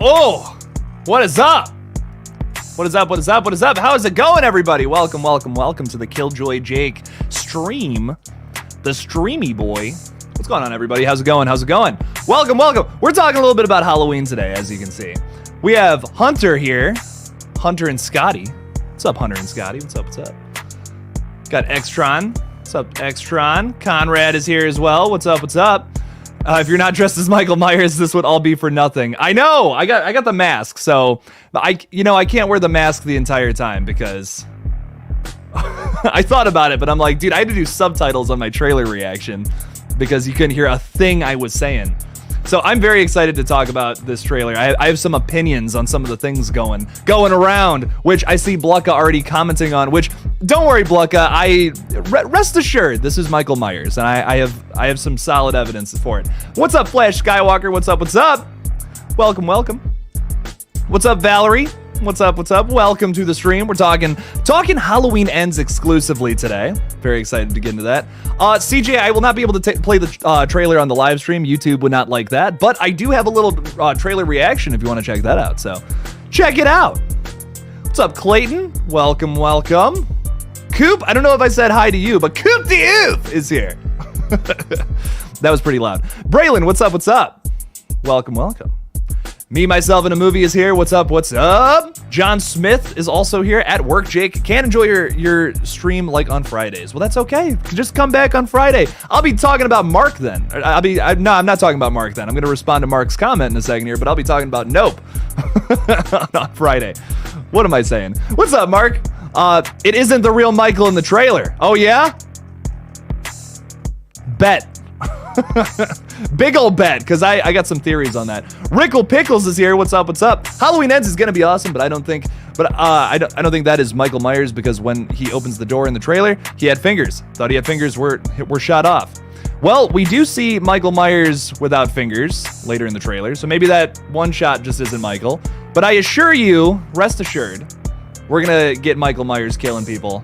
Oh, what is up? What is up? What is up? What is up? How is it going, everybody? Welcome, welcome, welcome to the KillJoy Jake stream. The streamy boy. What's going on, everybody? How's it going? How's it going? Welcome, welcome. We're talking a little bit about Halloween today, as you can see. We have Hunter here. Hunter and Scotty. What's up, Hunter and Scotty? What's up? What's up? Got Extron. What's up, Extron? Conrad is here as well. What's up? What's up? If you're not dressed as Michael Myers, this would all be for nothing. I know. I got the mask, so I can't wear the mask the entire time because I thought about it, but I'm like, dude, I had to do subtitles on my trailer reaction because you couldn't hear a thing I was saying. So I'm very excited to talk about this trailer. I have some opinions on some of the things going around, which I see Blucka already commenting on, which, don't worry, Blucka, rest assured, this is Michael Myers, and I have some solid evidence for it. What's up, Flash Skywalker? What's up? What's up? Welcome, welcome. What's up, Valerie? What's up? What's up? Welcome to the stream. We're talking Halloween Ends exclusively today. Very excited to get into that. CJ, I will not be able to play the trailer on the live stream. YouTube would not like that, but I do have a little trailer reaction if you want to check that out. So check it out. What's up, Clayton? Welcome, welcome. Coop, I don't know if I said hi to you, but Coop the Oof is here. That was pretty loud. Braylon, what's up? What's up? Welcome, welcome. Me, Myself, in a Movie is here. What's up? What's up? John Smith is also here at work. Jake, can't enjoy your stream like on Fridays. Well, that's okay. Just come back on Friday. I'll be talking about Mark then. I'm not talking about Mark then. I'm going to respond to Mark's comment in a second here, but I'll be talking about Nope on Friday. What am I saying? What's up, Mark? It isn't the real Michael in the trailer. Oh, yeah? Bet. Big old bet, because I got some theories on that. Rickle Pickles is here. What's up? What's up? Halloween Ends is gonna be awesome, but I don't think that is Michael Myers, because when he opens the door in the trailer, he had fingers. Thought he had fingers were shot off. Well, we do see Michael Myers without fingers later in the trailer, so maybe that one shot just isn't Michael. But I assure you, rest assured, we're gonna get Michael Myers killing people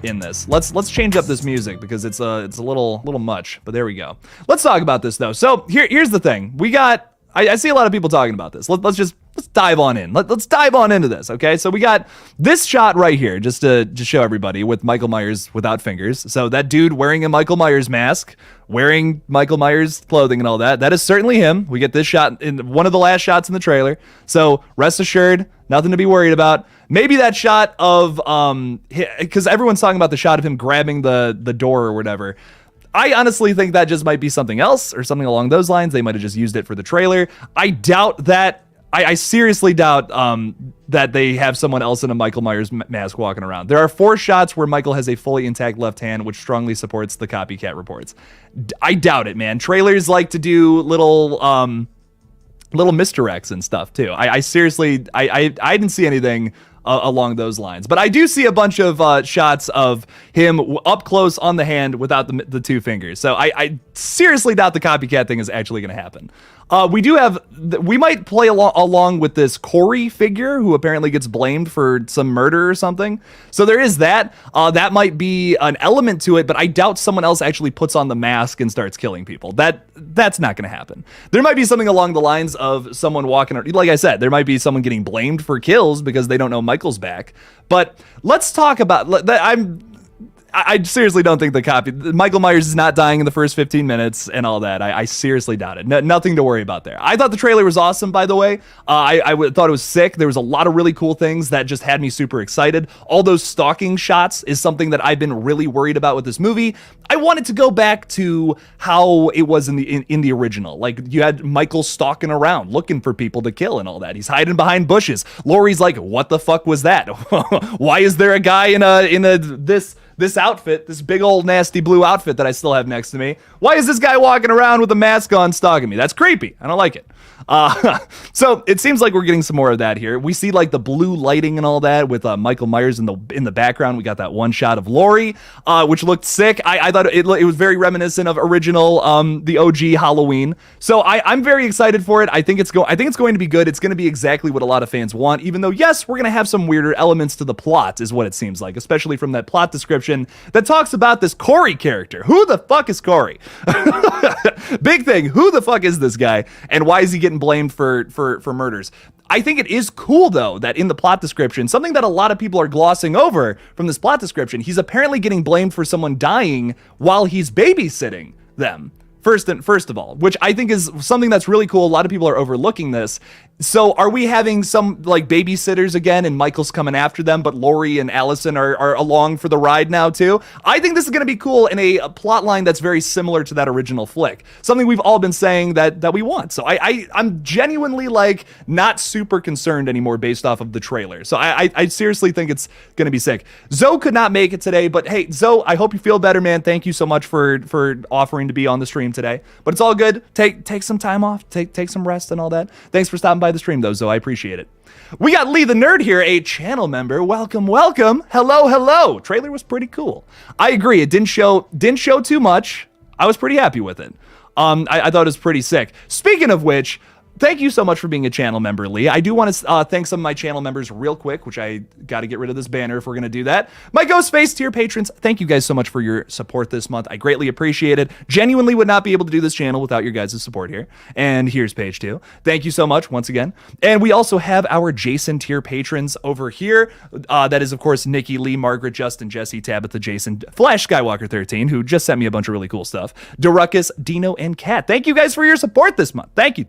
in this. Let's change up this music because it's a little much, but there we go. Let's talk about this though. So here's the thing. I see a lot of people talking about this. Let's dive on in. Let's dive on into this, okay? So we got this shot right here, just to show everybody, with Michael Myers without fingers. So that dude wearing a Michael Myers mask, wearing Michael Myers clothing and all that, that is certainly him. We get this shot in one of the last shots in the trailer. So rest assured, nothing to be worried about. Maybe that shot of, because everyone's talking about the shot of him grabbing the door or whatever. I honestly think that just might be something else or something along those lines. They might have just used it for the trailer. I doubt that. I seriously doubt that they have someone else in a Michael Myers mask walking around. There are 4 shots where Michael has a fully intact left hand, which strongly supports the copycat reports. I doubt it, man. Trailers like to do little misdirects and stuff too. I seriously, I didn't see anything along those lines, but I do see a bunch of shots of him up close on the hand without the 2 fingers. So I seriously doubt the copycat thing is actually going to happen. We might play along with this Corey figure who apparently gets blamed for some murder or something. So there is that. That might be an element to it, but I doubt someone else actually puts on the mask and starts killing people. That's not going to happen. There might be something along the lines of someone walking, like I said, there might be someone getting blamed for kills because they don't know Michael's back. But let's talk about, I seriously don't think Michael Myers is not dying in the first 15 minutes and all that. I seriously doubt it. Nothing to worry about there. I thought the trailer was awesome, by the way. I thought it was sick. There was a lot of really cool things that just had me super excited. All those stalking shots is something that I've been really worried about with this movie. I wanted to go back to how it was in the original. Like, you had Michael stalking around looking for people to kill and all that. He's hiding behind bushes. Laurie's like, what the fuck was that? Why is there a guy in this outfit, this big old nasty blue outfit that I still have next to me? Why is this guy walking around with a mask on stalking me? That's creepy. I don't like it. So it seems like we're getting some more of that here. We see like the blue lighting and all that with Michael Myers in the background. We got that one shot of Laurie, which looked sick. I thought it was very reminiscent of original the OG Halloween. So I'm very excited for it. I think it's going to be good. It's going to be exactly what a lot of fans want. Even though, yes, we're going to have some weirder elements to the plot, is what it seems like, especially from that plot description description that talks about this Corey character. Who the fuck is Corey? Big thing. Who the fuck is this guy? And why is he getting blamed for murders? I think it is cool, though, that in the plot description, something that a lot of people are glossing over from this plot description, he's apparently getting blamed for someone dying while he's babysitting them. First of all, which I think is something that's really cool. A lot of people are overlooking this. So are we having some like babysitters again and Michael's coming after them, but Laurie and Allison are along for the ride now too? I think this is going to be cool in a plot line that's very similar to that original flick. Something we've all been saying that we want. So I'm genuinely like not super concerned anymore based off of the trailer. So I seriously think it's going to be sick. Zoe could not make it today, but hey, Zoe, I hope you feel better, man. Thank you so much for offering to be on the stream today, but it's all good. Take some time off, take some rest and all that. Thanks for stopping by the stream though, Zoe. I appreciate it. We got Lei TheNerd here, a channel member. Welcome. Hello. Trailer was pretty cool. I agree. It didn't show too much. I was pretty happy with it. I thought it was pretty sick. Speaking of which, thank you so much for being a channel member, Lee. I do want to thank some of my channel members real quick, which I got to get rid of this banner if we're going to do that. My Ghostface tier patrons, thank you guys so much for your support this month. I greatly appreciate it. Genuinely would not be able to do this channel without your guys' support here. And here's page 2. Thank you so much once again. And we also have our Jason tier patrons over here. That is, of course, Nikki, Lee, Margaret, Justin, Jesse, Tabbitha, Jason, Flash Skywalker 13, who just sent me a bunch of really cool stuff. Ruckus, Dino, and Kat. Thank you guys for your support this month. Thank you.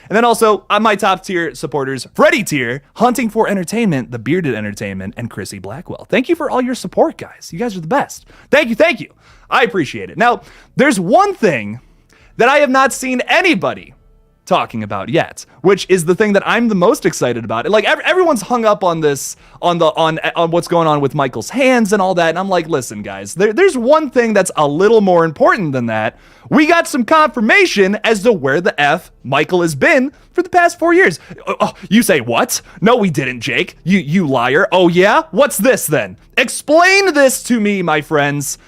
And then also, on my top tier supporters, Freddy tier, Hunting for Entertainment, The Bearded Entertainment, and Chrissy Blackwell. Thank you for all your support, guys. You guys are the best. Thank you. I appreciate it. Now, there's one thing that I have not seen anybody talking about yet, which is the thing that I'm the most excited about. Like everyone's hung up on this, on what's going on with Michael's hands and all that. And I'm like, listen, guys, there's one thing that's a little more important than that. We got some confirmation as to where the F Michael has been for the past 4 years. Oh, you say what? No, we didn't, Jake. You liar. Oh yeah? What's this then? Explain this to me, my friends.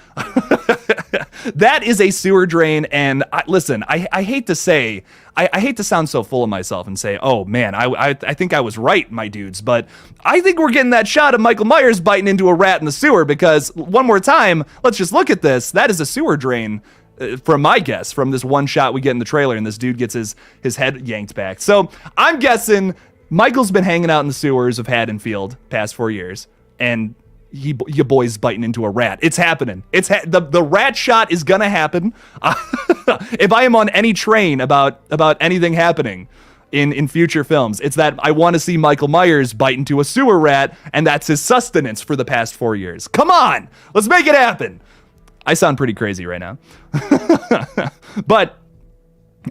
That is a sewer drain. And listen, I hate to say, I hate to sound so full of myself and say, oh man, I think I was right, my dudes, but I think we're getting that shot of Michael Myers biting into a rat in the sewer because one more time, let's just look at this. That is a sewer drain. From my guess, from this one shot we get in the trailer, and this dude gets his head yanked back. So I'm guessing Michael's been hanging out in the sewers of Haddonfield past 4 years, and your boy's biting into a rat. It's happening. The rat shot is gonna happen. If I am on any train about anything happening in future films, it's that I want to see Michael Myers bite into a sewer rat, and that's his sustenance for the past 4 years. Come on, let's make it happen. I sound pretty crazy right now, but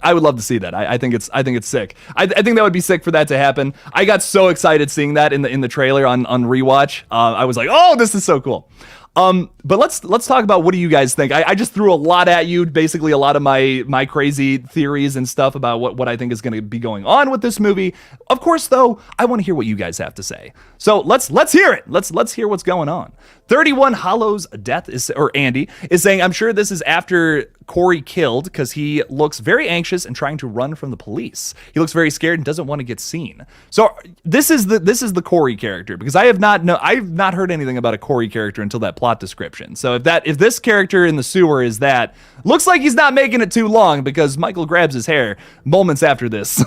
I would love to see that. I think it's sick. I think that would be sick for that to happen. I got so excited seeing that in the trailer on rewatch. I was like, oh, this is so cool. But let's talk about what do you guys think? I just threw a lot at you, basically a lot of my crazy theories and stuff about what I think is going to be going on with this movie. Of course, though, I want to hear what you guys have to say. So let's hear it. Let's hear what's going on. 31 Hollows Death Andy is saying, I'm sure this is after Corey killed because he looks very anxious and trying to run from the police. He looks very scared and doesn't want to get seen. So this is the Corey character, because I've not heard anything about a Corey character until that plot description. So if this character in the sewer is that, looks like he's not making it too long, because Michael grabs his hair moments after this.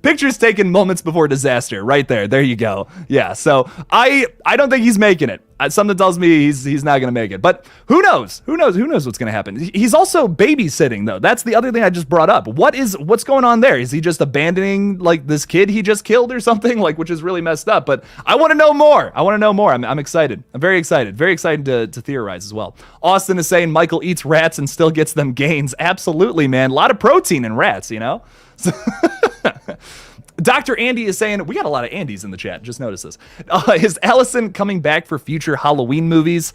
Pictures taken moments before disaster, right there you go. Yeah, so I don't think he's making it. Something tells me he's not going to make it, but who knows what's going to happen. He's also babysitting, though. That's the other thing I just brought up. What's going on there? Is he just abandoning like this kid he just killed or something, like, which is really messed up? But I want to know more. I'm excited. I'm very excited to theorize as well. Austin is saying Michael eats rats and still gets them gains. Absolutely, man. A lot of protein in rats, you know. Dr. Andy is saying, we got a lot of Andys in the chat, just notice this. Is Allison coming back for future Halloween movies?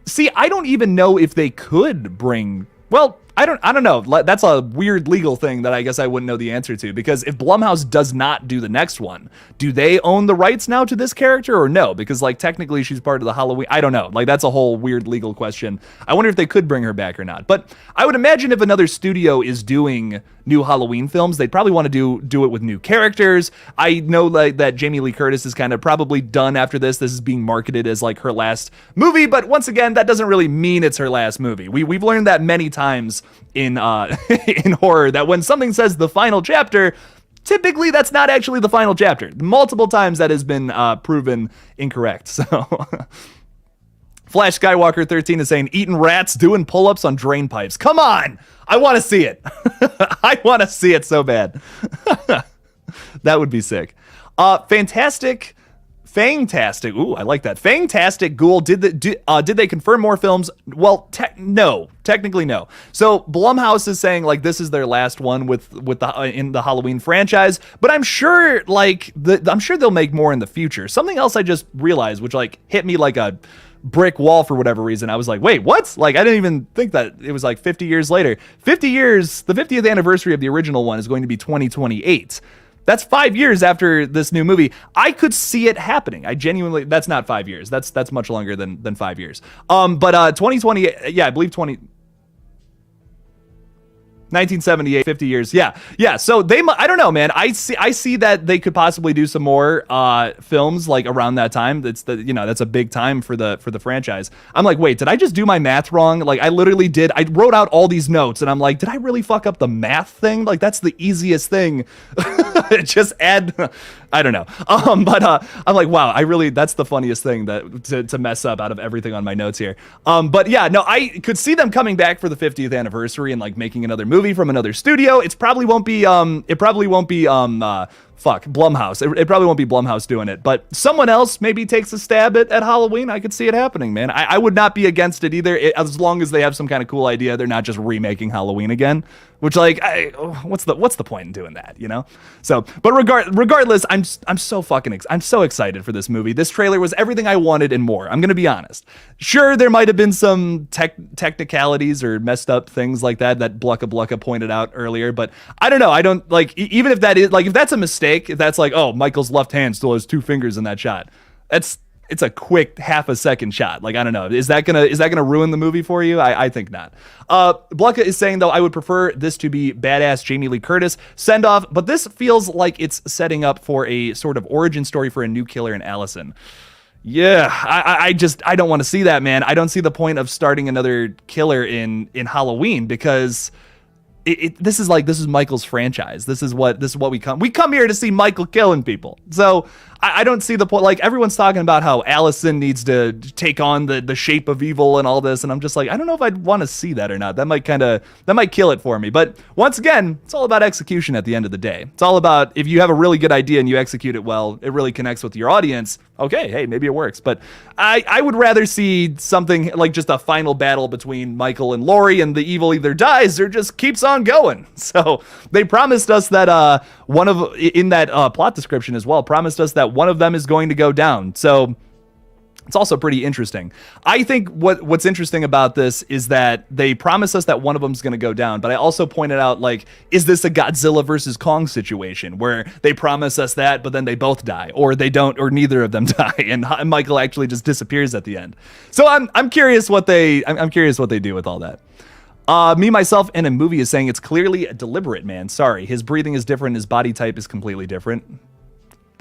See, I don't even know if they could bring, well, I don't know. That's a weird legal thing that I guess I wouldn't know the answer to, because if Blumhouse does not do the next one, do they own the rights now to this character or no? Because like technically she's part of the Halloween. I don't know. Like that's a whole weird legal question. I wonder if they could bring her back or not. But I would imagine if another studio is doing new Halloween films, they'd probably want to do it with new characters. I know like that Jamie Lee Curtis is kind of probably done after this. This is being marketed as like her last movie, but once again, that doesn't really mean it's her last movie. We've learned that many times in in horror, that when something says the final chapter, typically that's not actually the final chapter. Multiple times that has been proven incorrect. So Flash Skywalker 13 is saying eating rats, doing pull-ups on drain pipes. Come on, I want to see it. I want to see it so bad. That would be sick. Fantastic. Ooh, I like that. Fantastic Ghoul. Did they confirm more films? Well, no. Technically, no. So Blumhouse is saying like this is their last one with the in the Halloween franchise, but I'm sure I'm sure they'll make more in the future. Something else I just realized, which like hit me like a brick wall for whatever reason. I was like, wait, what? Like I didn't even think that it was like 50 years later. 50 years. The 50th anniversary of the original one is going to be 2028. That's 5 years after this new movie. I could see it happening. I genuinely, that's not 5 years. That's much longer than 5 years. But 2020, yeah, I believe 1978, 50 years. Yeah. So I don't know, man. I see that they could possibly do some more films like around that time. That's a big time for the franchise. I'm like, wait, did I just do my math wrong? Like I literally did. I wrote out all these notes and I'm like, did I really fuck up the math thing? Like that's the easiest thing. Just add, I don't know. But I'm like, wow, that's the funniest thing that to mess up out of everything on my notes here. But yeah, no, I could see them coming back for the 50th anniversary and like making another movie from another studio. It probably won't be Blumhouse. It probably won't be Blumhouse doing it, but someone else maybe takes a stab at Halloween. I could see it happening, man. I would not be against it either, as long as they have some kind of cool idea. They're not just remaking Halloween again, which like, what's the point in doing that, you know? So, but regardless, I'm so excited for this movie. This trailer was everything I wanted and more. I'm gonna be honest. Sure, there might have been some technicalities or messed up things like that Blucka pointed out earlier, but I don't know. I don't like, even if that is like, if that's a mistake, if that's like, oh, Michael's left hand still has two fingers in that shot, it's a quick half a second shot. Like, I don't know. Is that gonna ruin the movie for you? I think not. Blucka is saying though, I would prefer this to be badass Jamie Lee Curtis send off, but this feels like it's setting up for a sort of origin story for a new killer in Allison. Yeah, I don't want to see that, man. I don't see the point of starting another killer in Halloween, because this is Michael's franchise. This is what we come here to see Michael killing people. So I don't see the point. Like everyone's talking about how Allison needs to take on the shape of evil and all this, and I'm just like, I don't know if I'd want to see that or not. That might kill it for me. But once again, it's all about execution at the end of the day. It's all about, if you have a really good idea and you execute it well, it really connects with your audience. Okay, hey, maybe it works. But I would rather see something like just a final battle between Michael and Laurie, and the evil either dies or just keeps on going. So they promised us that in that plot description as well, promised us that one of them is going to go down. So it's also pretty interesting. I think what's interesting about this is that they promise us that one of them is going to go down, but I also pointed out, like, is this a Godzilla versus Kong situation where they promise us that, but then they both die, or they don't, or neither of them die, and Michael actually just disappears at the end. So I'm curious what they do with all that. Me, myself, and a movie is saying it's clearly deliberate, man. Sorry, his breathing is different. His body type is completely different.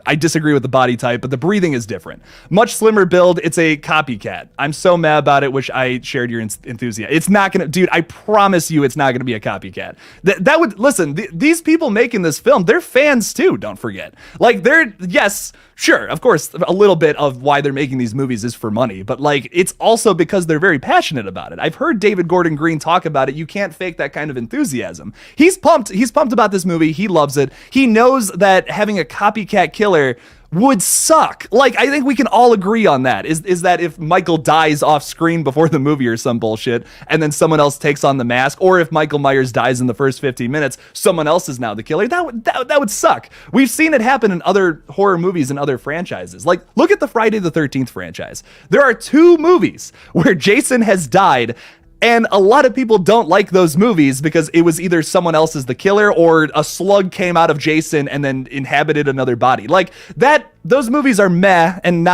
I disagree with the body type, but the breathing is different. Much slimmer build. It's a copycat. I'm so mad about it. Wish I shared your enthusiasm. It's not gonna, dude. I promise you, it's not gonna be a copycat. That would listen. These people making this film, they're fans too. Don't forget. Like yes, sure, of course, a little bit of why they're making these movies is for money, but like it's also because they're very passionate about it. I've heard David Gordon Green talk about it. You can't fake that kind of enthusiasm. He's pumped. He's pumped about this movie. He loves it. He knows that having a copycat killer would suck. Like, I think we can all agree on that. Is that if Michael dies off screen before the movie or some bullshit, and then someone else takes on the mask, or if Michael Myers dies in the first 15 minutes, someone else is now the killer, that would suck. We've seen it happen in other horror movies and other franchises. Like, look at the Friday the 13th franchise. There are 2 movies where Jason has died And a lot of people don't like those movies because it was either someone else is the killer or a slug came out of Jason and then inhabited another body. Like that, those movies are meh and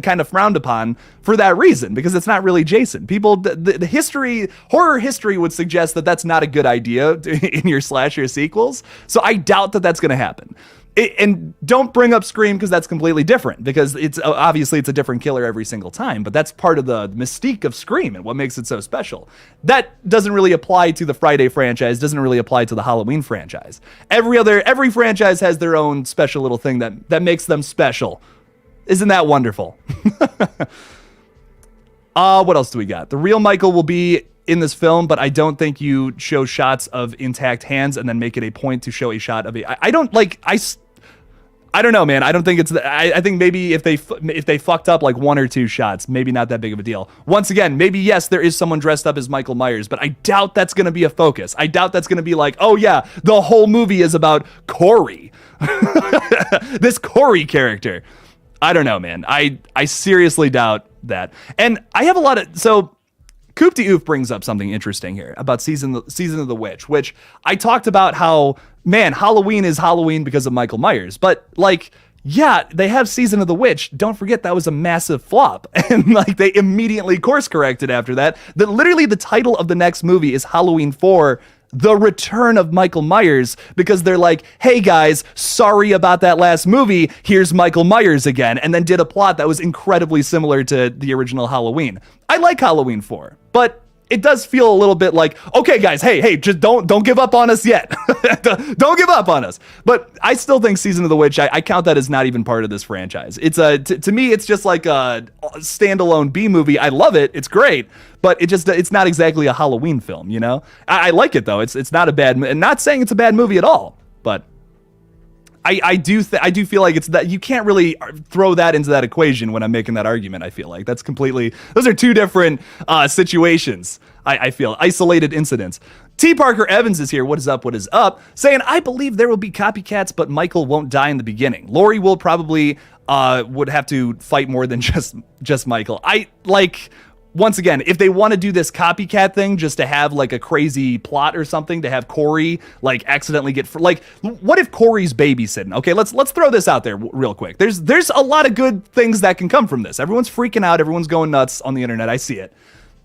kind of frowned upon for that reason, because it's not really Jason. People, the history, horror history would suggest that that's not a good idea in your slasher sequels. So I doubt that that's going to happen. And don't bring up Scream because that's completely different, because it's obviously it's a different killer every single time, but that's part of the mystique of Scream and what makes it so special. That doesn't really apply to the Friday franchise, doesn't really apply to the Halloween franchise. Every franchise has their own special little thing that makes them special. Isn't that wonderful? What else do we got? The real Michael will be in this film, but I don't think you show shots of intact hands and then make it a point to show a shot of a. I don't know, man. I don't think it's. I think maybe if they fucked up like one or two shots, maybe not that big of a deal. Once again, maybe yes, there is someone dressed up as Michael Myers, but I doubt that's going to be a focus. I doubt that's going to be like, oh yeah, the whole movie is about Corey, this Corey character. I don't know, man. I seriously doubt that. And I have a lot of Coop de Oof brings up something interesting here about season of the Witch, which I talked about how, man, Halloween is Halloween because of Michael Myers. But like, yeah, they have Season of the Witch. Don't forget that was a massive flop. And like they immediately course corrected after that. That literally the title of the next movie is Halloween 4, The Return of Michael Myers, because they're like, hey guys, sorry about that last movie. Here's Michael Myers again. And then did a plot that was incredibly similar to the original Halloween. I like Halloween 4, but it does feel a little bit like, okay guys, hey, just don't give up on us yet. Don't give up on us. But I still think Season of the Witch, I count that as not even part of this franchise. It's to me, it's just like a standalone B movie. I love it. It's great, but it's not exactly a Halloween film, you know? I like it though. It's not a bad, and not saying it's a bad movie at all, but I do feel like it's that you can't really throw that into that equation when I'm making that argument. I feel like those are two different situations. I feel isolated incidents. T. Parker Evans is here. What is up? What is up? Saying, I believe there will be copycats, but Michael won't die in the beginning. Laurie will probably would have to fight more than just Michael. Once again, if they want to do this copycat thing just to have like a crazy plot or something, to have Corey like accidentally what if Corey's babysitting? Okay, let's throw this out there real quick. There's a lot of good things that can come from this. Everyone's freaking out, everyone's going nuts on the internet. I see it.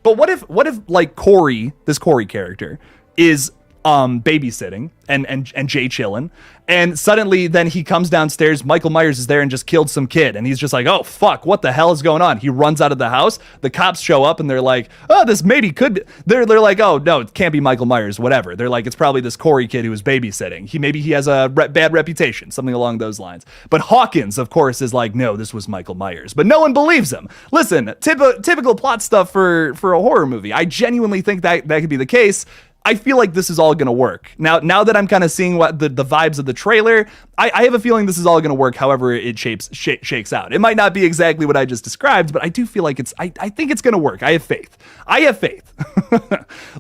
But what if like Corey, this Corey character, is babysitting and Jay chilling, and suddenly then he comes downstairs, Michael Myers is there and just killed some kid, and he's just like, oh fuck, what the hell is going on? He runs out of the house, the cops show up and they're like, oh, this maybe could be, they're like, oh no, it can't be Michael Myers, whatever. They're like, it's probably this Corey kid who was babysitting. He has a bad reputation, something along those lines. But Hawkins, of course, is like, no, this was Michael Myers, but no one believes him. Listen, typical plot stuff for a horror movie. I genuinely think that could be the case. I feel like this is all going to work. Now that I'm kind of seeing what the vibes of the trailer, I have a feeling this is all going to work however it shakes out. It might not be exactly what I just described, but I do feel like I think it's going to work. I have faith.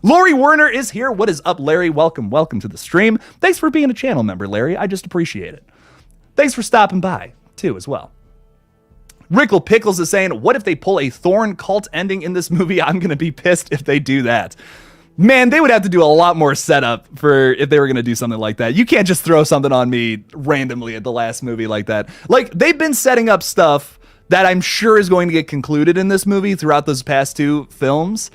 Laurie Werner is here. What is up, Larry? Welcome to the stream. Thanks for being a channel member, Larry. I just appreciate it. Thanks for stopping by, too, as well. Rickle Pickles is saying, what if they pull a Thorn cult ending in this movie? I'm going to be pissed if they do that. Man, they would have to do a lot more setup if they were going to do something like that. You can't just throw something on me randomly at the last movie like that. Like, they've been setting up stuff that I'm sure is going to get concluded in this movie throughout those past two films.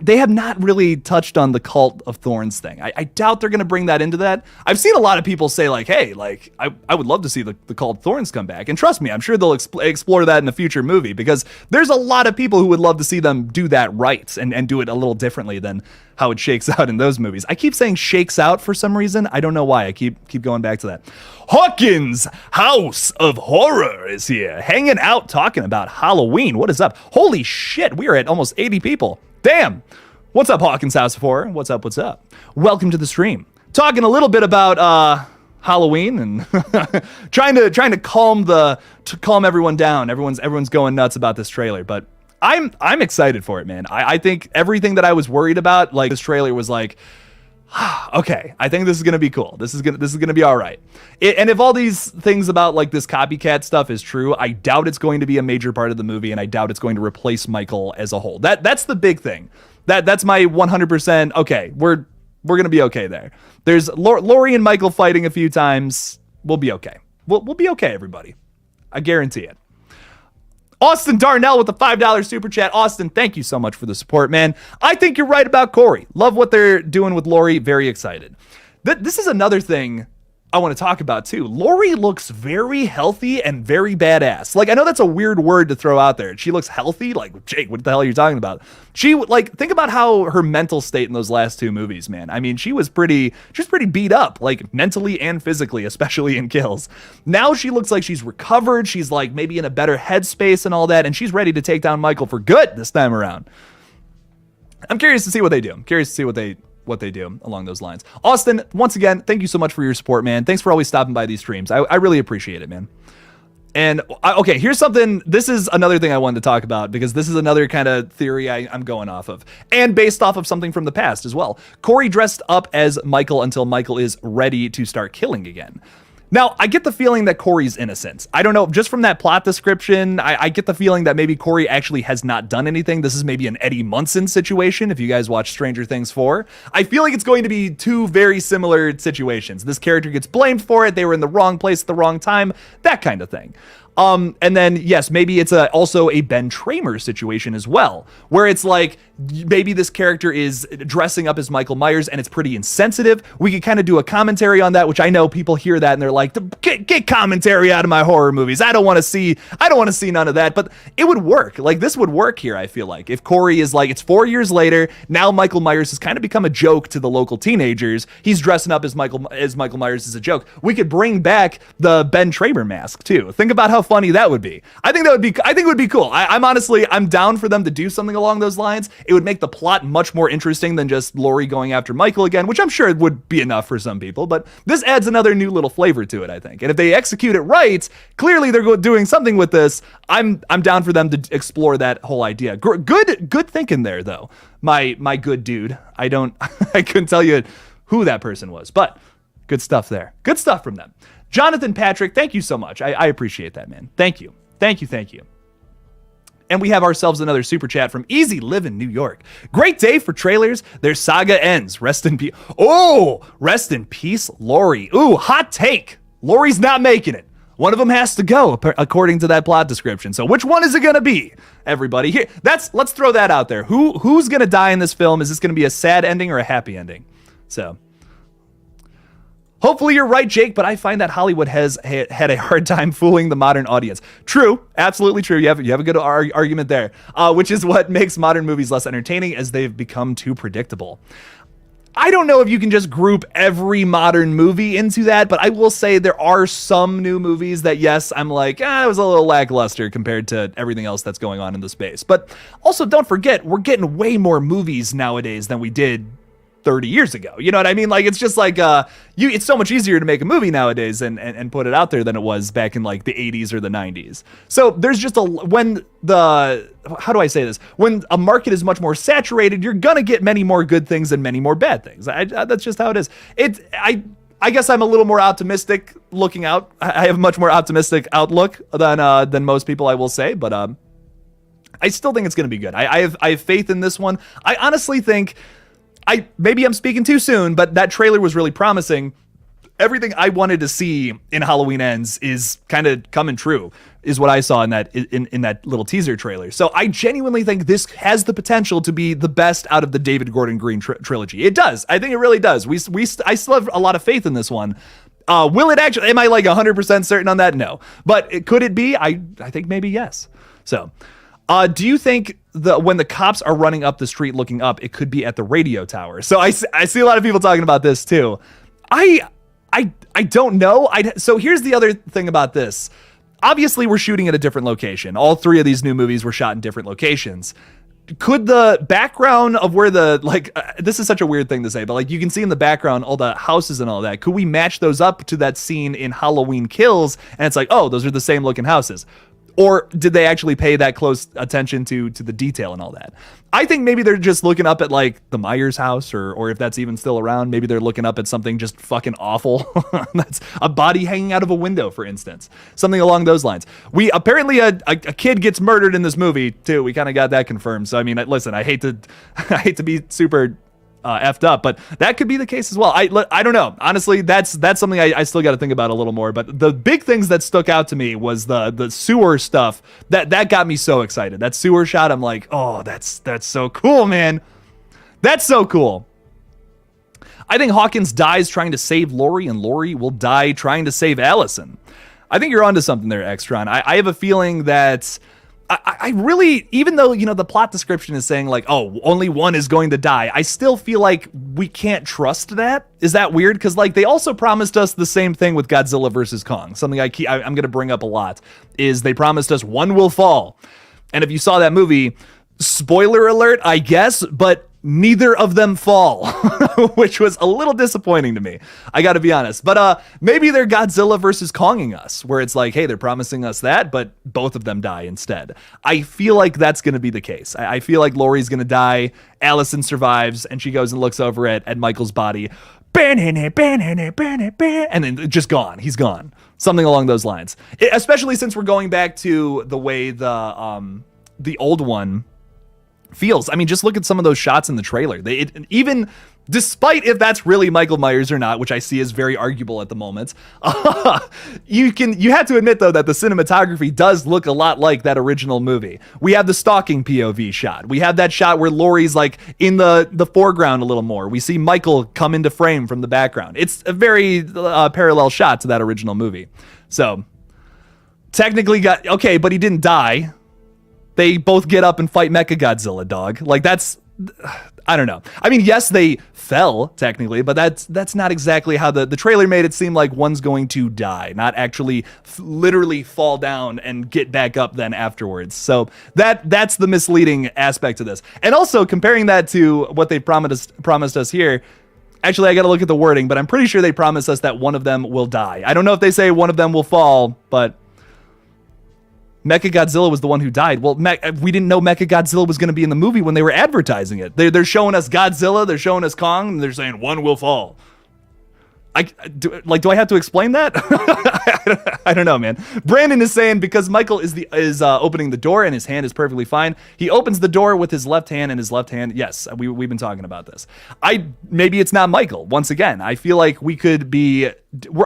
They have not really touched on the Cult of Thorns thing. I doubt they're going to bring that into that. I've seen a lot of people say like, hey, like I would love to see the Cult of Thorns come back. And trust me, I'm sure they'll explore that in a future movie, because there's a lot of people who would love to see them do that right and do it a little differently than how it shakes out in those movies. I keep saying shakes out for some reason. I don't know why. I keep going back to that. Hawkins House of Horror is here, hanging out, talking about Halloween. What is up? Holy shit, we are at almost 80 people. Damn. What's up, Hawkins House of Horror? What's up? Welcome to the stream. Talking a little bit about Halloween and trying to calm everyone down. Everyone's going nuts about this trailer, but I'm excited for it, man. I think everything that I was worried about, like this trailer was like, okay, I think this is gonna be cool. This is gonna be all right. And if all these things about like this copycat stuff is true, I doubt it's going to be a major part of the movie, and I doubt it's going to replace Michael as a whole. That's the big thing. That's my 100%. Okay, we're gonna be okay there. There's Laurie and Michael fighting a few times. We'll be okay. We'll be okay, everybody. I guarantee it. Austin Darnell with the $5 super chat. Austin, thank you so much for the support, man. I think you're right about Corey. Love what they're doing with Laurie. Very excited. This is another thing I want to talk about too. Laurie looks very healthy and very badass. Like, I know that's a weird word to throw out there. She looks healthy. Like, Jake, what the hell are you talking about? Think about how her mental state in those last two movies, man. I mean, she was pretty beat up, like mentally and physically, especially in Kills. Now she looks like she's recovered. She's like maybe in a better headspace and all that, and she's ready to take down Michael for good this time around. I'm curious to see what they do. I'm curious to see what they do along those lines. Austin, once again, thank you so much for your support, man. Thanks for always stopping by these streams. I really appreciate it, man. And okay, here's something. This is another thing I wanted to talk about because this is another kind of theory I'm going off of, and based off of something from the past as well. Corey dressed up as Michael until Michael is ready to start killing again. Now, I get the feeling that Corey's innocent. I don't know, just from that plot description, I get the feeling that maybe Corey actually has not done anything. This is maybe an Eddie Munson situation, if you guys watch Stranger Things 4. I feel like it's going to be two very similar situations. This character gets blamed for it, they were in the wrong place at the wrong time, that kind of thing. And then, yes, maybe it's also a Ben Tramer situation as well, where it's like, maybe this character is dressing up as Michael Myers and it's pretty insensitive. We could kind of do a commentary on that, which I know people hear that and they're like, get commentary out of my horror movies. I don't want to see none of that, but it would work. Like, this would work here, I feel like. If Corey is like, it's 4 years later, now Michael Myers has kind of become a joke to the local teenagers. He's dressing up as Michael Myers as a joke. We could bring back the Ben Tramer mask too. Think about how funny that would be. I think it would be cool. I'm down for them to do something along those lines. It would make the plot much more interesting than just Laurie going after Michael again, which I'm sure would be enough for some people, but this adds another new little flavor to it, I think. And if they execute it right, clearly they're doing something with this. I'm down for them to explore that whole idea. Good thinking there, though. My good dude. I couldn't tell you who that person was, but good stuff there. Good stuff from them. Jonathan Patrick, thank you so much. I appreciate that, man. Thank you. And we have ourselves another super chat from Easy Live in New York. Great day for trailers. Their saga ends. Rest in peace. Oh, rest in peace, Laurie. Ooh, hot take. Laurie's not making it. One of them has to go, according to that plot description. So which one is it going to be? Everybody here. Let's throw that out there. Who's going to die in this film? Is this going to be a sad ending or a happy ending? So hopefully you're right, Jake, but I find that Hollywood has had a hard time fooling the modern audience. True, absolutely true. You have a good argument there, which is what makes modern movies less entertaining as they've become too predictable. I don't know if you can just group every modern movie into that, but I will say there are some new movies that, yes, I'm like, it was a little lackluster compared to everything else that's going on in the space. But also, don't forget, we're getting way more movies nowadays than we did 30 years ago. You know what I mean? Like, it's just like, it's so much easier to make a movie nowadays and put it out there than it was back in like the 80s or the 90s. So there's just when a market is much more saturated, you're gonna get many more good things and many more bad things. That's just how it is. I guess I'm a little more optimistic looking out. I have a much more optimistic outlook than most people, I will say, but I still think it's gonna be good. I have faith in this one. I honestly think, maybe I'm speaking too soon, but that trailer was really promising. Everything I wanted to see in Halloween Ends is kind of coming true, is what I saw in that little teaser trailer. So I genuinely think this has the potential to be the best out of the David Gordon Green trilogy. It does. I think it really does. I still have a lot of faith in this one. Will it actually? Am I like 100% certain on that? No. But could it be? I think maybe yes. So, do you think when the cops are running up the street looking up, it could be at the radio tower? So I see a lot of people talking about this too. I don't know. So here's the other thing about this. Obviously, we're shooting at a different location. All three of these new movies were shot in different locations. Could the background of where this is such a weird thing to say, but like you can see in the background all the houses and all that. Could we match those up to that scene in Halloween Kills? And it's like, oh, those are the same looking houses. Or did they actually pay that close attention to the detail and all that? I think maybe they're just looking up at like the Myers house, or if that's even still around, maybe they're looking up at something just fucking awful. That's a body hanging out of a window, for instance. Something along those lines. We apparently a kid gets murdered in this movie too. We kind of got that confirmed. So I mean, listen, I hate to be super effed up, but that could be the case as well. I don't know. Honestly, that's something I still got to think about a little more. But the big things that stuck out to me was the sewer stuff. That got me so excited. That sewer shot, I'm like, oh, that's so cool, man. That's so cool. I think Hawkins dies trying to save Laurie, and Laurie will die trying to save Allison. I think you're onto something there, Extron. I have a feeling that I really, even though, you know, the plot description is saying like, oh, only one is going to die, I still feel like we can't trust that. Is that weird? Because like they also promised us the same thing with Godzilla versus Kong. Something I'm going to bring up a lot is they promised us one will fall. And if you saw that movie, spoiler alert, I guess, but neither of them fall, which was a little disappointing to me. I got to be honest. But maybe they're Godzilla versus Konging us, where it's like, hey, they're promising us that, but both of them die instead. I feel like that's going to be the case. I feel like Laurie's going to die. Allison survives, and she goes and looks over at Michael's body. And then just gone. He's gone. Something along those lines. Especially since we're going back to the way the old one feels. I mean, just look at some of those shots in the trailer. Even despite if that's really Michael Myers or not, which I see is very arguable at the moment, you have to admit though that the cinematography does look a lot like that original movie. We have the stalking POV shot. We have that shot where Laurie's like in the foreground a little more. We see Michael come into frame from the background. It's a very parallel shot to that original movie. So technically okay, but he didn't die. They both get up and fight Mechagodzilla, dog. Like that's, I don't know. I mean, yes, they fell technically, but that's not exactly how the trailer made it seem like one's going to die, not actually literally fall down and get back up then afterwards. So that's the misleading aspect of this. And also comparing that to what they promised us here. Actually, I got to look at the wording, but I'm pretty sure they promised us that one of them will die. I don't know if they say one of them will fall, but Mechagodzilla was the one who died. Well, we didn't know Mechagodzilla was going to be in the movie when they were advertising it. They're showing us Godzilla, they're showing us Kong, and they're saying one will fall. Do I have to explain that? I don't know, man. Brandon is saying because Michael is opening the door and his hand is perfectly fine. He opens the door with his left hand, and his left hand. Yes, we've been talking about this. Maybe it's not Michael. Once again, I feel like we could be.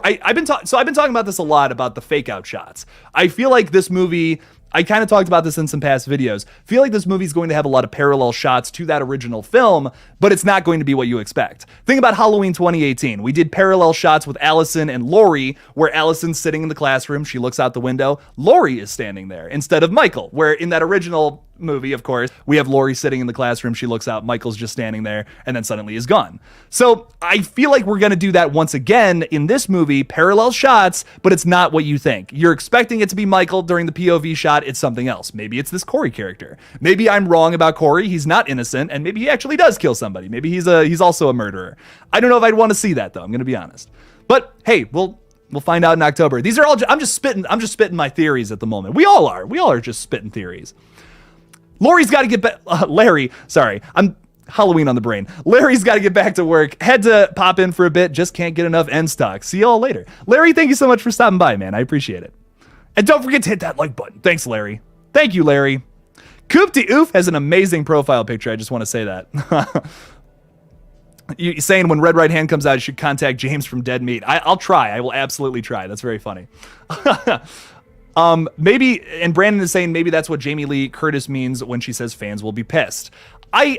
I've been talking about this a lot about the fake out shots. I feel like this movie. I kind of talked about this in some past videos. Feel like this movie is going to have a lot of parallel shots to that original film, but it's not going to be what you expect. Think about Halloween 2018. We did parallel shots with Allison and Laurie, where Allison's sitting in the classroom. She looks out the window. Laurie is standing there instead of Michael, where in that original movie, of course, we have Laurie sitting in the classroom. She looks out. Michael's just standing there and then suddenly is gone. So I feel like we're going to do that once again in this movie, parallel shots, but it's not what you think. You're expecting it to be Michael during the POV shot. It's something else. Maybe it's this Corey character. Maybe I'm wrong about Corey. He's not innocent, and maybe he actually does kill somebody. Maybe he's also a murderer. I don't know if I'd want to see that though. I'm going to be honest. But hey, we'll find out in October. These are all I'm just spitting my theories at the moment. We all are just spitting theories. Laurie's got to get back. Larry, sorry, I'm Halloween on the brain. Larry's got to get back to work. Had to pop in for a bit. Just can't get enough end stock. See y'all later. Larry, thank you so much for stopping by, man. I appreciate it. And don't forget to hit that like button. Thanks, Larry. Thank you, Larry. Coop de Oof has an amazing profile picture. I just want to say that. You saying when Red Right Hand comes out, you should contact James from Dead Meat. I'll try. I will absolutely try. That's very funny. Maybe, and Brandon is saying maybe that's what Jamie Lee Curtis means when she says fans will be pissed. I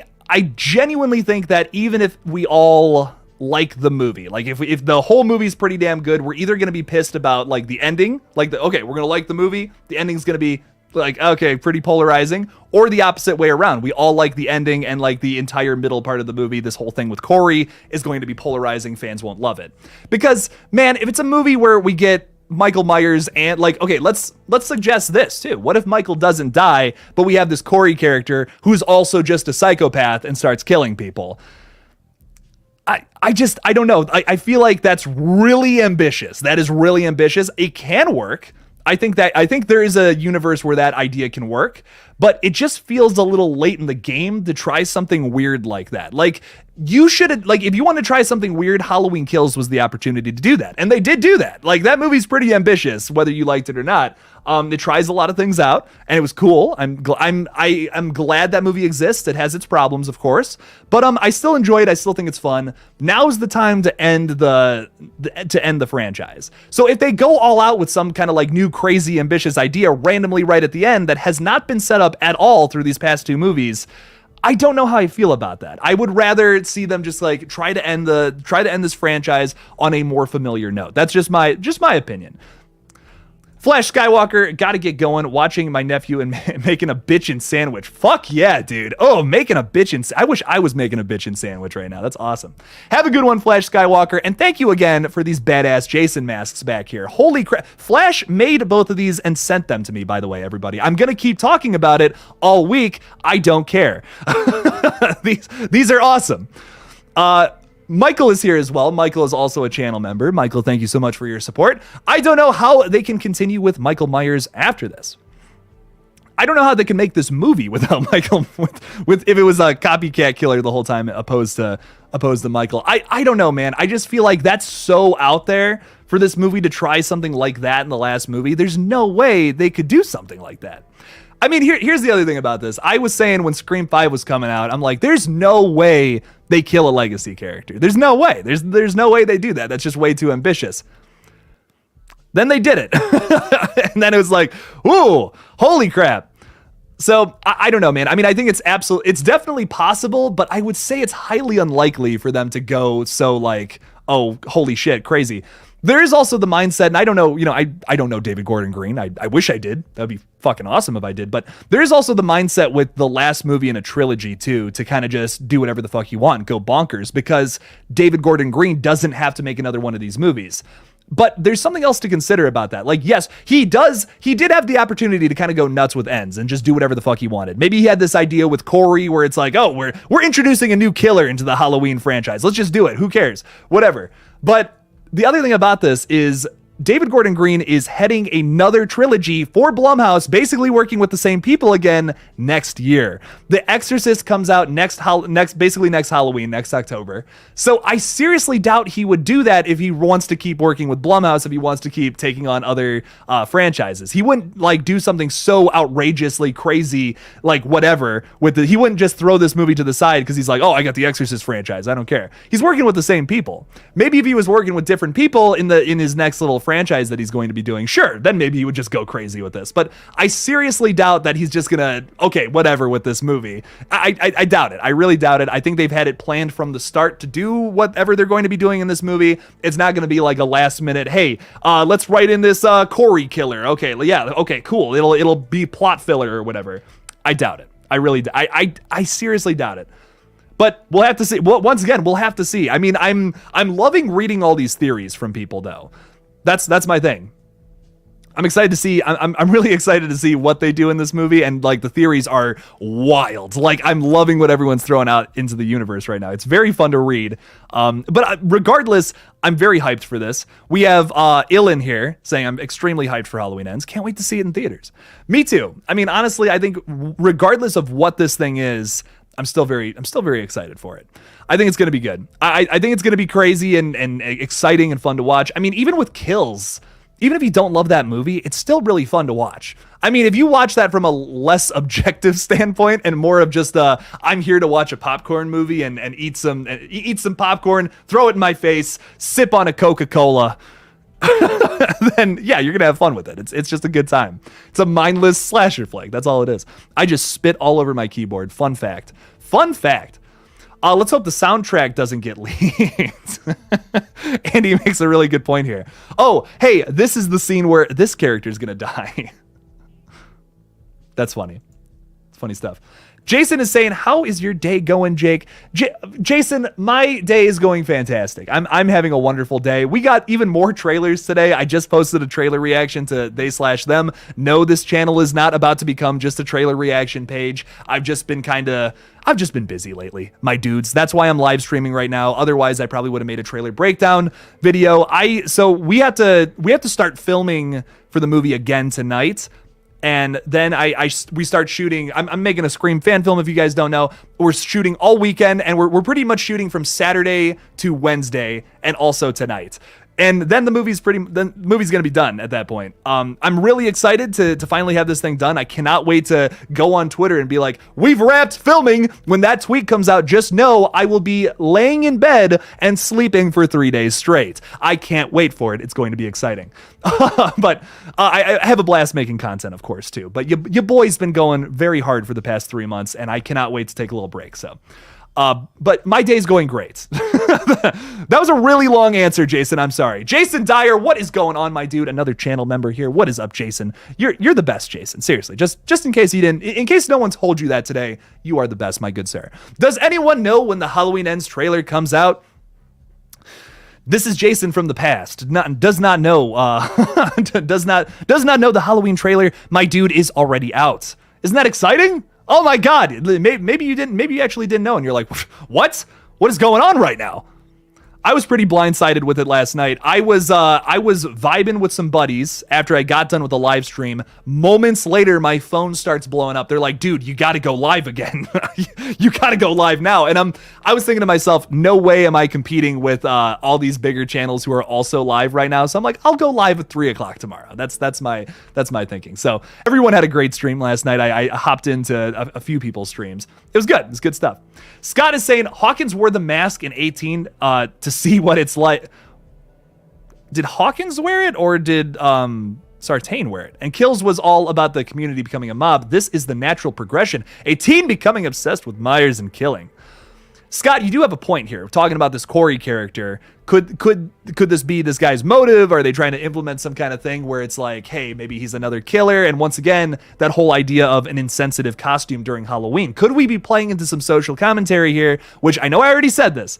genuinely think that even if we all like the movie, like if the whole movie's pretty damn good, we're either going to be pissed about like the ending, like okay, we're going to like the movie, the ending's going to be like, okay, pretty polarizing, or the opposite way around. We all like the ending and like the entire middle part of the movie. This whole thing with Corey is going to be polarizing. Fans won't love it. Because man, if it's a movie where we get Michael Myers and like, okay, let's suggest this too. What if Michael doesn't die, but we have this Corey character who's also just a psychopath and starts killing people? I don't know. I feel like that's really ambitious. That is really ambitious. It can work. I think there is a universe where that idea can work, but it just feels a little late in the game to try something weird like that. Like, you should, like, if you want to try something weird, Halloween Kills was the opportunity to do that. And they did do that. Like, that movie's pretty ambitious, whether you liked it or not. It tries a lot of things out, and it was cool. I'm glad that movie exists. It has its problems, of course, but I still enjoy it. I still think it's fun. Now's the time to end the franchise. So if they go all out with some kind of like new crazy ambitious idea randomly right at the end that has not been set up at all through these past two movies, I don't know how I feel about that. I would rather see them just like try to end this franchise on a more familiar note. That's just my opinion. Flash Skywalker, gotta get going. Watching my nephew and making a bitchin' sandwich. Fuck yeah, dude. Oh, making a bitchin'. I wish I was making a bitchin' sandwich right now. That's awesome. Have a good one, Flash Skywalker. And thank you again for these badass Jason masks back here. Holy crap. Flash made both of these and sent them to me, by the way, everybody. I'm gonna keep talking about it all week. I don't care. These are awesome. Michael is here as well. Michael is also a channel member. Michael, thank you so much for your support. I don't know how they can continue with Michael Myers after this. I don't know how they can make this movie without Michael, with if it was a copycat killer the whole time opposed to Michael. I don't know, man. I just feel like that's so out there for this movie to try something like that in the last movie. There's no way they could do something like that. I mean, here's the other thing about this. I was saying when Scream 5 was coming out, I'm like, there's no way they kill a legacy character. There's no way. There's no way they do that. That's just way too ambitious. Then they did it. And then it was like, ooh, holy crap. So I don't know, man. I mean, I think it's definitely possible, but I would say it's highly unlikely for them to go so like, oh, holy shit, crazy. There is also the mindset, and I don't know, I don't know David Gordon Green. I wish I did. That'd be fucking awesome if I did. But there is also the mindset with the last movie in a trilogy, too, to kind of just do whatever the fuck you want, go bonkers, because David Gordon Green doesn't have to make another one of these movies. But there's something else to consider about that. Like, yes, he did have the opportunity to kind of go nuts with ends and just do whatever the fuck he wanted. Maybe he had this idea with Corey where it's like, oh, we're introducing a new killer into the Halloween franchise. Let's just do it. Who cares? Whatever. But the other thing about this is David Gordon Green is heading another trilogy for Blumhouse, basically working with the same people again next year. The Exorcist comes out next Halloween, next October. So I seriously doubt he would do that if he wants to keep working with Blumhouse, if he wants to keep taking on other franchises. He wouldn't like do something so outrageously crazy, like whatever, he wouldn't just throw this movie to the side because he's like, oh, I got the Exorcist franchise. I don't care. He's working with the same people. Maybe if he was working with different people in his next little franchise that he's going to be doing, sure, then maybe he would just go crazy with this. But I seriously doubt that he's just gonna, okay, whatever with this movie. I doubt it. I really doubt it. I think they've had it planned from the start to do whatever they're going to be doing in this movie. It's not going to be like a last minute, hey, let's write in this Corey killer. Okay, yeah, okay, cool. It'll be plot filler or whatever. I doubt it. I really, I seriously doubt it. But we'll have to see. Well, once again, we'll have to see. I mean, I'm loving reading all these theories from people, though. That's my thing. I'm excited to see. I'm really excited to see what they do in this movie, and like the theories are wild. Like I'm loving what everyone's throwing out into the universe right now. It's very fun to read. But regardless, I'm very hyped for this. We have Ilan here saying I'm extremely hyped for Halloween Ends. Can't wait to see it in theaters. Me too. I mean, honestly, I think regardless of what this thing is, I'm still very excited for it. I think it's going to be good. I think it's going to be crazy and exciting and fun to watch. I mean, even with kills, even if you don't love that movie, it's still really fun to watch. I mean, if you watch that from a less objective standpoint and more of just I'm here to watch a popcorn movie and eat some popcorn, throw it in my face, sip on a Coca-Cola, then yeah, you're gonna have fun with it. It's just a good time. It's a mindless slasher flick. That's all it is. I just spit all over my keyboard. Fun fact. Let's hope the soundtrack doesn't get leaked. Andy makes a really good point here. Oh, hey, this is the scene where this character is gonna die. That's funny. Funny stuff. Jason is saying, how is your day going, Jake? Jason, my day is going fantastic. I'm having a wonderful day. We got even more trailers today. I just posted a trailer reaction to They/Them. No, this channel is not about to become just a trailer reaction page. I've just been busy lately, my dudes. That's why I'm live streaming right now. Otherwise, I probably would have made a trailer breakdown video. So we have to start filming for the movie again tonight. And then we start shooting. I'm making a Scream fan film, if you guys don't know. We're shooting all weekend, and we're pretty much shooting from Saturday to Wednesday, and also tonight. And then the movie's gonna be done at that point. I'm really excited to finally have this thing done. I cannot wait to go on Twitter and be like, we've wrapped filming. When that tweet comes out, just know I will be laying in bed and sleeping for 3 days straight. I can't wait for it. It's going to be exciting. But I have a blast making content, of course, too. But your boy's been going very hard for the past 3 months, and I cannot wait to take a little break. So. But my day's going great. That was a really long answer, Jason. I'm sorry. Jason Dyer, what is going on, my dude? Another channel member here. What is up, Jason? You're the best, Jason. Seriously, just in case in case no one's told you that today, you are the best, my good sir. Does anyone know when the Halloween Ends trailer comes out? This is Jason from the past. Does not know the Halloween trailer. My dude is already out. Isn't that exciting? Oh my God, maybe you actually didn't know, and you're like, what is going on right now? I was pretty blindsided with it last night. I was vibing with some buddies after I got done with the live stream. Moments later, my phone starts blowing up. They're like, dude, you got to go live again. You got to go live now. And I was thinking to myself, no way am I competing with all these bigger channels who are also live right now. So I'm like, I'll go live at 3:00 tomorrow. That's my thinking. So everyone had a great stream last night. I hopped into a few people's streams. It was good. It's good stuff. Scott is saying Hawkins wore the mask in 18 to see what it's like. Did Hawkins wear it, or did Sartain wear it? And Kills was all about the community becoming a mob. This is the natural progression. A teen becoming obsessed with Myers and killing. Scott, you do have a point here. Talking about this Corey character, could this be this guy's motive? Are they trying to implement some kind of thing where it's like, hey, maybe he's another killer? And once again, that whole idea of an insensitive costume during Halloween. Could we be playing into some social commentary here? Which I know I already said this.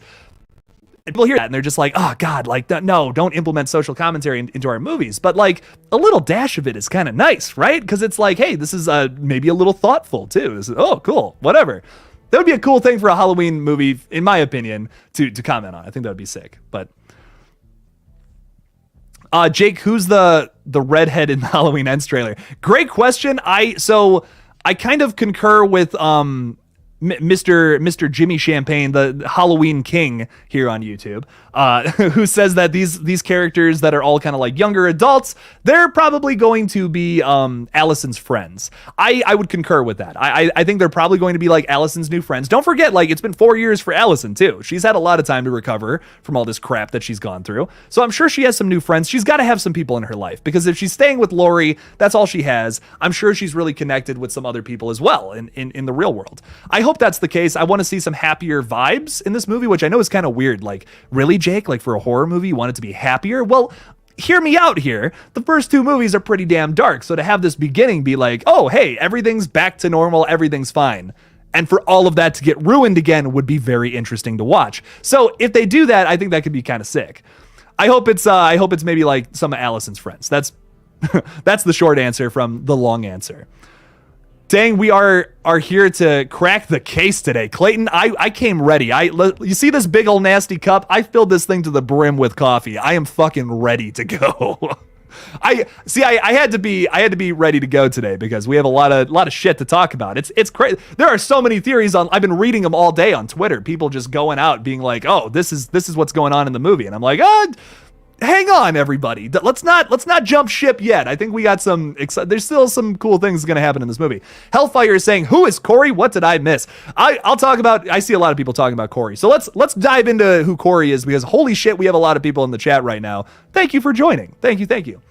And people hear that and they're just like, oh God, like, no, don't implement social commentary into our movies. But like a little dash of it is kind of nice, right? Because it's like, hey, this is maybe a little thoughtful too. This is, oh, cool, whatever. That would be a cool thing for a Halloween movie, in my opinion, to comment on. I think that would be sick. But Jake, who's the redhead in the Halloween Ends trailer? Great question. I kind of concur with Mr. Jimmy Champagne, the Halloween King here on YouTube, who says that these characters that are all kind of like younger adults, they're probably going to be Allison's friends. I would concur with that. I think they're probably going to be like Allison's new friends. Don't forget, like, it's been 4 years for Allison too. She's had a lot of time to recover from all this crap that she's gone through. So I'm sure she has some new friends. She's got to have some people in her life, because if she's staying with Laurie, that's all she has. I'm sure she's really connected with some other people as well in the real world. I hope that's the case. I want to see some happier vibes in this movie, which I know is kind of weird. Like, really, Jake? Like, for a horror movie, you want it to be happier? Well, hear me out here. The first two movies are pretty damn dark. So to have this beginning be like, oh, hey, everything's back to normal, everything's fine, and for all of that to get ruined again would be very interesting to watch. So if they do that, I think that could be kind of sick. I hope it's maybe like some of Allison's friends. That's the short answer from the long answer. Dang, we are here to crack the case today. Clayton, I came ready. You see this big old nasty cup? I filled this thing to the brim with coffee. I am fucking ready to go. I had to be ready to go today because we have a lot of shit to talk about. It's crazy. There are so many theories I've been reading them all day on Twitter. People just going out being like, "Oh, this is what's going on in the movie." And I'm like, hang on, everybody. Let's not jump ship yet. I think we got there's still some cool things going to happen in this movie. Hellfire is saying, who is Corey? What did I miss? I see a lot of people talking about Corey. So let's dive into who Corey is, because holy shit, we have a lot of people in the chat right now. Thank you for joining. Thank you.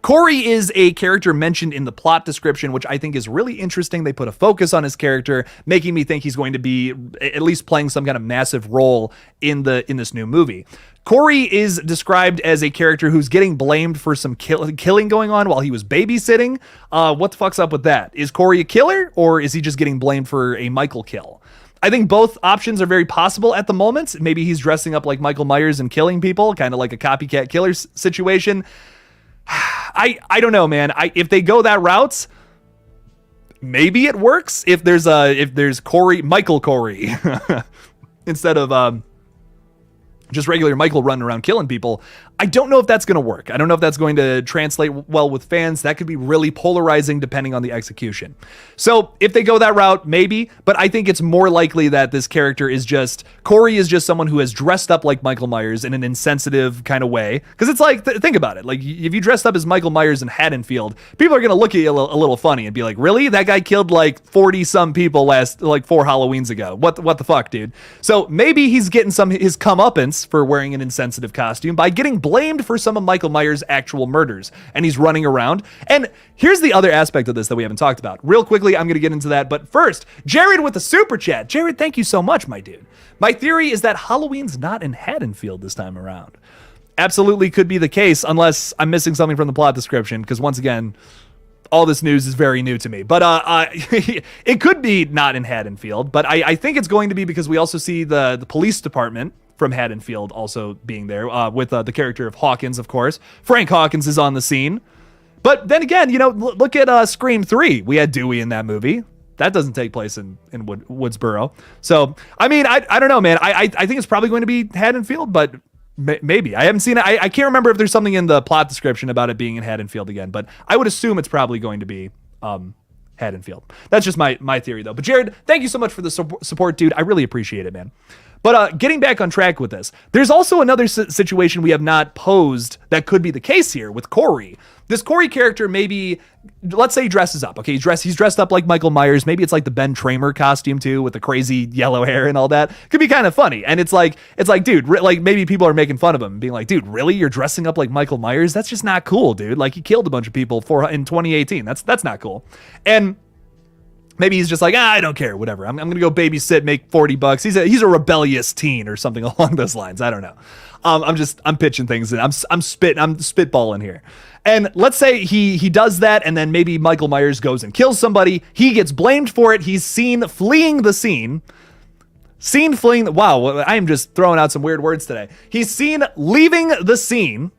Corey is a character mentioned in the plot description, which I think is really interesting. They put a focus on his character, making me think he's going to be at least playing some kind of massive role in this new movie. Corey is described as a character who's getting blamed for some killing going on while he was babysitting. What the fuck's up with that? Is Corey a killer, or is he just getting blamed for a Michael kill? I think both options are very possible at the moment. Maybe he's dressing up like Michael Myers and killing people, kind of like a copycat killer situation. I don't know, man. If they go that route, maybe it works. If there's Michael Corey instead of just regular Michael running around killing people, I don't know if that's going to work. I don't know if that's going to translate well with fans. That could be really polarizing depending on the execution. So if they go that route, maybe, but I think it's more likely that this character is Corey is just someone who has dressed up like Michael Myers in an insensitive kind of way. Because it's like, think about it. Like, if you dressed up as Michael Myers in Haddonfield, people are going to look at you a little funny and be like, really? That guy killed like 40 some people like 4 Halloweens ago. What the fuck, dude? So maybe he's getting his comeuppance for wearing an insensitive costume by getting blamed for some of Michael Myers' actual murders, and he's running around. And here's the other aspect of this that we haven't talked about. Real quickly, I'm going to get into that, but first, Jared with the super chat. Jared, thank you so much, my dude. My theory is that Halloween's not in Haddonfield this time around. Absolutely could be the case, unless I'm missing something from the plot description, because once again, all this news is very new to me. But it could be not in Haddonfield, but I think it's going to be, because we also see the police department from Haddonfield also being there, with the character of Hawkins, of course. Frank Hawkins is on the scene. But then again, look at Scream 3. We had Dewey in that movie. That doesn't take place in Woodsboro. So, I mean, I don't know, man. I think it's probably going to be Haddonfield, but maybe. I haven't seen it. I can't remember if there's something in the plot description about it being in Haddonfield again, but I would assume it's probably going to be Haddonfield. That's just my theory, though. But Jared, thank you so much for the support, dude. I really appreciate it, man. But getting back on track with this, there's also another situation we have not posed that could be the case here with Corey. This Corey character, maybe, let's say he dresses up. Okay, he's dressed up like Michael Myers. Maybe it's like the Ben Tramer costume too, with the crazy yellow hair and all that. Could be kind of funny. And it's like, dude, like maybe people are making fun of him, being like, dude, really? You're dressing up like Michael Myers? That's just not cool, dude. Like, he killed a bunch of people in 2018. That's not cool. And maybe he's just like, I don't care, whatever. I'm gonna go babysit, make $40. He's a rebellious teen or something along those lines. I don't know. I'm pitching things, and I'm spitballing here. And let's say he does that, and then maybe Michael Myers goes and kills somebody. He gets blamed for it. He's seen fleeing the scene. Wow, I am just throwing out some weird words today. He's seen leaving the scene.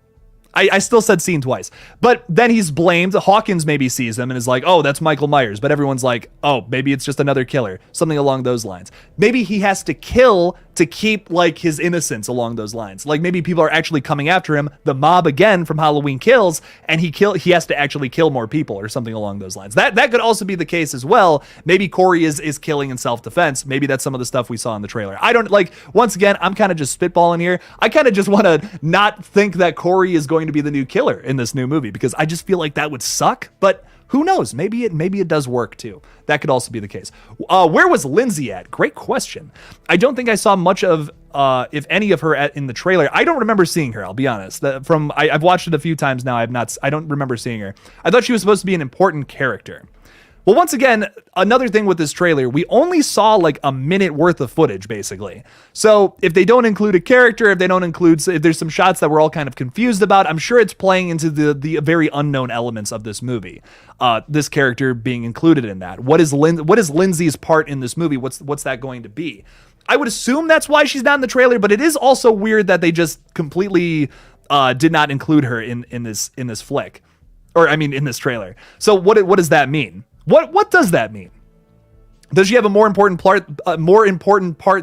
I still said scene twice. But then he's blamed. Hawkins maybe sees him and is like, oh, that's Michael Myers. But everyone's like, oh, maybe it's just another killer. Something along those lines. Maybe he has to kill to keep, like, his innocence along those lines. Like, maybe people are actually coming after him, the mob again from Halloween Kills, and he has to actually kill more people or something along those lines. That could also be the case as well. Maybe Corey is killing in self-defense. Maybe that's some of the stuff we saw in the trailer. I don't, like, once again, I'm kind of just spitballing here. I kind of just want to not think that Corey is going to be the new killer in this new movie, because I just feel like that would suck, but who knows? Maybe it does work too. That could also be the case. Where was Lindsay at? Great question. I don't think I saw much of, if any of her in the trailer. I don't remember seeing her, I'll be honest. I've watched it a few times now. I don't remember seeing her. I thought she was supposed to be an important character. Well, once again, another thing with this trailer, we only saw like a minute worth of footage, basically. So if they don't include a character, if there's some shots that we're all kind of confused about, I'm sure it's playing into the very unknown elements of this movie. This character being included in that. What is Lindsay's part in this movie? What's that going to be? I would assume that's why she's not in the trailer, but it is also weird that they just completely did not include her in this flick. Or, I mean, in this trailer. So what does that mean? What does that mean? Does she have a more important part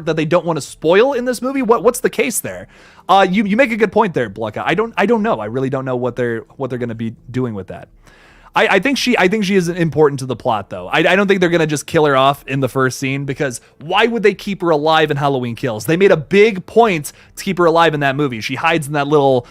that they don't want to spoil in this movie? What's the case there? You make a good point there, Blucka. I don't know. I really don't know what they're going to be doing with that. I think she is important to the plot, though. I don't think they're going to just kill her off in the first scene, because why would they keep her alive in Halloween Kills? They made a big point to keep her alive in that movie. She hides in that little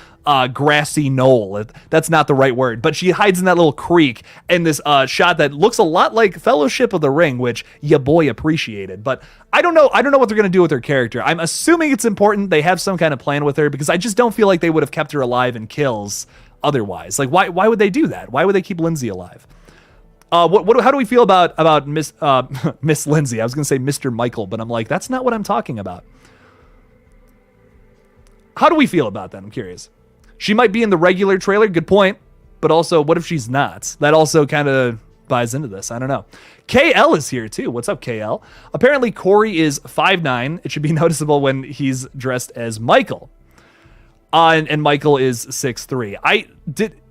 grassy knoll. That's not the right word, but she hides in that little creek in this shot that looks a lot like Fellowship of the Ring, which ya boy appreciated. But I don't know what they're going to do with her character. I'm assuming it's important. They have some kind of plan with her, because I just don't feel like they would have kept her alive in Kills otherwise. Like, why would they do that? Why would they keep Lindsay alive? How do we feel about Miss Lindsay? I was going to say Mr. Michael, but I'm like, that's not what I'm talking about. How do we feel about that? I'm curious. She might be in the regular trailer. Good point. But also, what if she's not? That also kind of buys into this. I don't know. KL is here too. What's up, KL? Apparently, Corey is 5'9". It should be noticeable when he's dressed as Michael. And Michael is 6'3".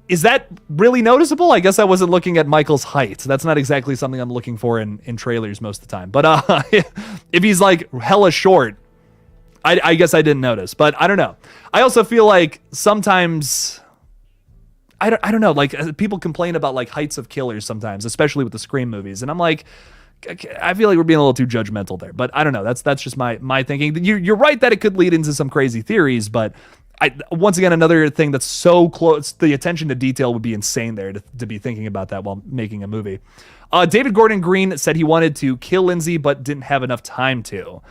Is that really noticeable? I guess I wasn't looking at Michael's height. That's not exactly something I'm looking for in trailers most of the time. But if he's like hella short, I guess I didn't notice. But I don't know. I also feel like sometimes I don't know. Like people complain about like heights of killers sometimes, especially with the Scream movies, and I'm like, I feel like we're being a little too judgmental there. But I don't know. That's just my thinking. You're right that it could lead into some crazy theories, but. Once again, another thing that's so close, the attention to detail would be insane there to be thinking about that while making a movie. David Gordon Green said he wanted to kill Lindsay, but didn't have enough time to.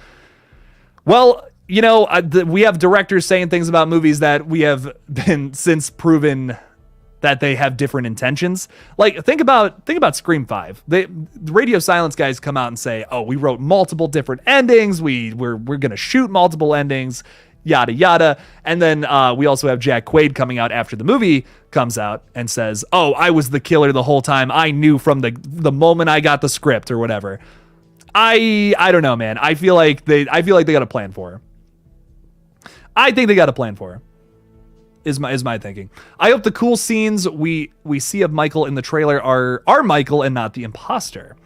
Well, you know, we have directors saying things about movies that we have been since proven that they have different intentions. Like, think about Scream 5. The Radio Silence guys come out and say, oh, we wrote multiple different endings. We're going to shoot multiple endings. Yada, yada. And then we also have Jack Quaid coming out after the movie comes out and says, oh, I was the killer the whole time. I knew from the moment I got the script or whatever. I don't know, man. I feel like they got a plan for her. I think they got a plan for her. Is my thinking. I hope the cool scenes we see of Michael in the trailer are Michael and not the imposter.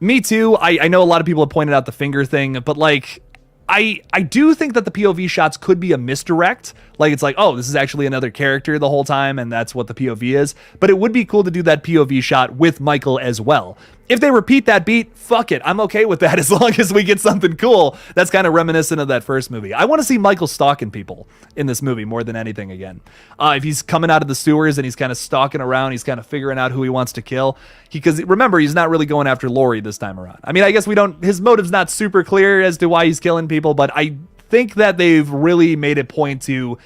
Me too. I know a lot of people have pointed out the finger thing, but like, I do think that the POV shots could be a misdirect. Like, it's like, oh, this is actually another character the whole time, and that's what the POV is. But it would be cool to do that POV shot with Michael as well. If they repeat that beat, fuck it. I'm okay with that as long as we get something cool that's kind of reminiscent of that first movie. I want to see Michael stalking people in this movie more than anything again. If he's coming out of the sewers and he's kind of stalking around, he's kind of figuring out who he wants to kill. Because remember, he's not really going after Laurie this time around. I mean, I guess his motive's not super clear as to why he's killing people, but I think that they've really made it point to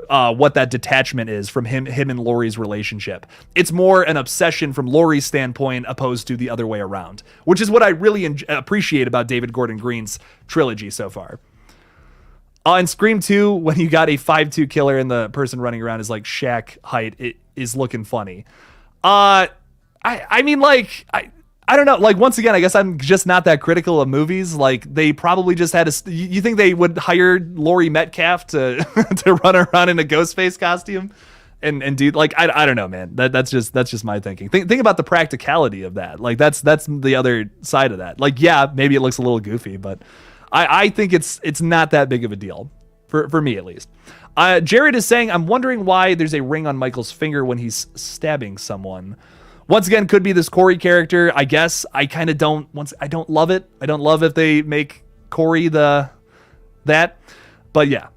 what that detachment is from him and Laurie's relationship. It's more an obsession from Laurie's standpoint opposed to the other way around, which is what I really appreciate about David Gordon Green's trilogy so far. In Scream 2, when you got a 5'2" killer and the person running around is like Shaq height, it is looking funny. I mean, like, I don't know. Like, once again, I guess I'm just not that critical of movies. Like, they probably just had you think they would hire Laurie Metcalf to to run around in a Ghostface costume and do, like, I don't know, man. That's just my thinking. Think about the practicality of that. Like, that's the other side of that. Like, yeah, maybe it looks a little goofy, but I think it's not that big of a deal for me, at least. Jared is saying, I'm wondering why there's a ring on Michael's finger when he's stabbing someone. Once again, could be this Corey character, I guess. I kind of don't love it. I don't love if they make Corey that. But yeah.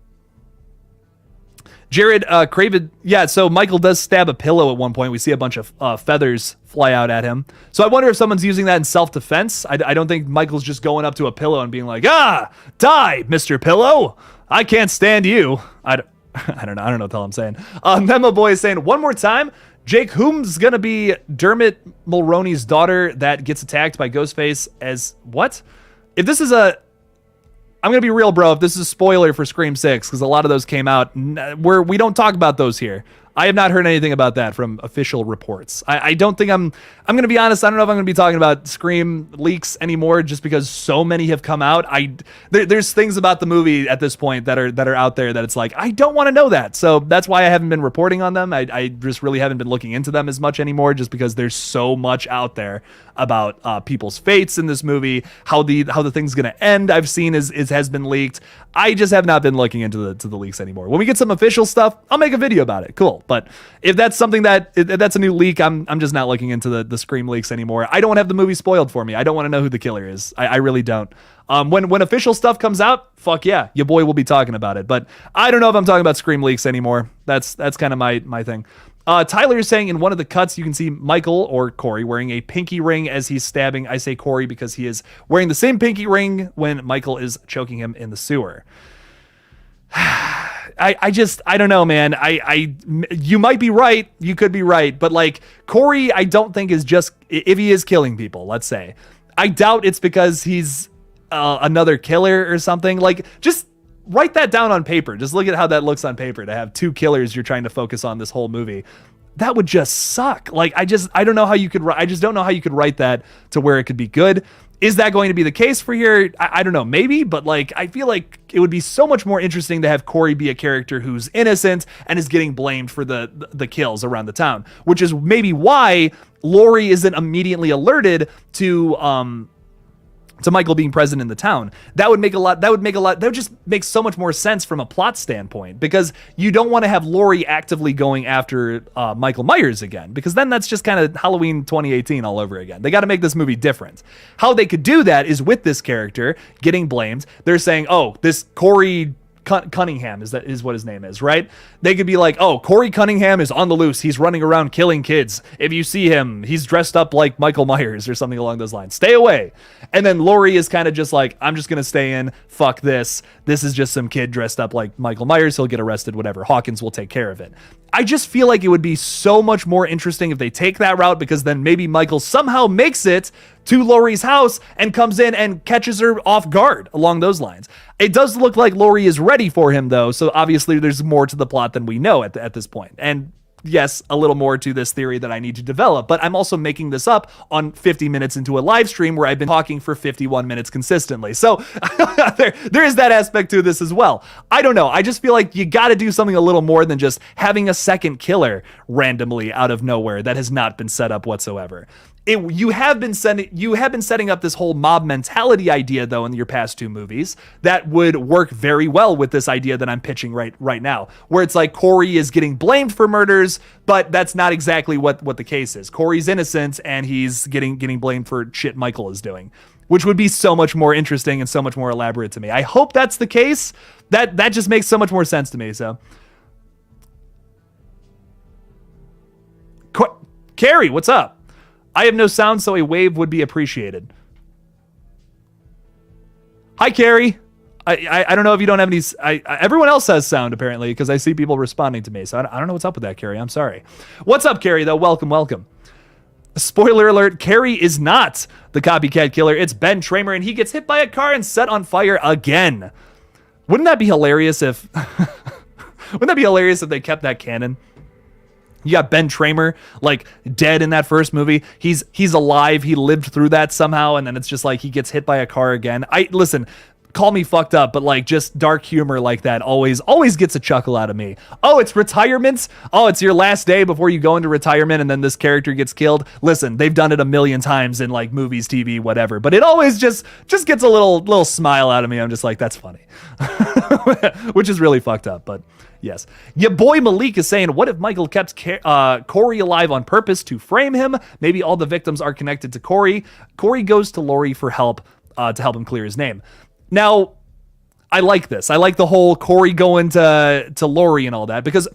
Jared, Craven, yeah, so Michael does stab a pillow at one point. We see a bunch of feathers fly out at him. So I wonder if someone's using that in self-defense. I don't think Michael's just going up to a pillow and being like, die, Mr. Pillow. I can't stand you. I don't know what the hell I'm saying. Memo Boy is saying, one more time, Jake, whom's gonna be Dermot Mulroney's daughter that gets attacked by Ghostface as what? If this is I'm gonna be real, bro. If this is a spoiler for Scream 6, because a lot of those came out, we don't talk about those here. I have not heard anything about that from official reports. I don't think I'm going to be honest. I don't know if I'm going to be talking about Scream leaks anymore just because so many have come out. There's things about the movie at this point that are out there that it's like, I don't want to know that. So that's why I haven't been reporting on them. I just really haven't been looking into them as much anymore just because there's so much out there about people's fates in this movie, how the thing's going to end. I've seen has been leaked. I just have not been looking into the leaks anymore. When we get some official stuff, I'll make a video about it. Cool. But if that's something if that's a new leak, I'm just not looking into the Scream leaks anymore. I don't want to have the movie spoiled for me. I don't want to know who the killer is. I really don't. When official stuff comes out, fuck yeah, your boy will be talking about it. But I don't know if I'm talking about Scream leaks anymore. That's kind of my thing. Tyler is saying in one of the cuts, you can see Michael or Corey wearing a pinky ring as he's stabbing. I say Corey because he is wearing the same pinky ring when Michael is choking him in the sewer. I don't know, man. You might be right. You could be right. But like Corey, I don't think is just, if he is killing people, let's say, I doubt it's because he's another killer or something. Like, just write that down on paper. Just look at how that looks on paper to have two killers you're trying to focus on this whole movie. That would just suck. Like, I don't know how you could, I just don't know how you could write that to where it could be good. Is that going to be the case for here? I don't know, maybe, but like, I feel like it would be so much more interesting to have Corey be a character who's innocent and is getting blamed for the kills around the town, which is maybe why Laurie isn't immediately alerted to Michael being present in the town. That would just make so much more sense from a plot standpoint, because you don't want to have Laurie actively going after Michael Myers again, because then that's just kind of Halloween 2018 all over again. They got to make this movie different. How they could do that is with this character getting blamed. They're saying, oh, this Corey Cunningham is what his name is, right? They could be like, oh, Corey Cunningham is on the loose. He's running around killing kids. If you see him, he's dressed up like Michael Myers or something along those lines. Stay away. And then Laurie is kind of just like, I'm just going to stay in. Fuck this. This is just some kid dressed up like Michael Myers. He'll get arrested, whatever. Hawkins will take care of it. I just feel like it would be so much more interesting if they take that route, because then maybe Michael somehow makes it to Laurie's house and comes in and catches her off guard along those lines. It does look like Laurie is ready for him, though, so obviously there's more to the plot than we know at this point. And yes, a little more to this theory that I need to develop, but I'm also making this up on 50 minutes into a live stream where I've been talking for 51 minutes consistently. So there is that aspect to this as well. I don't know. I just feel like you got to do something a little more than just having a second killer randomly out of nowhere that has not been set up whatsoever. You have been setting up this whole mob mentality idea, though, in your past two movies that would work very well with this idea that I'm pitching right now, where it's like Corey is getting blamed for murders, but that's not exactly what the case is. Corey's innocent and he's getting blamed for shit Michael is doing, which would be so much more interesting and so much more elaborate to me. I hope that's the case. That just makes so much more sense to me. So, Carrie, what's up? I have no sound, so a wave would be appreciated. Hi, Carrie. I don't know if you don't have any... everyone else has sound, apparently, because I see people responding to me. So I don't know what's up with that, Carrie. I'm sorry. What's up, Carrie, though? Welcome. Spoiler alert, Carrie is not the copycat killer. It's Ben Tramer, and he gets hit by a car and set on fire again. Wouldn't that be hilarious if... Wouldn't that be hilarious if they kept that canon? You got Ben Tramer, like, dead in that first movie. He's alive. He lived through that somehow, and then it's just like he gets hit by a car again. Listen, call me fucked up, but like just dark humor like that always gets a chuckle out of me. Oh, it's retirement? Oh, it's your last day before you go into retirement and then this character gets killed. Listen, they've done it a million times in like movies, TV, whatever, but it always just gets a little smile out of me. I'm just like, that's funny. Which is really fucked up, but yes. Your boy Malik is saying, what if Michael kept Corey alive on purpose to frame him? Maybe all the victims are connected to Corey. Corey goes to Laurie for help to help him clear his name. Now, I like this. I like the whole Corey going to Laurie and all that, because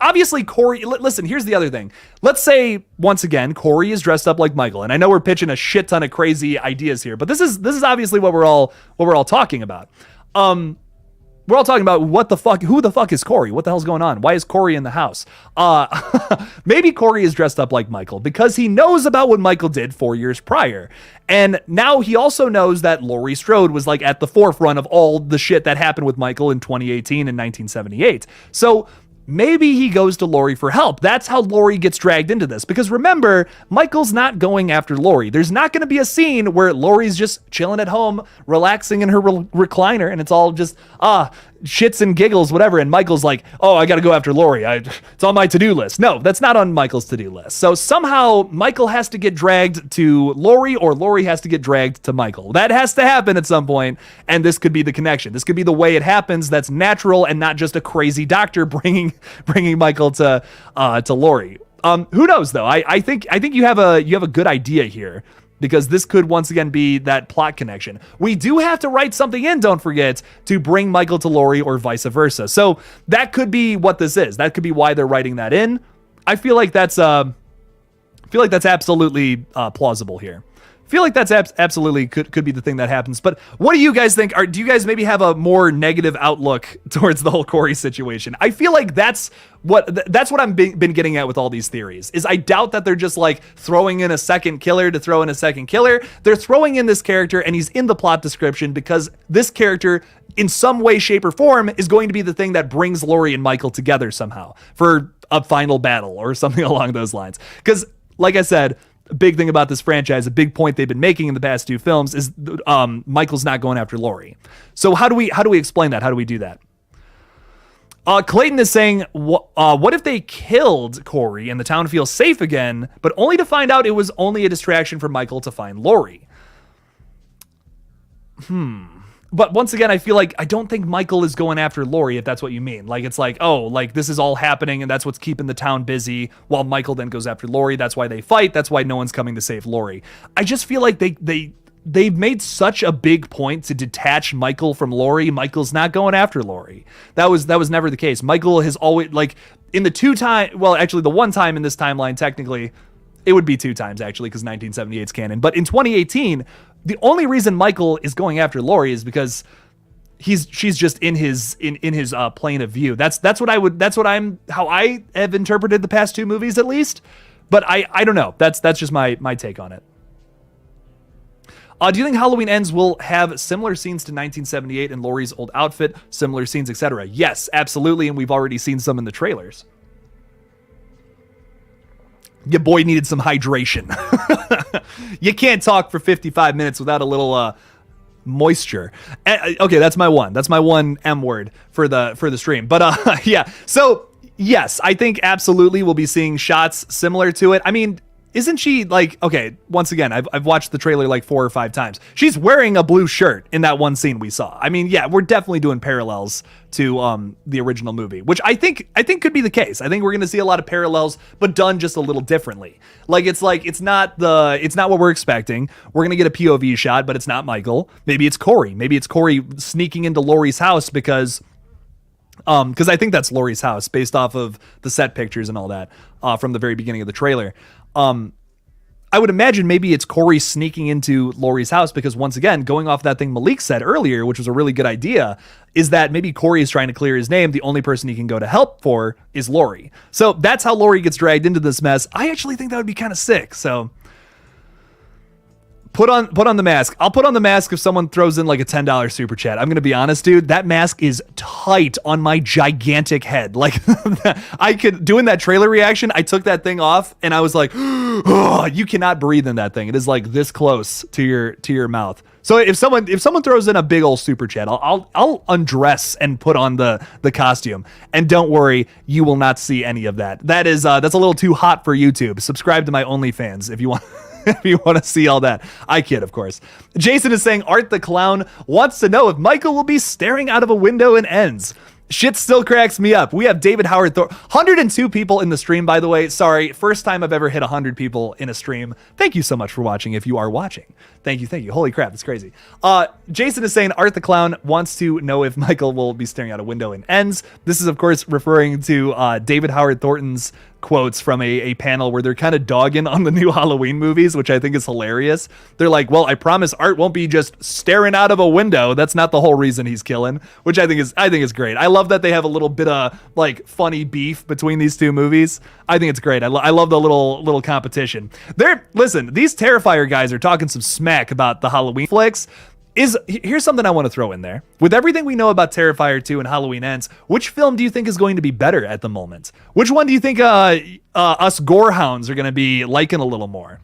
obviously Corey, listen, here's the other thing. Let's say, once again, Corey is dressed up like Michael, and I know we're pitching a shit ton of crazy ideas here, but this is obviously what we're all talking about. We're all talking about who the fuck is Corey? What the hell's going on? Why is Corey in the house? Maybe Corey is dressed up like Michael because he knows about what Michael did 4 years prior. And now he also knows that Laurie Strode was like at the forefront of all the shit that happened with Michael in 2018 and 1978. So maybe he goes to Laurie for help. That's how Laurie gets dragged into this. Because remember, Michael's not going after Laurie. There's not going to be a scene where Laurie's just chilling at home, relaxing in her recliner, and it's all just, shits and giggles, whatever. And Michael's like, oh, I got to go after Laurie. It's on my to-do list. No, that's not on Michael's to-do list. So somehow Michael has to get dragged to Laurie, or Laurie has to get dragged to Michael. That has to happen at some point, and this could be the connection. This could be the way it happens that's natural and not just a crazy doctor bringing Michael to Laurie. Who knows though? I think you have a good idea here, because this could once again be that plot connection. We do have to write something in, don't forget, to bring Michael to Laurie or vice versa. So that could be what this is. That could be why they're writing that in. I feel like that's absolutely plausible here. feel like that's absolutely could be the thing that happens. But what do you guys think? Do you guys maybe have a more negative outlook towards the whole Corey situation? I feel like that's what I'm been getting at with all these theories, is I doubt that they're just like throwing in a second killer to throw in a second killer. They're throwing in this character and he's in the plot description because this character in some way, shape, or form is going to be the thing that brings Laurie and Michael together somehow for a final battle or something along those lines. Because like I said, a big thing about this franchise, a big point they've been making in the past 2 films is Michael's not going after Laurie. So how do we explain that? How do we do that? Clayton is saying, what if they killed Corey and the town feels safe again, but only to find out it was only a distraction for Michael to find Laurie? But once again, I feel like I don't think Michael is going after Laurie, if that's what you mean. Like, it's like, oh, like this is all happening and that's what's keeping the town busy while Michael then goes after Laurie. That's why they fight. That's why no one's coming to save Laurie. I just feel like they've made such a big point to detach Michael from Laurie. Michael's not going after Laurie. That was never the case. Michael has always, like, in the one time in this timeline, technically, it would be 2 times actually, because 1978's canon. But in 2018, the only reason Michael is going after Laurie is because she's just in his plane of view. How I have interpreted the past 2 movies at least. But I don't know. That's just my take on it. Do you think Halloween Ends will have similar scenes to 1978 in Laurie's old outfit, similar scenes, etc.? Yes, absolutely, and we've already seen some in the trailers. Your boy needed some hydration. You can't talk for 55 minutes without a little moisture. Okay, that's my one. That's my one M word for the stream. But yeah. So yes, I think absolutely we'll be seeing shots similar to it. I mean, isn't she like, okay, once again, I've watched the trailer like 4 or 5 times. She's wearing a blue shirt in that one scene we saw. I mean, yeah, we're definitely doing parallels to the original movie, which I think could be the case. I think we're going to see a lot of parallels, but done just a little differently. It's not what we're expecting. We're going to get a POV shot, but it's not Michael. Maybe it's Corey. Maybe it's Corey sneaking into Laurie's house because I think that's Laurie's house based off of the set pictures and all that from the very beginning of the trailer. I would imagine maybe it's Corey sneaking into Laurie's house because, once again, going off that thing Malik said earlier, which was a really good idea, is that maybe Corey is trying to clear his name. The only person he can go to help for is Laurie. So that's how Laurie gets dragged into this mess. I actually think that would be kind of sick. So put on the mask. I'll put on the mask if someone throws in like a $10 super chat. I'm going to be honest, dude. That mask is tight on my gigantic head. Like doing that trailer reaction, I took that thing off and I was like, oh, you cannot breathe in that thing. It is like this close to your mouth. So if someone throws in a big old super chat, I'll undress and put on the costume. And don't worry, you will not see any of that. That's a little too hot for YouTube. Subscribe to my OnlyFans if you want. If you want to see all that. I kid, of course. Jason is saying Art the Clown wants to know if Michael will be staring out of a window in Ends. Shit still cracks me up. We have David Howard Thor. 102 people in the stream, by the way. Sorry, first time I've ever hit 100 people in a stream. Thank you so much for watching if you are watching. Thank you. Holy crap, that's crazy. Jason is saying Art the Clown wants to know if Michael will be staring out a window in Ends. This is, of course, referring to David Howard Thornton's quotes from a panel where they're kind of dogging on the new Halloween movies, which I think is hilarious. They're like, well, I promise Art won't be just staring out of a window. That's not the whole reason he's killing, which I think is great. I love that they have a little bit of like funny beef between these 2 movies. I think it's great. I love the little competition. Listen, these Terrifier guys are talking some smack about the Halloween flicks. Here's something I want to throw in there. With everything we know about Terrifier 2 and Halloween Ends, which film do you think is going to be better at the moment? Which one do you think us gorehounds are going to be liking a little more?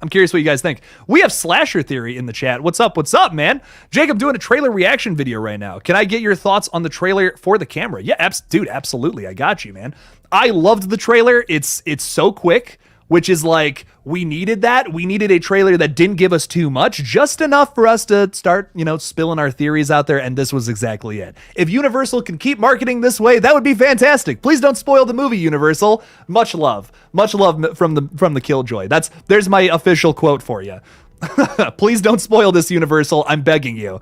I'm curious what you guys think. We have Slasher Theory in the chat. What's up, man? Jake, I'm doing a trailer reaction video right now. Can I get your thoughts on the trailer for the camera? Yeah, dude, absolutely. I got you, man. I loved the trailer. It's so quick, which is like, we needed that. We needed a trailer that didn't give us too much, just enough for us to start, spilling our theories out there. And this was exactly it. If Universal can keep marketing this way, that would be fantastic. Please don't spoil the movie, Universal. Much love from the KillJoy. There's my official quote for you. Please don't spoil this, Universal. I'm begging you.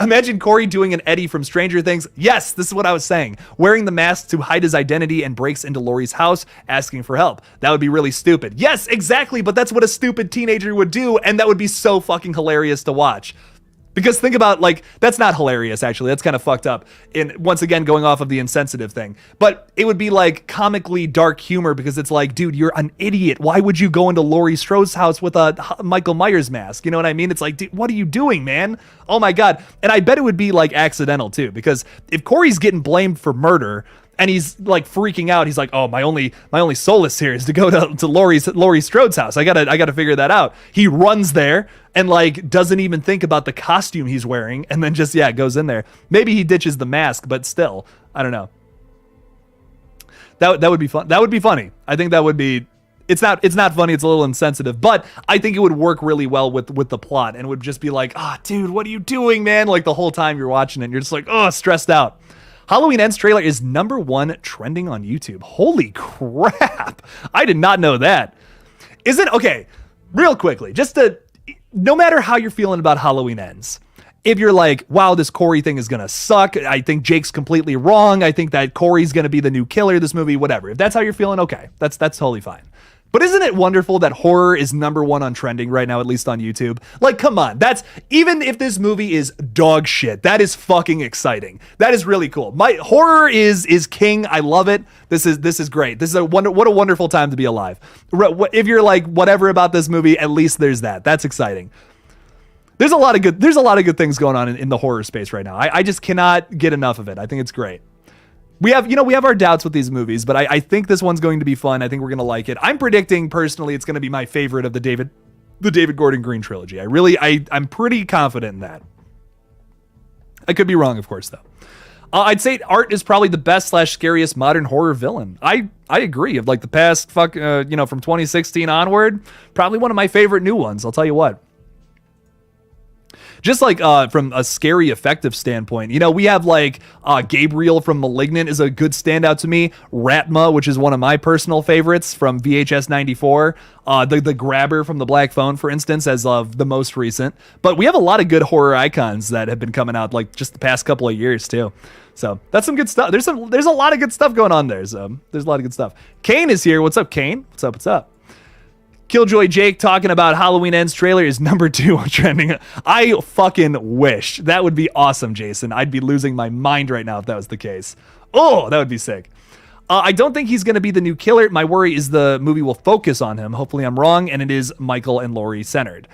Imagine Corey doing an Eddie from Stranger Things. Yes, this is what I was saying. Wearing the mask to hide his identity and breaks into Laurie's house asking for help. That would be really stupid. Yes, exactly, but that's what a stupid teenager would do, and that would be so fucking hilarious to watch. Because think about, like, that's not hilarious, actually. That's kind of fucked up. And once again, going off of the insensitive thing. But it would be, like, comically dark humor because it's like, dude, you're an idiot. Why would you go into Laurie Strode's house with a Michael Myers mask? You know what I mean? It's like, dude, what are you doing, man? Oh, my God. And I bet it would be, like, accidental, too. Because if Corey's getting blamed for murder and he's like freaking out, he's like, oh, my only solace here is to go to Laurie Strode's house. I gotta figure that out. He runs there and like doesn't even think about the costume he's wearing, and then just goes in there. Maybe he ditches the mask, but still, I don't know. That would be fun. That would be funny. I think that would be. It's not funny. It's a little insensitive, but I think it would work really well with the plot, and would just be like, dude, what are you doing, man? Like the whole time you're watching it, and you're just like, stressed out. Halloween Ends trailer is #1 trending on YouTube. Holy crap. I did not know that. Okay, real quickly, no matter how you're feeling about Halloween Ends, if you're like, wow, this Corey thing is going to suck, I think Jake's completely wrong, I think that Corey's going to be the new killer of this movie, whatever. If that's how you're feeling, okay, that's totally fine. But isn't it wonderful that horror is #1 on trending right now, at least on YouTube? Like, come on. Even if this movie is dog shit, that is fucking exciting. That is really cool. Horror is king. I love it. This is great. This is what a wonderful time to be alive. If you're like whatever about this movie, at least there's that. That's exciting. There's a lot of good things going on in the horror space right now. I just cannot get enough of it. I think it's great. We have our doubts with these movies, but I think this one's going to be fun. I think we're going to like it. I'm predicting personally it's going to be my favorite of the David Gordon Green trilogy. I'm pretty confident in that. I could be wrong, of course, though. I'd say Art is probably the best / scariest modern horror villain. I agree. Of like the past from 2016 onward, probably one of my favorite new ones. I'll tell you what. Just like from a scary, effective standpoint, we have like Gabriel from Malignant is a good standout to me. Ratma, which is one of my personal favorites from VHS 94. The Grabber from The Black Phone, for instance, as of the most recent. But we have a lot of good horror icons that have been coming out like just the past couple of years too. So that's some good stuff. There's a lot of good stuff going on there. So there's a lot of good stuff. Kane is here. What's up, Kane? What's up? KillJoy Jake talking about Halloween Ends trailer is #2 on trending. I fucking wish. That would be awesome, Jason. I'd be losing my mind right now if that was the case. Oh, that would be sick. I don't think he's going to be the new killer. My worry is the movie will focus on him. Hopefully I'm wrong, and it is Michael and Laurie centered.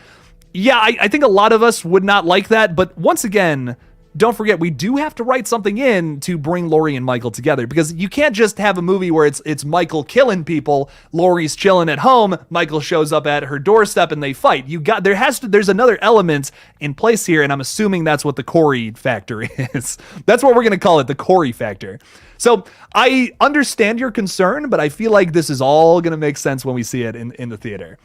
Yeah, I think a lot of us would not like that, but once again, don't forget, we do have to write something in to bring Laurie and Michael together, because you can't just have a movie where it's Michael killing people, Laurie's chilling at home, Michael shows up at her doorstep and they fight. There's another element in place here, and I'm assuming that's what the Corey factor is. That's what we're going to call it, the Corey factor. So I understand your concern, but I feel like this is all going to make sense when we see it in the theater.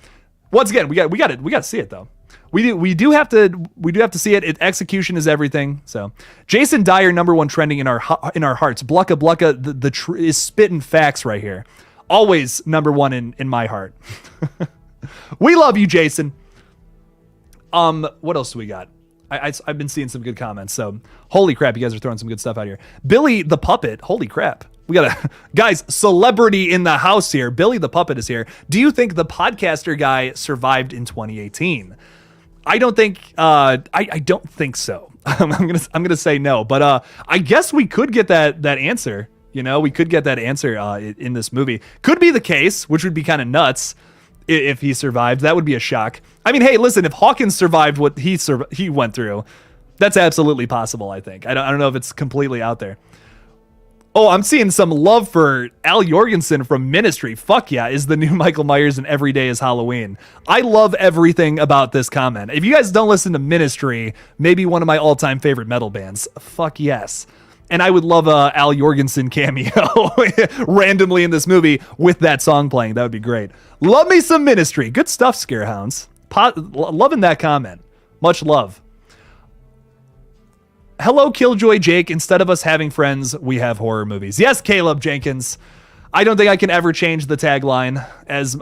Once again, we got to see it though. We do have to see it. Execution is everything. So Jason Dyer, #1 trending in our hearts. Blucka Blucka is spitting facts right here. Always #1 in my heart. We love you, Jason. What else do we got? I've been seeing some good comments. So holy crap, you guys are throwing some good stuff out here. Billy the Puppet. Holy crap. We got guys, celebrity in the house here. Billy the Puppet is here. Do you think the podcaster guy survived in 2018? I don't think so. I'm gonna say no, but I guess we could get that answer. We could get that answer in this movie. Could be the case, which would be kind of nuts if he survived. That would be a shock. I mean, hey, listen, if Hawkins survived what he went through, that's absolutely possible. I think. I don't know if it's completely out there. Oh, I'm seeing some love for Al Jorgensen from Ministry. Fuck yeah, is the new Michael Myers and Every Day is Halloween. I love everything about this comment. If you guys don't listen to Ministry, maybe one of my all-time favorite metal bands. Fuck yes. And I would love a Al Jorgensen cameo randomly in this movie with that song playing. That would be great. Love me some Ministry. Good stuff, Scarehounds. Loving that comment. Much love. Hello, KillJoy Jake. Instead of us having friends, we have horror movies. Yes, Caleb Jenkins. I don't think I can ever change the tagline, as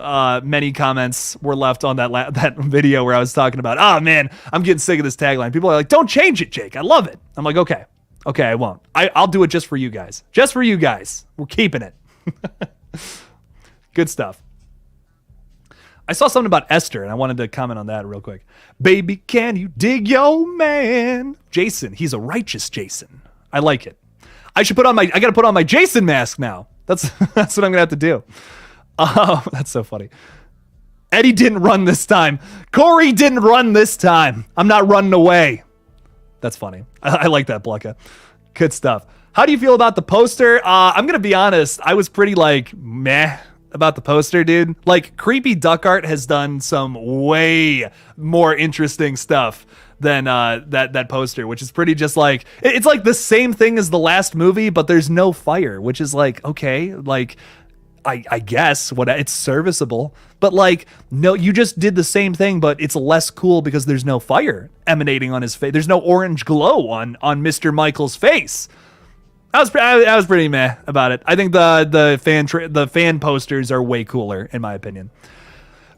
many comments were left on that video where I was talking about, oh man, I'm getting sick of this tagline. People are like, don't change it, Jake. I love it. I'm like, okay, I won't. I'll do it just for you guys. Just for you guys. We're keeping it. Good stuff. I saw something about Esther, and I wanted to comment on that real quick. Baby, can you dig your man? Jason, he's a righteous Jason. I like it. I gotta put on my Jason mask now. That's what I'm gonna have to do. Oh, that's so funny. Eddie didn't run this time. Corey didn't run this time. I'm not running away. That's funny. I like that, Blucka. Good stuff. How do you feel about the poster? I'm gonna be honest. I was pretty meh about the poster, dude. Creepy Duck Art has done some way more interesting stuff than that poster, which is pretty just it's like the same thing as the last movie, but there's no fire, which is okay, I guess it's serviceable, but no, you just did the same thing, but it's less cool because there's no fire emanating on his face. There's no orange glow on Mr. Michael's face. I was pretty meh about it. I think the fan posters are way cooler, in my opinion.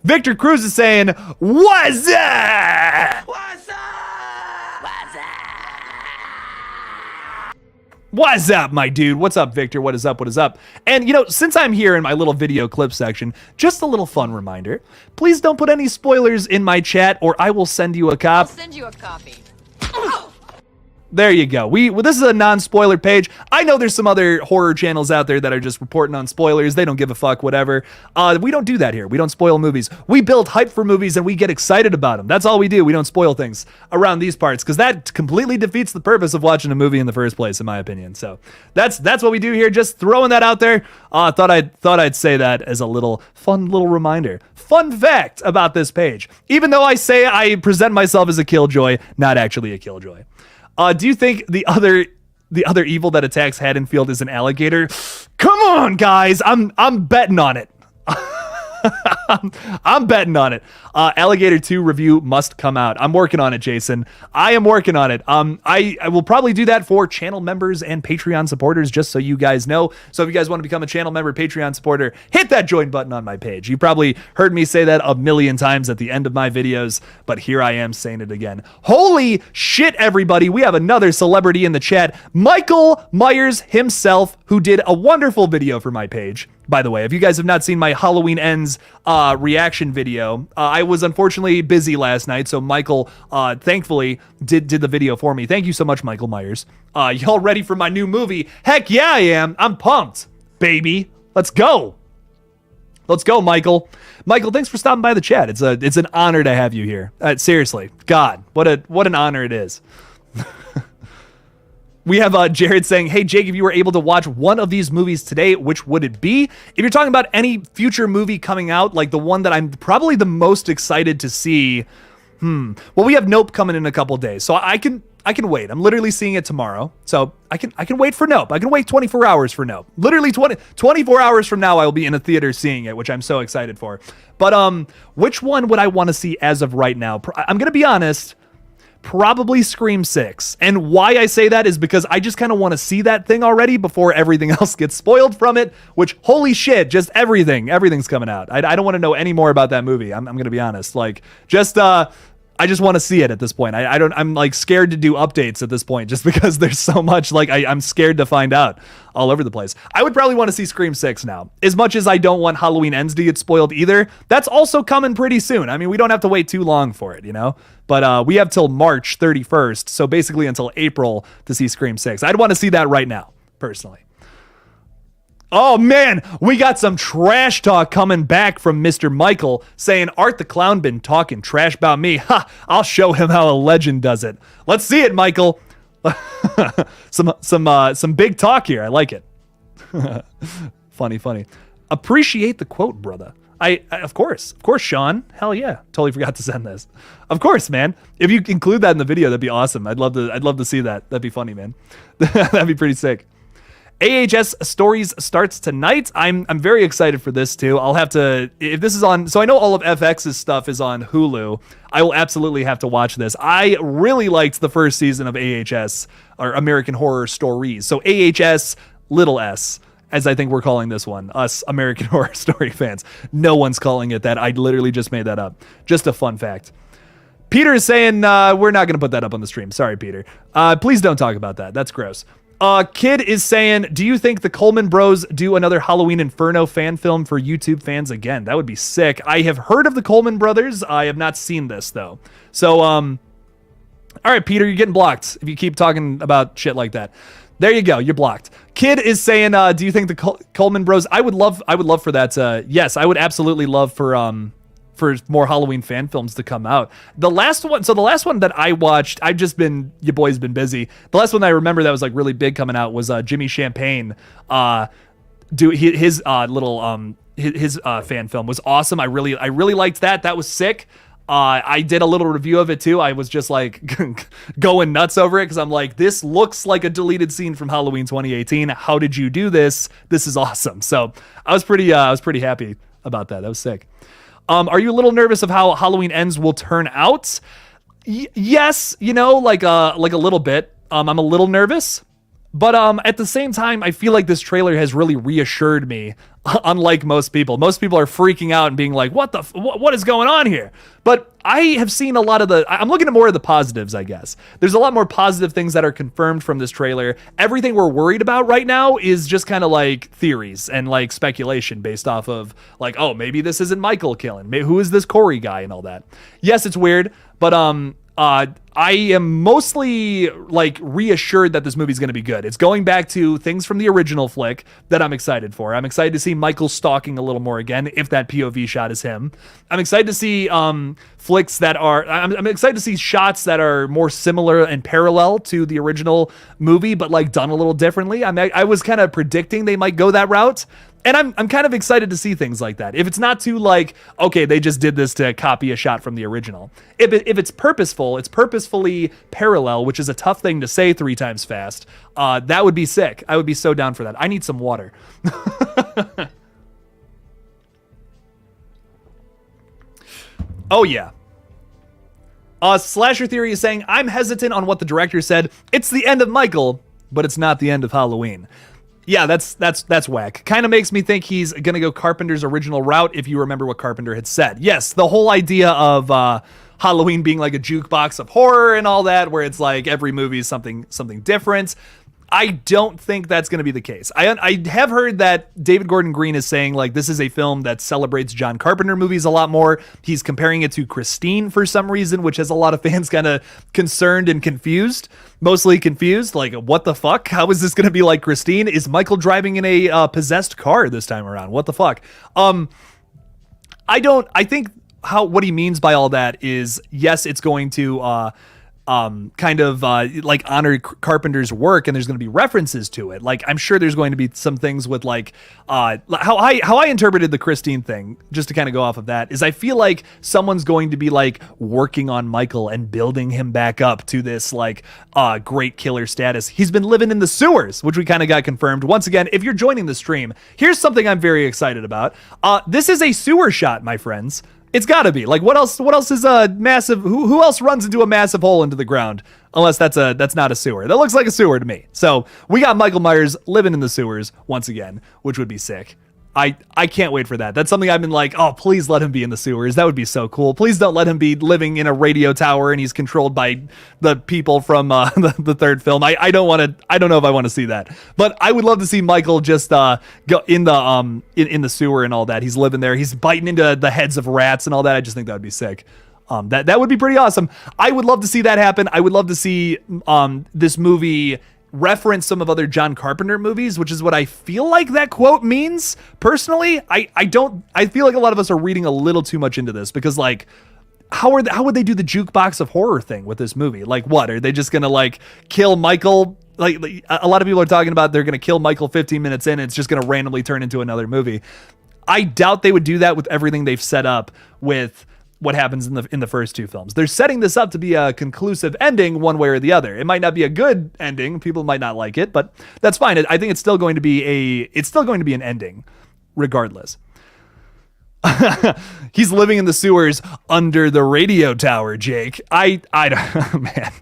Victor Cruz is saying, "What's up? What's up? What's up? What's up, my dude? What's up, Victor? What is up? What is up?" And since I'm here in my little video clip section, just a little fun reminder: please don't put any spoilers in my chat, or I will send you a copy. I'll send you a copy. There you go. This is a non-spoiler page. I know there's some other horror channels out there that are just reporting on spoilers. They don't give a fuck, whatever. We don't do that here. We don't spoil movies. We build hype for movies and we get excited about them. That's all we do. We don't spoil things around these parts because that completely defeats the purpose of watching a movie in the first place, in my opinion. So that's what we do here. Just throwing that out there. Thought I'd say that as a fun little reminder. Fun fact about this page. Even though I say I present myself as a killjoy, not actually a killjoy. Do you think the other evil that attacks Haddonfield is an alligator? Come on, guys. I'm betting on it. I'm betting on it. Alligator 2 review must come out. I'm working on it, Jason. I am working on it. I will probably do that for channel members and Patreon supporters, just so you guys know. So if you guys want to become a channel member, Patreon supporter, hit that join button on my page. You probably heard me say that a million times at the end of my videos, but here I am saying it again. Holy shit, everybody. We have another celebrity in the chat. Michael Myers himself, who did a wonderful video for my page. By the way, if you guys have not seen my Halloween Ends reaction video, I was unfortunately busy last night, so Michael, thankfully, did the video for me. Thank you so much, Michael Myers. Y'all ready for my new movie? Heck yeah, I am. I'm pumped, baby. Let's go. Let's go, Michael. Michael, thanks for stopping by the chat. It's an honor to have you here. Seriously, God, what an honor it is. We have Jared saying, "Hey, Jake, if you were able to watch one of these movies today, which would it be?" If you're talking about any future movie coming out, like the one that I'm probably the most excited to see, well, we have Nope coming in a couple days, so I can wait. I'm literally seeing it tomorrow, so I can wait for Nope. I can wait 24 hours for Nope. Literally 24 hours from now, I will be in a theater seeing it, which I'm so excited for. But which one would I want to see as of right now? I'm gonna be honest. Probably Scream 6. And why I say that is because I just kind of want to see that thing already before everything else gets spoiled from it, which, holy shit, just everything's coming out. I don't want to know any more about that movie. I'm going to be honest. I just want to see it at this point. I'm scared to do updates at this point just because there's so much, I'm scared to find out all over the place. I would probably want to see Scream 6 now. As much as I don't want Halloween Ends to get spoiled either, that's also coming pretty soon. I mean, we don't have to wait too long for it, But we have till March 31st, so basically until April to see Scream 6. I'd want to see that right now, personally. Oh man, we got some trash talk coming back from Mr. Michael saying Art the Clown been talking trash about me. Ha, I'll show him how a legend does it. Let's see it, Michael. some big talk here. I like it. Funny. Appreciate the quote, brother. I of course, Sean. Hell yeah. Totally forgot to send this. Of course, man. If you include that in the video, that'd be awesome. I'd love to see that. That'd be funny, man. That'd be pretty sick. AHS Stories starts tonight. I'm very excited for this too. I'll have to, if this is on, so I know all of FX's stuff is on Hulu. I will absolutely have to watch this. I really liked the first season of AHS, or American Horror Stories. So AHS, little s. as I think we're calling this one, us American Horror Story fans. No one's calling it that. I literally just made that up. Just a fun fact. Peter is saying we're not going to put that up on the stream. Sorry, Peter. Please don't talk about that. That's gross. Kid is saying, do you think the Coleman Bros do another Halloween Inferno fan film for YouTube fans again? That would be sick. I have heard of the Coleman Brothers. I have not seen this, though. So, all right, Peter, you're getting blocked if you keep talking about shit like that. There you go. You're blocked. Kid is saying, do you think the Coleman Bros? I would love for that. Yes, I would absolutely love for more Halloween fan films to come out. The last one that I watched, your boy's been busy. The last one that I remember that was like really big coming out was Jimmy Champagne. His fan film was awesome. I really liked that. That was sick. I did a little review of it too. I was just like going nuts over it because I'm like, this looks like a deleted scene from Halloween 2018. How did you do this? This is awesome. So I was pretty happy about that. That was sick. Are you a little nervous of how Halloween Ends will turn out? Yes, like a little bit. I'm a little nervous, but at the same time, I feel like this trailer has really reassured me. Unlike most people are freaking out and being like, what is going on here? But I have seen a lot of I'm looking at more of the positives, I guess. There's a lot more positive things that are confirmed from this trailer. Everything we're worried about right now is just kind of like theories and like speculation based off of like, oh, maybe this isn't Michael killing. Who is this Corey guy and all that? Yes, it's weird, but I am mostly like reassured that this movie's going to be good. It's going back to things from the original flick that I'm excited for. I'm excited to see Michael stalking a little more again, if that POV shot is him. I'm excited to see flicks that are, I'm excited to see shots that are more similar and parallel to the original movie, but like done a little differently. I was kind of predicting they might go that route. And I'm kind of excited to see things like that. If it's not too like, okay, they just did this to copy a shot from the original. If it's purposeful, it's purposefully parallel, which is a tough thing to say 3 times fast. That would be sick. I would be so down for that. I need some water. Oh, yeah. Slasher Theory is saying, I'm hesitant on what the director said. It's the end of Michael, but it's not the end of Halloween. Yeah, that's whack. Kind of makes me think he's going to go Carpenter's original route, if you remember what Carpenter had said. Yes, the whole idea of Halloween being like a jukebox of horror and all that, where it's like every movie is something different. I don't think that's going to be the case. I have heard that David Gordon Green is saying like this is a film that celebrates John Carpenter movies a lot more. He's comparing it to Christine for some reason, which has a lot of fans kind of concerned and confused. Mostly confused, like what the fuck? How is this going to be like Christine? Is Michael driving in a possessed car this time around? What the fuck? I think what he means by all that is, yes, it's going to like honor Carpenter's work, and there's going to be references to it. Like I'm sure there's going to be some things with like how I interpreted the Christine thing, just to kind of go off of that, is I feel like someone's going to be like working on Michael and building him back up to this like great killer status. He's been living in the sewers, which we kind of got confirmed. Once again, if you're joining the stream, here's something I'm very excited about. This is a sewer shot, my friends. It's gotta be. Like, what else is a massive, who else runs into a massive hole into the ground? Unless that's not a sewer. That looks like a sewer to me. So we got Michael Myers living in the sewers once again, which would be sick. I can't wait for that. That's something I've been like, oh, please let him be in the sewers. That would be so cool. Please don't let him be living in a radio tower and he's controlled by the people from the third film. I don't know if I want to see that. But I would love to see Michael just go in the sewer and all that. He's living there. He's biting into the heads of rats and all that. I just think that would be sick. That would be pretty awesome. I would love to see that happen. I would love to see this movie reference some of other John Carpenter movies, which is what I feel like that quote means. Personally, I feel like a lot of us are reading a little too much into this, because like how would they do the jukebox of horror thing with this movie? Like, what are they just gonna like kill Michael? Like a lot of people are talking about they're gonna kill Michael 15 minutes in and it's just gonna randomly turn into another movie. I doubt they would do that with everything they've set up with what happens in the first 2 films. They're setting this up to be a conclusive ending one way or the other. It might not be a good ending. People might not like it, but that's fine. I think it's still going to be an ending regardless. He's living in the sewers under the radio tower, Jake. I don't, man.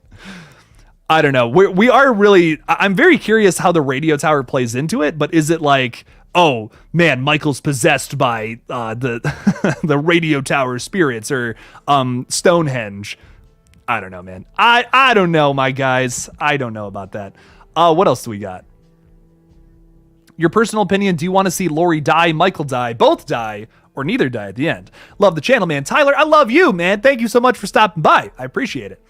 I don't know. We are really, I'm very curious how the radio tower plays into it, but is it like, oh man, Michael's possessed by the the radio tower spirits, or Stonehenge? I don't know, man. I don't know, my guys. I don't know about that. What else do we got? Your personal opinion, do you want to see Laurie die, Michael die, both die, or neither die at the end? Love the channel, man. Tyler, I love you, man. Thank you so much for stopping by. I appreciate it.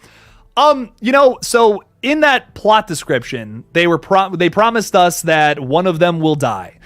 So in that plot description, they promised us that one of them will die.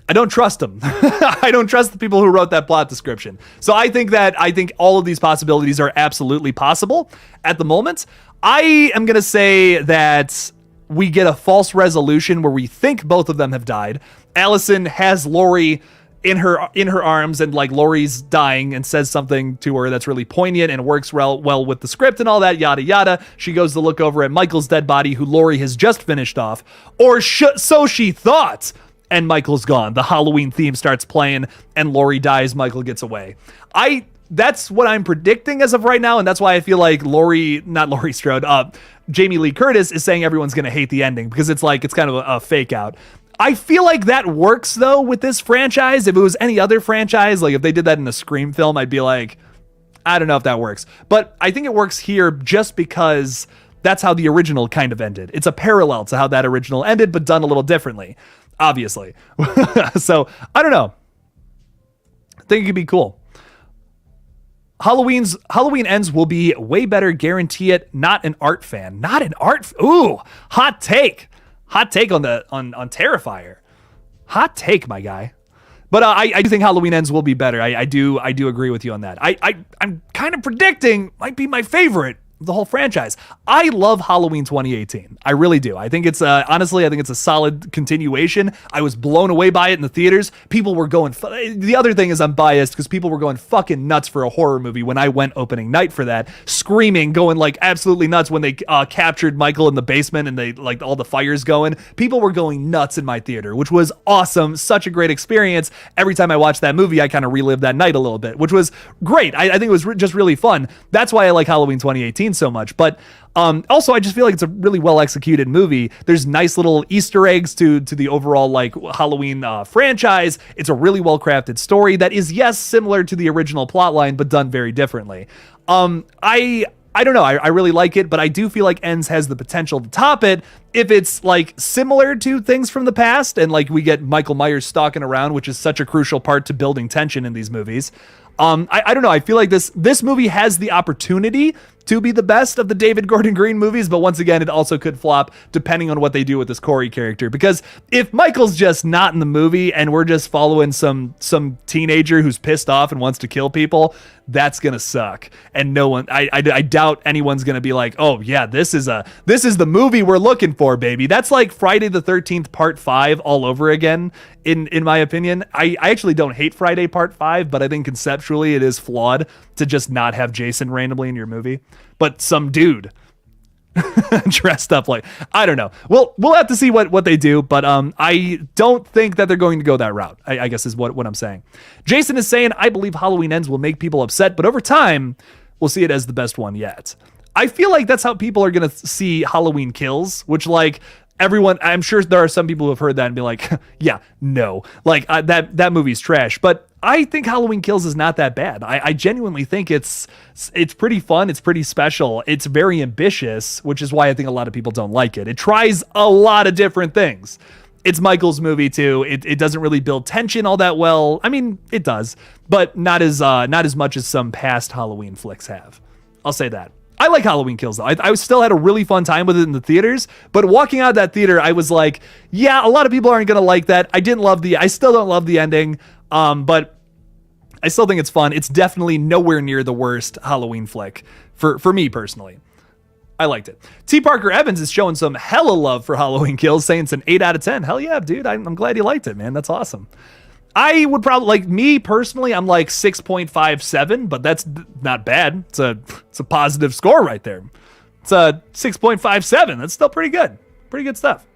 I don't trust them. I don't trust the people who wrote that plot description. So I think all of these possibilities are absolutely possible at the moment. I am going to say that we get a false resolution where we think both of them have died. Allison has Laurie in her arms, and like Laurie's dying, and says something to her that's really poignant and works well with the script and all that, yada yada. She goes to look over at Michael's dead body, who Laurie has just finished off, or so she thought, and Michael's gone. The Halloween theme starts playing, and Laurie dies. Michael gets away. That's what I'm predicting as of right now, and that's why I feel like Jamie Lee Curtis is saying everyone's gonna hate the ending, because it's kind of a fake out. I feel like that works though with this franchise. If it was any other franchise, like if they did that in a Scream film, I'd be like, I don't know if that works. But I think it works here just because that's how the original kind of ended. It's a parallel to how that original ended, but done a little differently, obviously. So I don't know. I think it could be cool. Halloween Ends will be way better, guarantee it. Not an art fan. Not an art. Ooh, hot take. Hot take on Terrifier. Hot take, my guy. But I do think Halloween Ends will be better. I do agree with you on that. I'm kind of predicting might be my favorite of the whole franchise. I love Halloween 2018. I really do. I think it's honestly, I think it's a solid continuation. I was blown away by it in the theaters. People were going, the other thing is I'm biased because people were going fucking nuts for a horror movie when I went opening night for that, screaming, going like absolutely nuts when they captured Michael in the basement and they like all the fires going. People were going nuts in my theater, which was awesome. Such a great experience. Every time I watched that movie, I kind of relived that night a little bit, which was great. I think it was just really fun. That's why I like Halloween 2018 so much. But also, I just feel like it's a really well executed movie. There's nice little Easter eggs to the overall like Halloween franchise. It's a really well crafted story that is, yes, similar to the original plotline, but done very differently. I don't know. I really like it, but I do feel like Ends has the potential to top it if it's like similar to things from the past, and like we get Michael Myers stalking around, which is such a crucial part to building tension in these movies. I don't know. I feel like this movie has the opportunity to be the best of the David Gordon Green movies, but once again, it also could flop depending on what they do with this Corey character. Because if Michael's just not in the movie and we're just following some teenager who's pissed off and wants to kill people, that's gonna suck. And no one, I doubt anyone's gonna be like, oh yeah, this is the movie we're looking for, baby. That's like Friday the 13th Part 5 all over again. In my opinion, I actually don't hate Friday Part 5, but I think conceptually it is flawed to just not have Jason randomly in your movie, but some dude dressed up like, I don't know. We'll have to see what they do, but I don't think that they're going to go that route, I guess is what I'm saying. Jason is saying, I believe Halloween Ends will make people upset, but over time, we'll see it as the best one yet. I feel like that's how people are going to see Halloween Kills, which like, everyone, I'm sure there are some people who have heard that and be like, yeah, no, like that movie's trash. But I think Halloween Kills is not that bad. I genuinely think it's pretty fun. It's pretty special. It's very ambitious, which is why I think a lot of people don't like it. It tries a lot of different things. It's Michael's movie too. It doesn't really build tension all that well. I mean, it does, but not as much as some past Halloween flicks have. I'll say that. I like Halloween Kills though. I still had a really fun time with it in the theaters, but walking out of that theater, I was like, yeah, a lot of people aren't going to like that. I still don't love the ending. But I still think it's fun. It's definitely nowhere near the worst Halloween flick for me personally. I liked it. T. Parker Evans is showing some hella love for Halloween Kills, saying it's an 8 out of 10. Hell yeah, dude. I'm glad you liked it, man. That's awesome. I would probably, like me personally, I'm like 6.57, but that's not bad. It's a positive score right there. It's a 6.57. That's still pretty good. Pretty good stuff.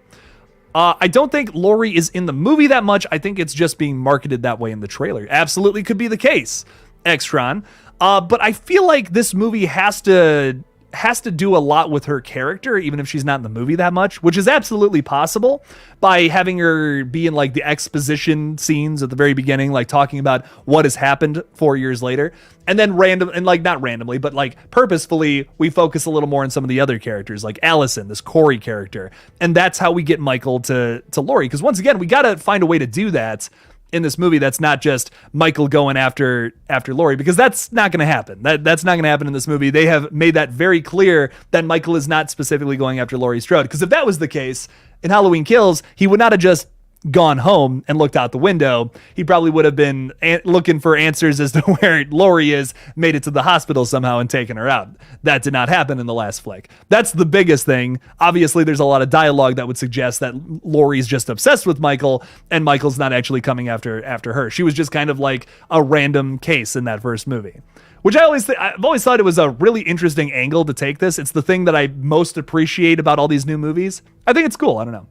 I don't think Laurie is in the movie that much. I think it's just being marketed that way in the trailer. Absolutely could be the case, Extron. But I feel like this movie has to has to do a lot with her character, even if she's not in the movie that much, which is absolutely possible by having her be in like the exposition scenes at the very beginning, like talking about what has happened 4 years later. And then not randomly, but like purposefully, we focus a little more on some of the other characters, like Allison, this Corey character. And that's how we get Michael to Laurie. Because once again, we got to find a way to do that in this movie that's not just Michael going after Laurie, because that's not going to happen. That's not going to happen in this movie. They have made that very clear that Michael is not specifically going after Laurie Strode. Because if that was the case, in Halloween Kills, he would not have just gone home and looked out the window. He probably would have been looking for answers as to where Laurie is, made it to the hospital somehow and taken her out. That did not happen in the last flick. That's the biggest thing. Obviously, there's a lot of dialogue that would suggest that Laurie's just obsessed with Michael and Michael's not actually coming after her. She was just kind of like a random case in that first movie. Which I've always thought it was a really interesting angle to take this. It's the thing that I most appreciate about all these new movies. I think it's cool. I don't know.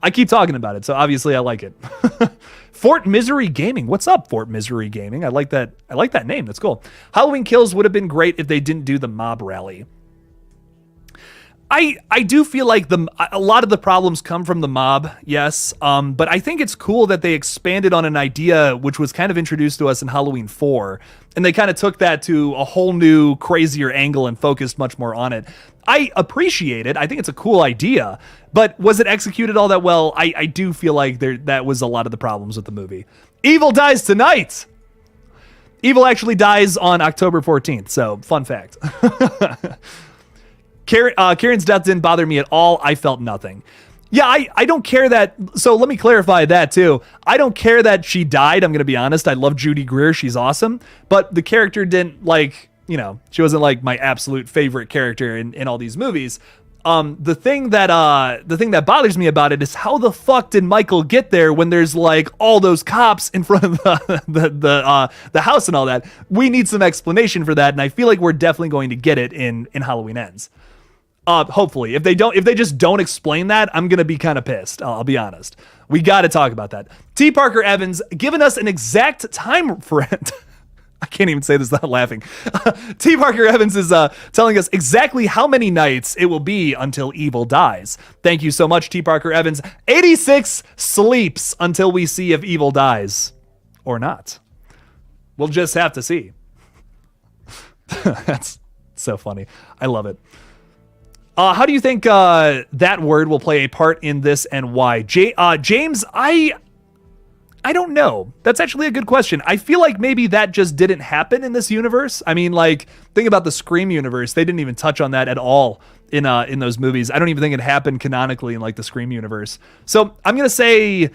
I keep talking about it, so obviously I like it. Fort Misery Gaming. What's up, Fort Misery Gaming? I like that name. That's cool. Halloween Kills would have been great if they didn't do the mob rally. I do feel like a lot of the problems come from the mob, yes, but I think it's cool that they expanded on an idea which was kind of introduced to us in Halloween 4, and they kind of took that to a whole new, crazier angle and focused much more on it. I appreciate it. I think it's a cool idea, but was it executed all that well? I do feel like that was a lot of the problems with the movie. Evil dies tonight! Evil actually dies on October 14th, so fun fact. Karen's death didn't bother me at all. I felt nothing. Yeah, I don't care that. So let me clarify that too. I don't care that she died. I'm going to be honest. I love Judy Greer. She's awesome. But the character didn't she wasn't like my absolute favorite character in all these movies. The thing that bothers me about it is how the fuck did Michael get there when there's like all those cops in front of the house and all that? We need some explanation for that, and I feel like we're definitely going to get it in Halloween Ends. Hopefully, if they just don't explain that, I'm gonna be kind of pissed. I'll be honest. We got to talk about that. T. Parker Evans giving us an exact time for it. I can't even say this without laughing. T. Parker Evans is telling us exactly how many nights it will be until Evil dies. Thank you so much, T. Parker Evans. 86 sleeps until we see if Evil dies or not. We'll just have to see. That's so funny. I love it. How do you think that word will play a part in this and why? James, I don't know. That's actually a good question. I feel like maybe that just didn't happen in this universe. I mean, like, think about the Scream universe. They didn't even touch on that at all in those movies. I don't even think it happened canonically in like the Scream universe. So I'm going to say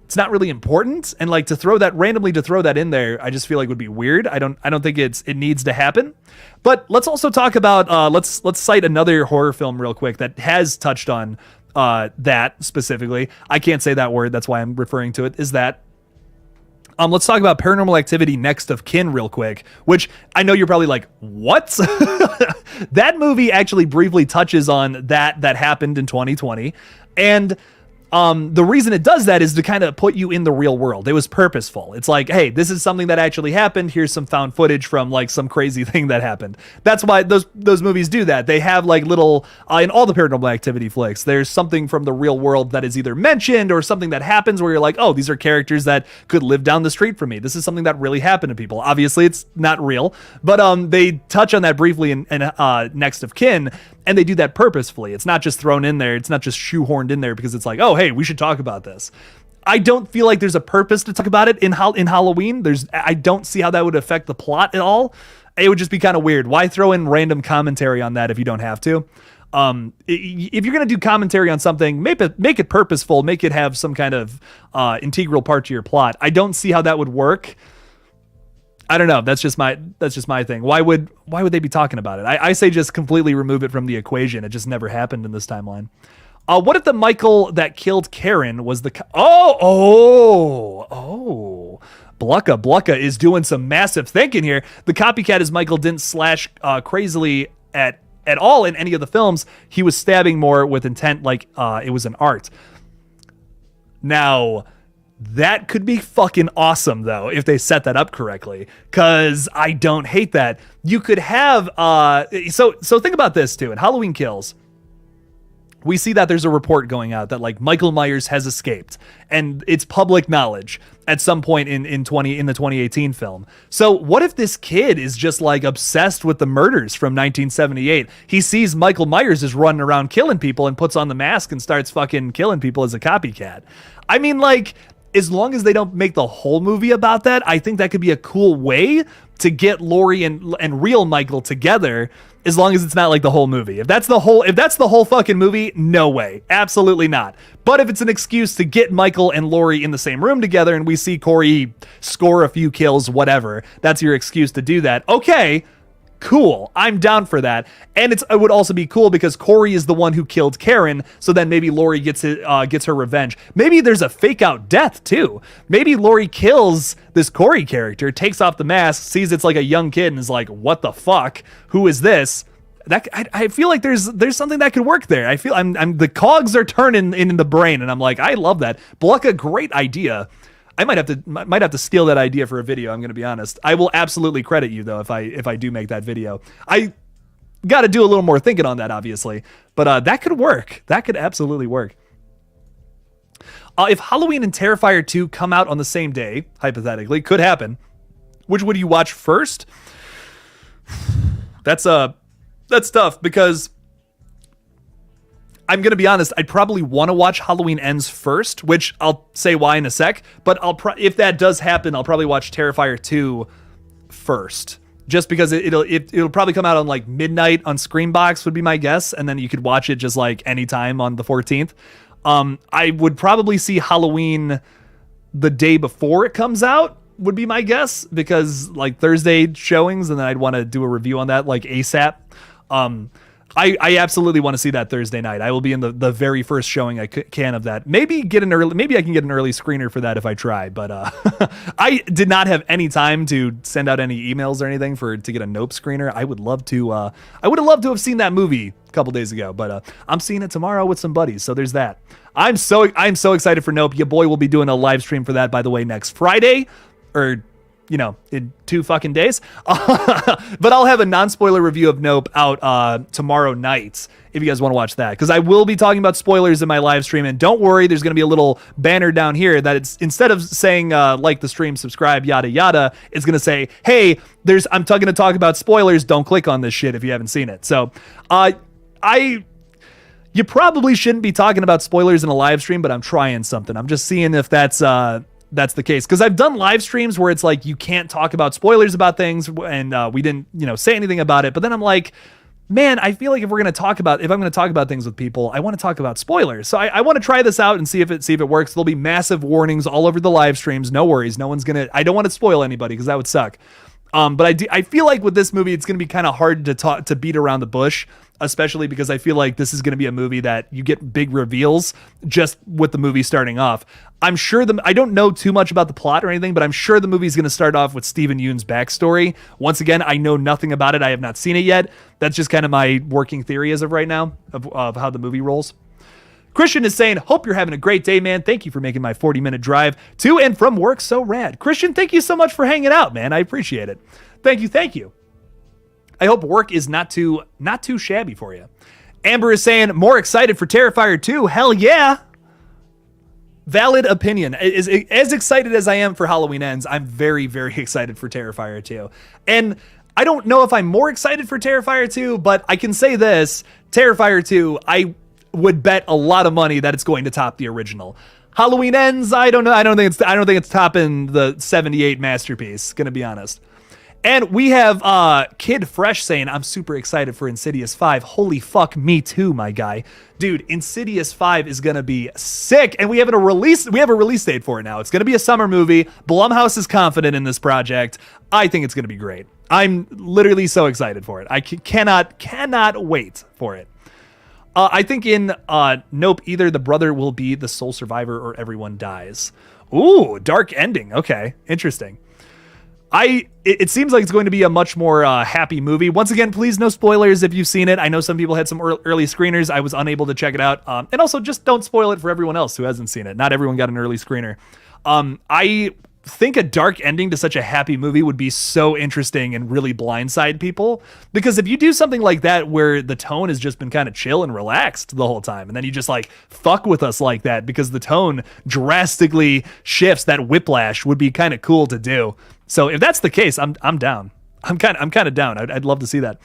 it's not really important. And like to throw that in there, I just feel like would be weird. I don't think it needs to happen. But let's also talk about, let's cite another horror film real quick that has touched on that specifically. I can't say that word. That's why I'm referring to it, is that. Let's talk about Paranormal Activity Next of Kin real quick, which I know you're probably like, what? That movie actually briefly touches on that happened in 2020. And the reason it does that is to kind of put you in the real world. It was purposeful. It's like, hey, this is something that actually happened. Here's some found footage from like some crazy thing that happened. That's why those movies do that. They have like little, in all the Paranormal Activity flicks, there's something from the real world that is either mentioned or something that happens where you're like, oh, these are characters that could live down the street from me. This is something that really happened to people. Obviously, it's not real, but they touch on that briefly in Next of Kin. And they do that purposefully. It's not just thrown in there. It's not just shoehorned in there because it's like, oh, hey, we should talk about this. I don't feel like there's a purpose to talk about it in Halloween. I don't see how that would affect the plot at all. It would just be kind of weird. Why throw in random commentary on that if you don't have to? If you're going to do commentary on something, make it purposeful. Make it have some kind of integral part to your plot. I don't see how that would work. I don't know. That's just my thing. Why would they be talking about it? I say just completely remove it from the equation. It just never happened in this timeline. What if the Michael that killed Karen was the... Blucka is doing some massive thinking here. The copycat is Michael didn't slash crazily at all in any of the films. He was stabbing more with intent like it was an art. Now... That could be fucking awesome, though, if they set that up correctly, because I don't hate that. You could have, so think about this, too. In Halloween Kills, we see that there's a report going out that, like, Michael Myers has escaped, and it's public knowledge at some point in the 2018 film. So what if this kid is just, like, obsessed with the murders from 1978? He sees Michael Myers is running around killing people and puts on the mask and starts fucking killing people as a copycat. I mean, like, as long as they don't make the whole movie about that, I think that could be a cool way to get Laurie and real Michael together, as long as it's not like the whole movie. If that's the whole fucking movie, no way. Absolutely not. But if it's an excuse to get Michael and Laurie in the same room together and we see Corey score a few kills, whatever, that's your excuse to do that. Okay, cool. I'm down for that. And it would also be cool because Corey is the one who killed Karen, so then maybe Laurie gets her revenge. Maybe there's a fake out death too. Maybe Laurie kills this Corey character, takes off the mask, sees it's like a young kid and is like, what the fuck? Who is this? That I feel like there's something that could work there. I feel I'm the cogs are turning in the brain and I'm like, I love that. Blucka, great idea. I might have to steal that idea for a video. I'm going to be honest. I will absolutely credit you though if I do make that video. I got to do a little more thinking on that, obviously, but that could work. That could absolutely work. If Halloween and Terrifier 2 come out on the same day, hypothetically, could happen. Which would you watch first? That's tough because I'm going to be honest, I'd probably want to watch Halloween Ends first, which I'll say why in a sec, but if that does happen, I'll probably watch Terrifier 2 first, just because it'll probably come out on like midnight on Screambox would be my guess, and then you could watch it just like anytime on the 14th. I would probably see Halloween the day before it comes out would be my guess, because like Thursday showings, and then I'd want to do a review on that like ASAP. I absolutely want to see that Thursday night. I will be in the very first showing I can of that. Maybe I can get an early screener for that if I try. But I did not have any time to send out any emails or anything to get a Nope screener. I would love to. I would have loved to have seen that movie a couple days ago. But I'm seeing it tomorrow with some buddies, so there's that. I'm so excited for Nope. Your boy will be doing a live stream for that, by the way, next Friday, or in 2 fucking days. But I'll have a non-spoiler review of Nope out tomorrow night if you guys want to watch that, because I will be talking about spoilers in my live stream. And don't worry, there's going to be a little banner down here that it's, instead of saying like the stream, subscribe, yada yada, it's going to say, hey, I'm going to talk about spoilers. Don't click on this shit if you haven't seen it. So you probably shouldn't be talking about spoilers in a live stream, but I'm trying something. I'm just seeing if that's the case, because I've done live streams where it's like you can't talk about spoilers about things, and we didn't say anything about it. But then I'm like, man, I feel like if I'm going to talk about things with people, I want to talk about spoilers. So I want to try this out and see if it works. There'll be massive warnings all over the live streams. No worries, I don't want to spoil anybody because that would suck. But I feel like with this movie, it's going to be kind of hard to beat around the bush, especially because I feel like this is going to be a movie that you get big reveals just with the movie starting off. I'm sure I don't know too much about the plot or anything, but I'm sure the movie's going to start off with Stephen Yeun's backstory. Once again, I know nothing about it. I have not seen it yet. That's just kind of my working theory as of right now of how the movie rolls. Christian is saying, hope you're having a great day, man. Thank you for making my 40-minute drive to and from work so rad. Christian, thank you so much for hanging out, man. I appreciate it. Thank you. I hope work is not too shabby for you. Amber is saying, more excited for Terrifier 2. Hell yeah. Valid opinion. As excited as I am for Halloween Ends, I'm very, very excited for Terrifier 2. And I don't know if I'm more excited for Terrifier 2, but I can say this, Terrifier 2, I would bet a lot of money that it's going to top the original. Halloween Ends, I don't know. I don't think it's topping the 78 masterpiece, gonna be honest. And we have Kid Fresh saying, I'm super excited for Insidious 5. Holy fuck, me too, my guy. Dude, Insidious 5 is gonna be sick, and we have a release date for it now. It's gonna be a summer movie. Blumhouse is confident in this project. I think it's gonna be great. I'm literally so excited for it. I cannot wait for it. I think in Nope, either the brother will be the sole survivor or everyone dies. Ooh, dark ending. Okay, interesting. It seems like it's going to be a much more happy movie. Once again, please no spoilers if you've seen it. I know some people had some early screeners. I was unable to check it out. And also just don't spoil it for everyone else who hasn't seen it. Not everyone got an early screener. I think a dark ending to such a happy movie would be so interesting and really blindside people, because if you do something like that where the tone has just been kind of chill and relaxed the whole time, and then you just like fuck with us like that because the tone drastically shifts, that whiplash would be kind of cool to do. So if that's the case, I'm down. I'm kind of down. I'd love to see that.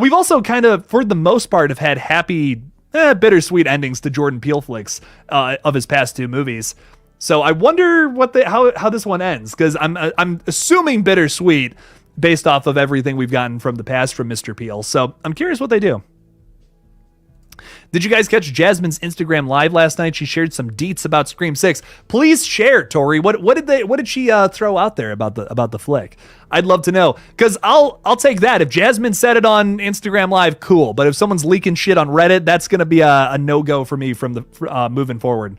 We've also kind of, for the most part, have had happy, bittersweet endings to Jordan Peele flicks of his past 2 movies. So I wonder how this one ends, because I'm assuming bittersweet based off of everything we've gotten from the past from Mr. Peele. So I'm curious what they do. Did you guys catch Jasmine's Instagram live last night? She shared some deets about Scream 6. Please share, Tori. What did she throw out there about the flick? I'd love to know, because I'll take that. If Jasmine said it on Instagram live, cool. But if someone's leaking shit on Reddit, that's gonna be a no-go for me from the moving forward.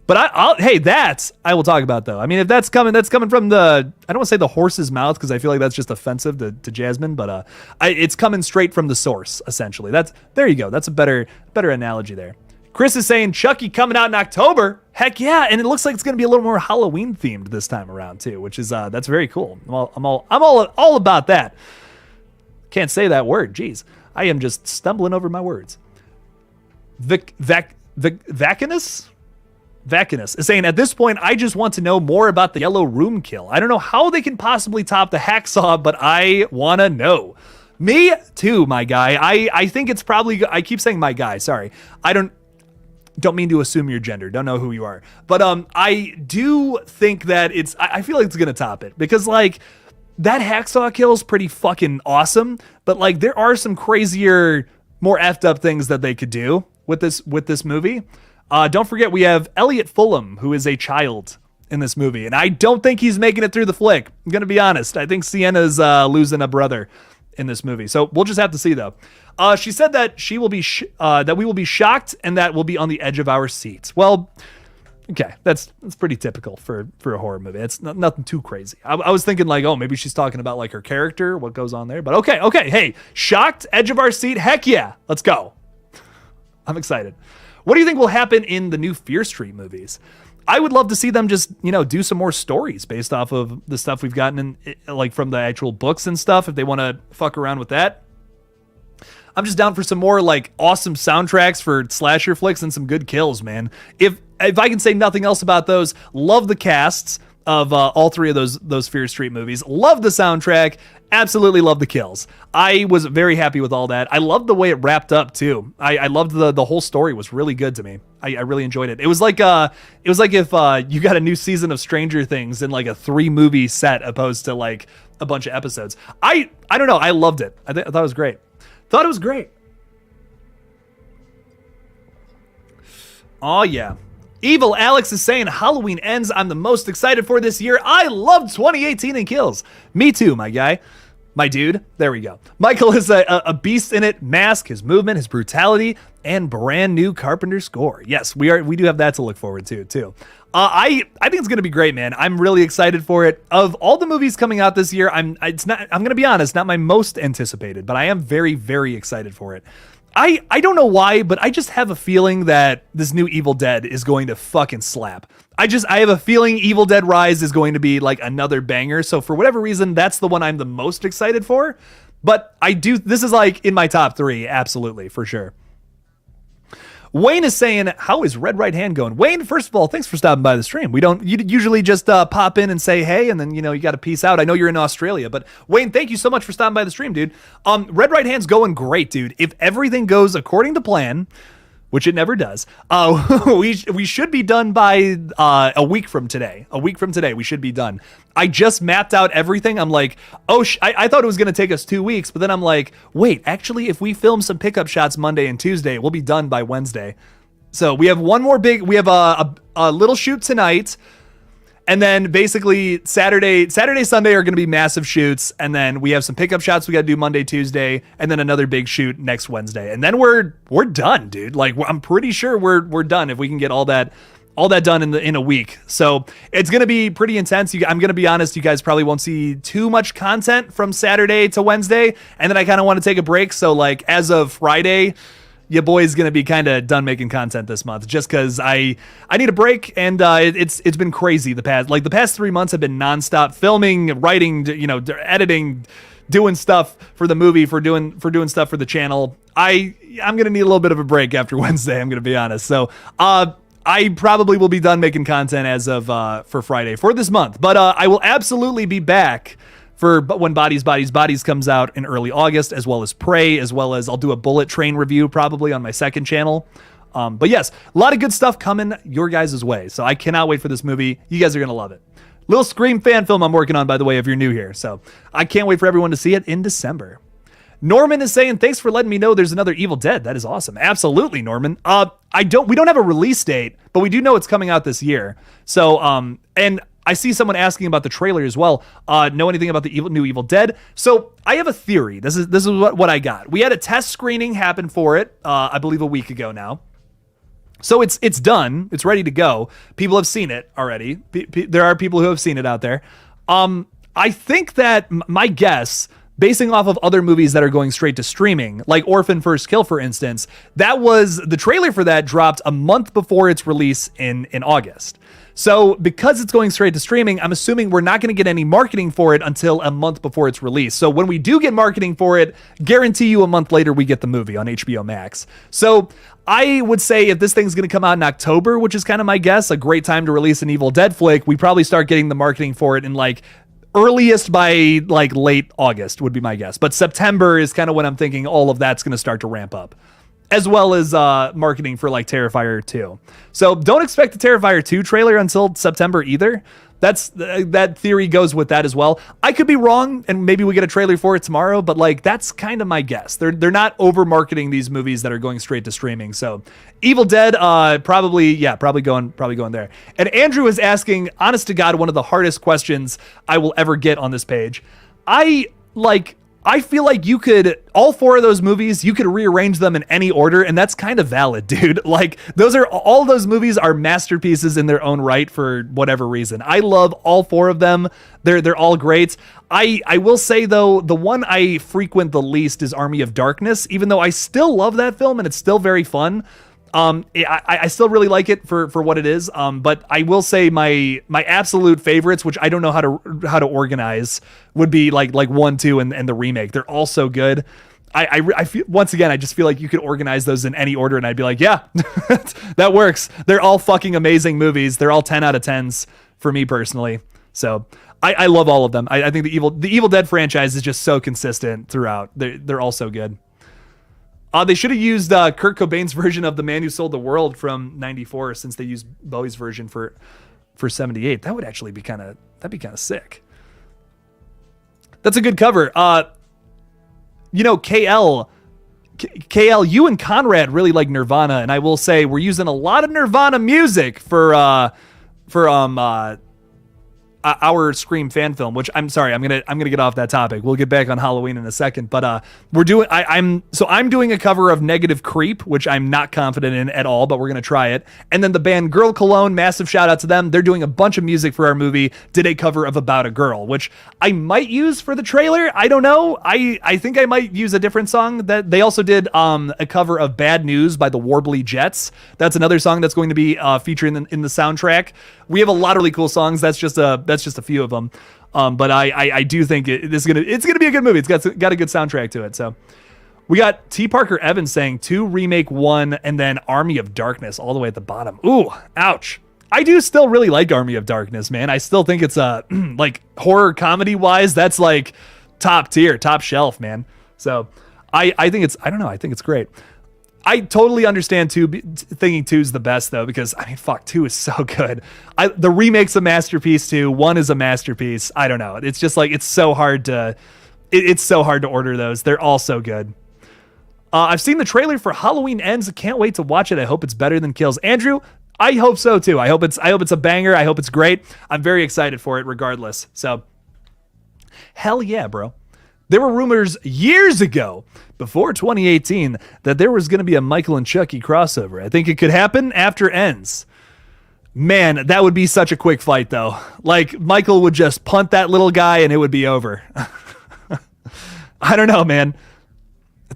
But I will talk about, though. I mean, if that's coming from the, I don't want to say the horse's mouth, because I feel like that's just offensive to Jasmine, but it's coming straight from the source, essentially. There you go. That's a better analogy there. Chris is saying Chucky coming out in October. Heck yeah, and it looks like it's going to be a little more Halloween themed this time around too, which is that's very cool. I'm all about that. Can't say that word. Jeez, I am just stumbling over my words. Vacanus is saying, at this point, I just want to know more about the yellow room kill. I don't know how they can possibly top the hacksaw, but I want to know. Me too, my guy. I think it's probably, I keep saying my guy, sorry. I don't mean to assume your gender. Don't know who you are. But I do think that I feel like it's going to top it, because like that hacksaw kill is pretty fucking awesome. But like there are some crazier, more effed up things that they could do with this movie. Don't forget, we have Elliot Fulham, who is a child in this movie, and I don't think he's making it through the flick. I'm going to be honest. I think Sienna's losing a brother in this movie, so we'll just have to see, though. She said that we will be shocked and that we'll be on the edge of our seats. Well, okay, that's pretty typical for a horror movie. It's nothing too crazy. I was thinking like, oh, maybe she's talking about like her character, what goes on there, but okay. Hey, shocked, edge of our seat. Heck yeah, let's go. I'm excited. What do you think will happen in the new Fear Street movies? I would love to see them just, do some more stories based off of the stuff we've gotten like from the actual books and stuff, if they want to fuck around with that. I'm just down for some more like awesome soundtracks for slasher flicks and some good kills, man. If I can say nothing else about those, love the casts of all 3 of those Fear Street movies. Love the soundtrack. Absolutely love the kills. I was very happy with all that. I loved the way it wrapped up too. I loved the whole story was really good to me. I really enjoyed it. It was like if you got a new season of Stranger Things in like a 3-movie set opposed to like a bunch of episodes. I don't know. I loved it. I thought it was great. Oh yeah. Evil Alex is saying Halloween Ends I'm the most excited for this year. I loved 2018 and kills. Me too, my guy. My dude. There we go. Michael is a beast in it. Mask, his movement, his brutality, and brand new Carpenter score. Yes, we do have that to look forward to too. I think it's gonna be great, man. I'm really excited for it. Of all the movies coming out this year, I'm gonna be honest, not my most anticipated, but I am very, very excited for it. I don't know why, but I just have a feeling that this new Evil Dead is going to fucking slap. I have a feeling Evil Dead Rise is going to be like another banger. So for whatever reason, that's the one I'm the most excited for. But this is like in my top 3, absolutely, for sure. Wayne is saying, how is Red Right Hand going? Wayne, first of all, thanks for stopping by the stream. You usually just pop in and say hey, and then, you got to peace out. I know you're in Australia, but Wayne, thank you so much for stopping by the stream, dude. Red Right Hand's going great, dude. If everything goes according to plan, which it never does, we should be done by a week from today. We should be done. I just mapped out everything. I'm like, I thought it was going to take us 2 weeks, but then I'm like, wait, actually, if we film some pickup shots Monday and Tuesday, we'll be done by Wednesday. So we have we have a little shoot tonight, and then basically Saturday, Sunday are going to be massive shoots, and then we have some pickup shots we got to do Monday, Tuesday, and then another big shoot next Wednesday, and then we're done, dude. Like I'm pretty sure we're done if we can get all that done in a week. So it's going to be pretty intense. I'm going to be honest, you guys probably won't see too much content from Saturday to Wednesday, and then I kind of want to take a break. So like as of Friday, your boy's gonna be kind of done making content this month, just because I need a break, and it's been crazy the past 3 months have been nonstop filming, writing, editing, doing stuff for the movie, for doing stuff for the channel. I'm gonna need a little bit of a break after Wednesday. I'm gonna be honest. So I probably will be done making content as of for Friday for this month, but I will absolutely be back for when Bodies comes out in early August, as well as Prey, as well as I'll do a Bullet Train review probably on my second channel. But yes, a lot of good stuff coming your guys' way. So I cannot wait for this movie. You guys are going to love it. Little Scream fan film I'm working on, by the way, if you're new here. So I can't wait for everyone to see it in December. Norman is saying, thanks for letting me know there's another Evil Dead. That is awesome. Absolutely, Norman. We don't have a release date, but we do know it's coming out this year. So, and I see someone asking about the trailer as well. Know anything about the new Evil Dead? So I have a theory. This is what I got. We had a test screening happen for it, I believe a week ago now. So it's done. It's ready to go. People have seen it already. There are people who have seen it out there. I think that my guess, basing off of other movies that are going straight to streaming, like Orphan First Kill, for instance, the trailer for that dropped a month before its release in August. So because it's going straight to streaming, I'm assuming we're not going to get any marketing for it until a month before its release. So when we do get marketing for it, guarantee you a month later we get the movie on HBO Max. So I would say if this thing's going to come out in October, which is kind of my guess, a great time to release an Evil Dead flick, we probably start getting the marketing for it in earliest by late August would be my guess. But September is kind of when I'm thinking all of that's going to start to ramp up, as well as marketing for Terrifier 2. So don't expect the Terrifier 2 trailer until September either. That theory goes with that as well. I could be wrong, and maybe we get a trailer for it tomorrow, but that's kind of my guess. They're not over marketing these movies that are going straight to streaming. So Evil Dead, probably going there. And Andrew is asking, honest to God, one of the hardest questions I will ever get on this page. I feel like you could, all four of those movies, you could rearrange them in any order, and that's kind of valid, dude. All those movies are masterpieces in their own right for whatever reason. I love all four of them. They're all great. I will say, though, the one I frequent the least is Army of Darkness, even though I still love that film and it's still very fun. I still really like it for what it is. But I will say my absolute favorites, which I don't know how to organize, would be like 1, 2, and the remake. They're all so good. I feel, once again, I just feel like you could organize those in any order, and I'd be like, yeah, that works. They're all fucking amazing movies. They're all 10 out of 10s for me personally. So I love all of them. I think the Evil Dead franchise is just so consistent throughout. They're all so good. They should have used Kurt Cobain's version of The Man Who Sold the World from '94, since they used Bowie's version for '78. That would actually be kind of sick. That's a good cover. KL, you and Conrad really like Nirvana, and I will say we're using a lot of Nirvana music for our Scream fan film, which I'm sorry, I'm gonna get off that topic. We'll get back on Halloween in a second, but we're doing. I'm doing a cover of Negative Creep, which I'm not confident in at all, but we're gonna try it. And then the band Girl Cologne, massive shout out to them. They're doing a bunch of music for our movie. Did a cover of About a Girl, which I might use for the trailer. I don't know. I think I might use a different song. That they also did a cover of Bad News by the Warbly Jets. That's another song that's going to be featured in the soundtrack. We have a lot of really cool songs. That's just a few of them. But I do think it's gonna be a good movie. It's got a good soundtrack to it. So we got T. Parker Evans saying 2 remake 1 and then Army of Darkness all the way at the bottom. Ooh, ouch. I do still really like Army of Darkness, man. I still think it's horror comedy wise, that's top tier, top shelf, man. So I think it's great. I totally understand thinking 2's the best though, because 2 is so good. The remake's a masterpiece too. 1 is a masterpiece. I don't know. It's just it's so hard to order those. They're all so good. I've seen the trailer for Halloween Ends. I can't wait to watch it. I hope it's better than Kills. Andrew, I hope so too. I hope it's a banger. I hope it's great. I'm very excited for it regardless. So hell yeah, bro. There were rumors years ago, before 2018, that there was going to be a Michael and Chucky crossover. I think it could happen after Ends. Man, that would be such a quick fight, though. Michael would just punt that little guy and it would be over. I don't know, man.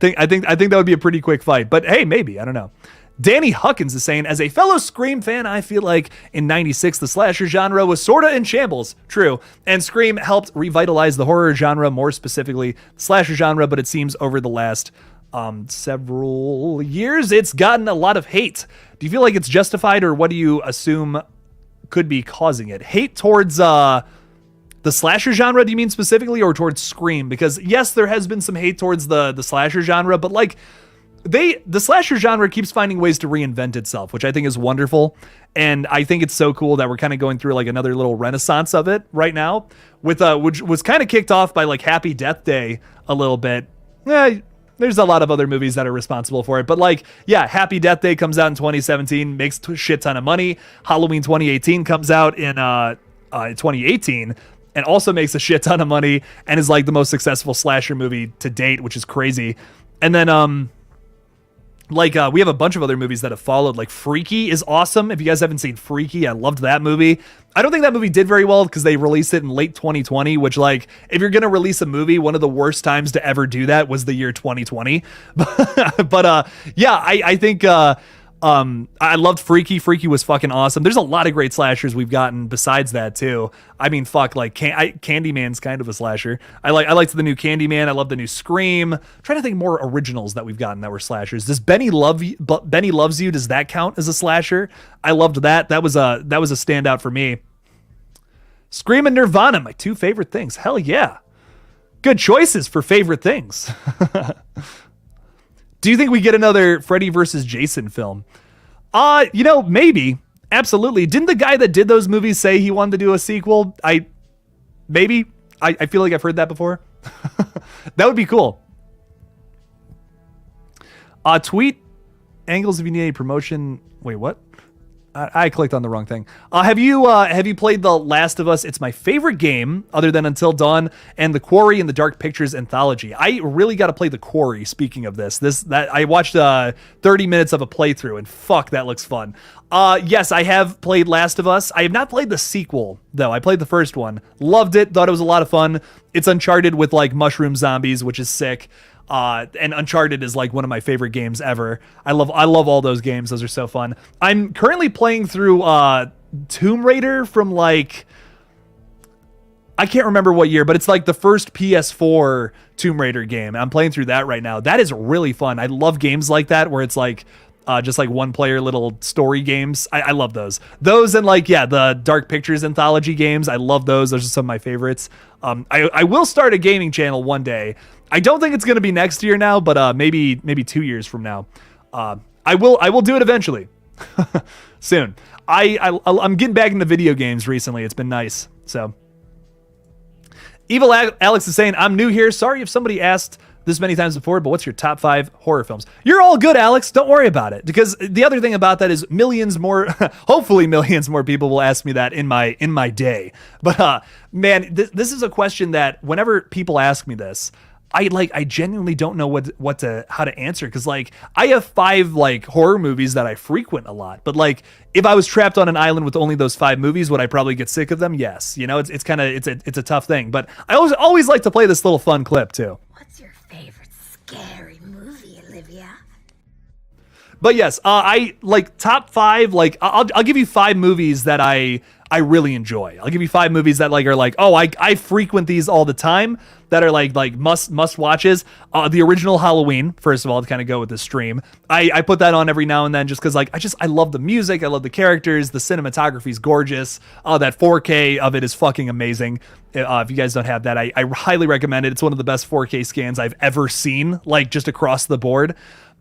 I think that would be a pretty quick fight. But hey, maybe, I don't know. Danny Huckins is saying, as a fellow Scream fan, I feel like in 96, the slasher genre was sorta in shambles. True. And Scream helped revitalize the horror genre, more specifically the slasher genre, but it seems over the last several years, it's gotten a lot of hate. Do you feel like it's justified, or what do you assume could be causing it? Hate towards the slasher genre, do you mean specifically, or towards Scream? Because yes, there has been some hate towards the slasher genre, but like, the slasher genre keeps finding ways to reinvent itself, which I think is wonderful. And I think it's so cool that we're kind of going through like another little renaissance of it right now, with which was kind of kicked off by like Happy Death Day a little bit. Yeah, there's a lot of other movies that are responsible for it, but like, yeah, Happy Death Day comes out in 2017, makes a shit ton of money. Halloween 2018 comes out in 2018 and also makes a shit ton of money and is like the most successful slasher movie to date, which is crazy. And then we have a bunch of other movies that have followed. Like Freaky is awesome. If you guys haven't seen Freaky, I loved that movie. I don't think that movie did very well because they released it in late 2020, which, like, if you're going to release a movie, one of the worst times to ever do that was the year 2020. But yeah, I think I loved Freaky. Freaky was fucking awesome. There's a lot of great slashers we've gotten besides that too. I mean, fuck, like Candyman's kind of a slasher. I liked the new Candyman. I love the new Scream. I'm trying to think more originals that we've gotten that were slashers. Does Benny Loves You? Does that count as a slasher? I loved that. That was a standout for me. Scream and Nirvana, my two favorite things. Hell yeah. Good choices for favorite things. Do you think we get another Freddy versus Jason film? Maybe. Absolutely. Didn't the guy that did those movies say he wanted to do a sequel? Maybe. I feel like I've heard that before. That would be cool. Tweet angles if you need any promotion. Wait, what? I clicked on the wrong thing. Have you played The Last of Us? It's my favorite game other than Until Dawn and The Quarry and the Dark Pictures anthology. I really got to play The Quarry. Speaking of that I watched 30 minutes of a playthrough and fuck, that looks fun. Yes, I have played Last of Us. I have not played the sequel though. I played the first one. Loved it. Thought it was a lot of fun. It's Uncharted with like mushroom zombies, which is sick. And Uncharted is like one of my favorite games ever. I love all those games. Those are so fun. I'm currently playing through Tomb Raider from like, I can't remember what year, but it's like the first PS4 Tomb Raider game. I'm playing through that right now. That is really fun. I love games like that where it's like just like one player little story games. I love those. Those and like, yeah, the Dark Pictures anthology games. I love those. Those are some of my favorites. I will start a gaming channel one day. I don't think it's going to be next year now, but maybe 2 years from now. I will do it eventually. Soon. I'm getting back into video games recently. It's been nice. So Evil Alex is saying, I'm new here. Sorry if somebody asked this many times before, but what's your top 5 horror films? You're all good, Alex. Don't worry about it. Because the other thing about that is millions more, hopefully millions more people will ask me that in my day. But man, this is a question that whenever people ask me this, I genuinely don't know how to answer, because like I have 5 like horror movies that I frequent a lot, but like if I was trapped on an island with only those 5 movies, would I probably get sick of them? Yes, it's kind of it's a tough thing, but I always like to play this little fun clip too. What's your favorite scary movie, Olivia? But yes, I like top 5. Like I'll give you 5 movies that I really enjoy. I'll give you 5 movies that like are like, oh, I frequent these all the time, that are like must watches. The original Halloween, first of all, to kind of go with the stream. I put that on every now and then just because like I love the music, I love the characters, the cinematography is gorgeous. That 4K of it is fucking amazing. If you guys don't have that, I highly recommend it. It's one of the best 4K scans I've ever seen, like just across the board.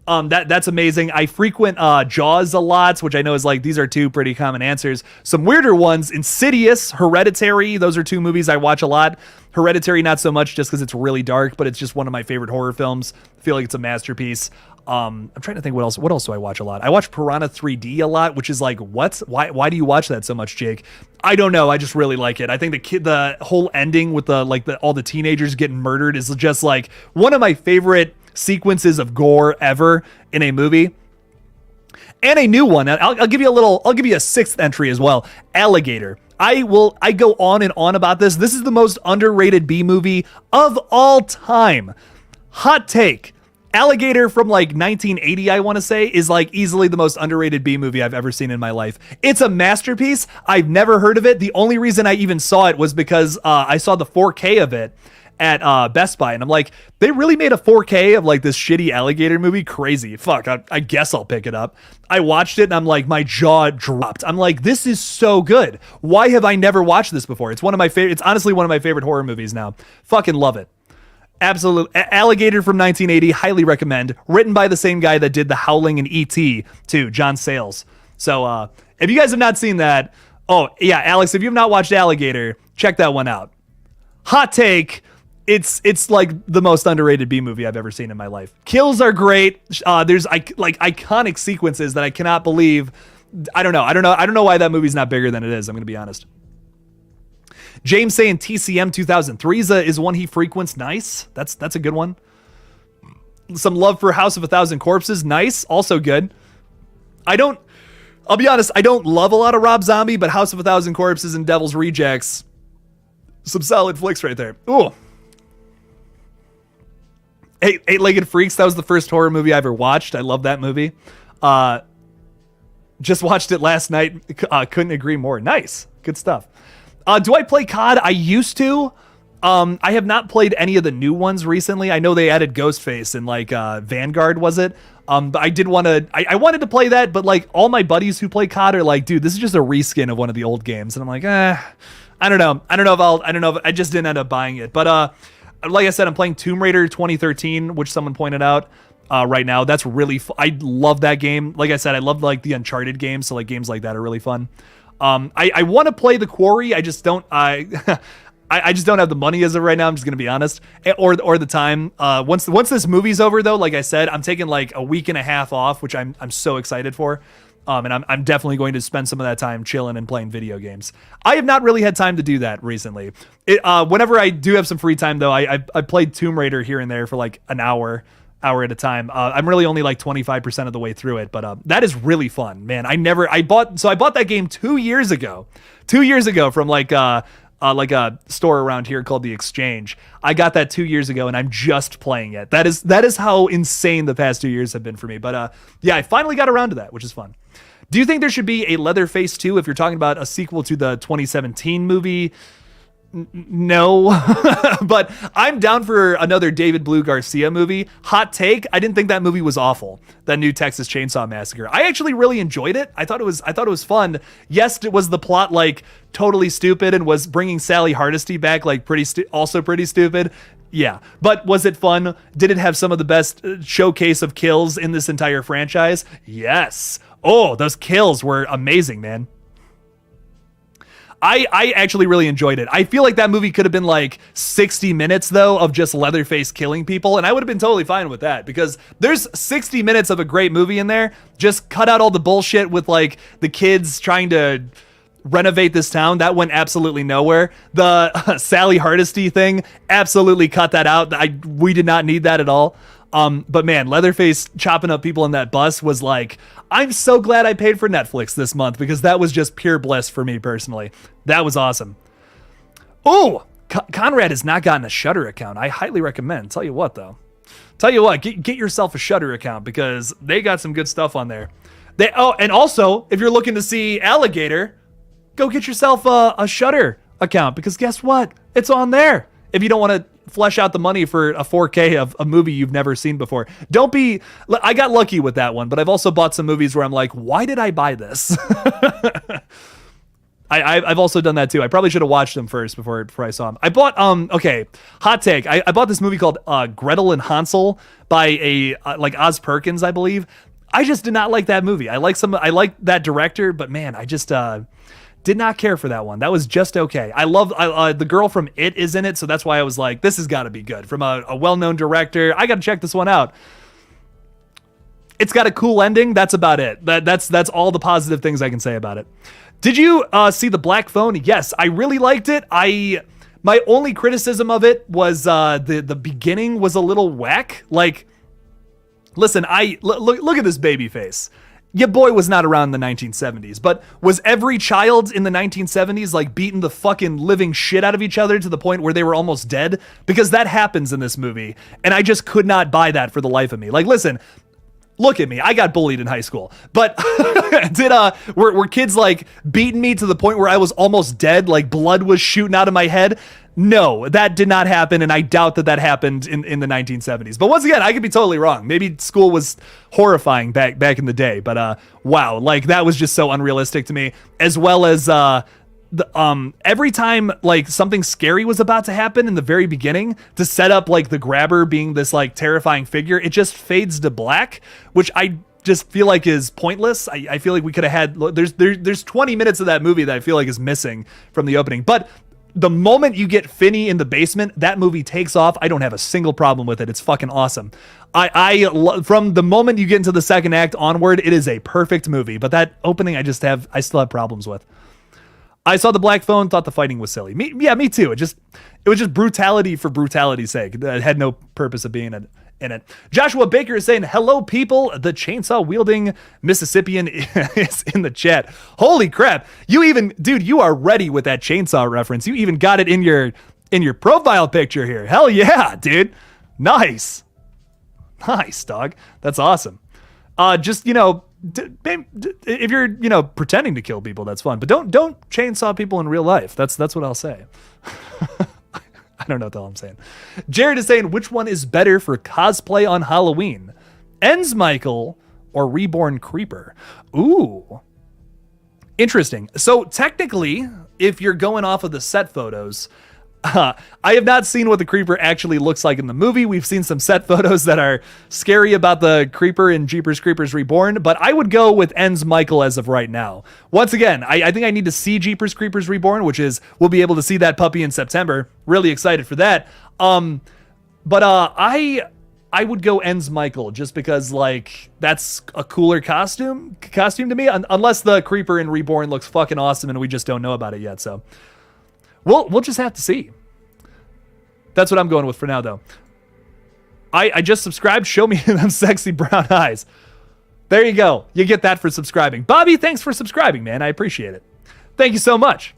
That's amazing. I frequent Jaws a lot, which I know is like, these are 2 pretty common answers. Some weirder ones, Insidious, Hereditary. Those are 2 movies I watch a lot. Hereditary, not so much just because it's really dark, but it's just one of my favorite horror films. I feel like it's a masterpiece. I'm trying to think what else do I watch a lot? I watch Piranha 3D a lot, which is like, what? Why do you watch that so much, Jake? I don't know. I just really like it. I think the whole ending with all the teenagers getting murdered is just like one of my favorite sequences of gore ever in a movie. And a new one. I'll give you a 6th entry as well. Alligator. I go on and on about this. This is the most underrated B movie of all time. Hot take. Alligator from like 1980, I want to say, is like easily the most underrated B movie I've ever seen in my life. It's a masterpiece. I've never heard of it. The only reason I even saw it was because I saw the 4K of it at Best Buy, and I'm like, they really made a 4K of like this shitty alligator movie? Crazy. Fuck, I guess I'll pick it up. I watched it and I'm like, my jaw dropped. I'm like, this is so good. Why have I never watched this before? It's one of my favorite. It's honestly one of my favorite horror movies now. Fucking love it. Absolute. Alligator from 1980, highly recommend. Written by the same guy that did The Howling and E.T. too, John Sayles. So if you guys have not seen that, oh yeah, Alex, if you have not watched Alligator, check that one out. Hot take. It's like the most underrated B movie I've ever seen in my life. Kills are great. There's like iconic sequences that I cannot believe. I don't know why that movie's not bigger than it is. I'm gonna be honest. James saying TCM 2003 is one he frequents. Nice. That's a good one. Some love for House of a Thousand Corpses. Nice. Also good. I'll be honest, I don't love a lot of Rob Zombie, but House of a Thousand Corpses and Devil's Rejects, some solid flicks right there. Ooh. Eight-Legged Freaks, that was the first horror movie I ever watched. I love that movie. Just watched it last night. Couldn't agree more. Nice. Good stuff. Do I play COD? I used to. I have not played any of the new ones recently. I know they added Ghostface and like Vanguard, was it? But I did want to. I wanted to play that, but like all my buddies who play COD are like, dude, this is just a reskin of one of the old games, and I'm like, I don't know. I don't know if I just didn't end up buying it. But like I said, I'm playing Tomb Raider 2013, which someone pointed out right now. That's really I love that game. Like I said, I love like the Uncharted games, so like games like that are really fun. I want to play The Quarry. I just don't. I just don't have the money as of right now. I'm just gonna be honest, or the time. Once this movie's over, though, like I said, I'm taking like a week and a half off, which I'm so excited for. And I'm definitely going to spend some of that time chilling and playing video games. I have not really had time to do that recently. Whenever I do have some free time, though, I played Tomb Raider here and there for like an hour at a time. I'm really only like 25% of the way through it, but that is really fun, man. I bought that game 2 years ago. 2 years ago from like a store around here called The Exchange. I got that 2 years ago and I'm just playing it. That is how insane the past 2 years have been for me. But yeah, I finally got around to that, which is fun. Do you think there should be a Leatherface 2 if you're talking about a sequel to the 2017 movie? No, but I'm down for another David Blue Garcia movie. Hot take: I didn't think that movie was awful. That new Texas Chainsaw Massacre. I actually really enjoyed it. I thought it was fun. Yes, it was the plot like totally stupid and was bringing Sally Hardesty back like also pretty stupid. Yeah, but was it fun? Did it have some of the best showcase of kills in this entire franchise? Yes. Oh, those kills were amazing, man. I actually really enjoyed it. I feel like that movie could have been like 60 minutes though of just Leatherface killing people, and I would have been totally fine with that because there's 60 minutes of a great movie in there. Just cut out all the bullshit with like the kids trying to renovate this town. That went absolutely nowhere. The Sally Hardesty thing, absolutely cut that out. We did not need that at all. But man, Leatherface chopping up people in that bus was like, I'm so glad I paid for Netflix this month because that was just pure bliss for me personally. That was awesome. Oh, Conrad has not gotten a Shudder account. I highly recommend. Tell you what though, get yourself a Shudder account because they got some good stuff on there. And also if you're looking to see Alligator, go get yourself a Shudder account because guess what? It's on there. If you don't want to flesh out the money for a 4K of a movie you've never seen before. I got lucky with that one, but I've also bought some movies where I'm like, why did I buy this? I've also done that too. I probably should have watched them first before I saw them. I bought, okay, hot take. I bought this movie called Gretel and Hansel by like Oz Perkins, I believe. I just did not like that movie. I like that director, but man, I just, did not care for that one. That was just okay. I love the girl from It is in it, so that's why I was like, this has got to be good. From a well-known director, I got to check this one out. It's got a cool ending. That's about it. That's all the positive things I can say about it. Did you see The Black Phone? Yes, I really liked it. My only criticism of it was the beginning was a little whack. Like, listen, look at this baby face. your boy was not around in the 1970s, but was every child in the 1970s like beating the fucking living shit out of each other to the point where they were almost dead? Because that happens in this movie, and I just could not buy that for the life of me. Like, listen, look at me. I got bullied in high school, but were kids like beating me to the point where I was almost dead, like blood was shooting out of my head? No, that did not happen, and I doubt that happened in the 1970s. But once again, I could be totally wrong. Maybe school was horrifying back in the day, but wow, like that was just so unrealistic to me. As well as every time like something scary was about to happen in the very beginning, to set up like the grabber being this like terrifying figure, it just fades to black, which I just feel like is pointless. I feel like we could have had there's 20 minutes of that movie that I feel like is missing from the opening. But the moment you get Finney in the basement, that movie takes off. I don't have a single problem with it. It's fucking awesome. From the moment you get into the second act onward, it is a perfect movie. But that opening, I still have problems with. I saw the black phone, thought the fighting was silly. Me too. It was just brutality for brutality's sake. It had no purpose of being in it. Joshua Baker is saying, hello, people. The chainsaw-wielding Mississippian is in the chat. Holy crap. Dude, you are ready with that chainsaw reference. You even got it in your profile picture here. Hell yeah, dude. Nice. Nice, dog. That's awesome. Just, if you're, pretending to kill people, that's fun. But don't chainsaw people in real life. That's what I'll say. I don't know what the hell I'm saying. Jared is saying, which one is better for cosplay on Halloween? Ends Michael or Reborn Creeper? Ooh. Interesting. So technically, if you're going off of the set photos, I have not seen what the Creeper actually looks like in the movie. We've seen some set photos that are scary about the Creeper in Jeepers Creepers Reborn, but I would go with Ends Michael as of right now. Once again, I think I need to see Jeepers Creepers Reborn, we'll be able to see that puppy in September. Really excited for that. But I would go Ends Michael just because like that's a cooler costume to me, unless the Creeper in Reborn looks fucking awesome and we just don't know about it yet. So We'll just have to see. That's what I'm going with for now, though. I just subscribed. Show me them sexy brown eyes. There you go. You get that for subscribing. Bobby, thanks for subscribing, man. I appreciate it. Thank you so much.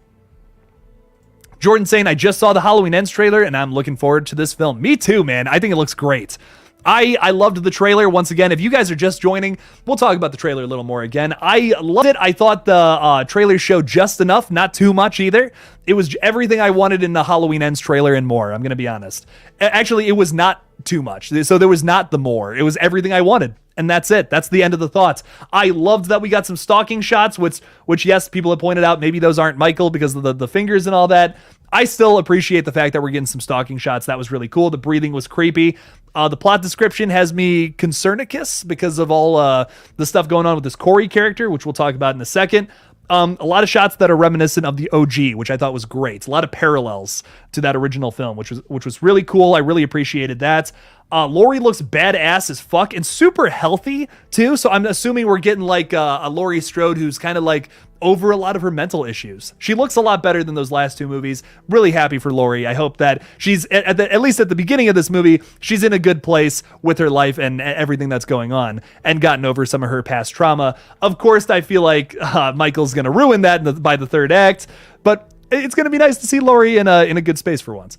Jordan saying, I just saw the Halloween Ends trailer, and I'm looking forward to this film. Me too, man. I think it looks great. I loved the trailer. Once again, if you guys are just joining, we'll talk about the trailer a little more again. I loved it. I thought the trailer showed just enough, not too much either. It was everything I wanted in the Halloween Ends trailer and more. I'm going to be honest. Actually, it was not too much. So there was not the more. It was everything I wanted. And that's it. That's the end of the thoughts. I loved that we got some stalking shots, which yes, people have pointed out, maybe those aren't Michael because of the fingers and all that. I still appreciate the fact that we're getting some stalking shots. That was really cool. The breathing was creepy. The plot description has me concernicus because of all the stuff going on with this Corey character, which we'll talk about in a second. A lot of shots that are reminiscent of the OG, which I thought was great. A lot of parallels to that original film, which was really cool. I really appreciated that. Laurie looks badass as fuck and super healthy too. So I'm assuming we're getting like a Laurie Strode who's kind of like over a lot of her mental issues. She looks a lot better than those last two movies. Really happy for Laurie. I hope that she's at least at the beginning of this movie, she's in a good place with her life and everything that's going on and gotten over some of her past trauma. Of course, I feel like Michael's going to ruin that by the third act, but it's going to be nice to see Laurie in a good space for once.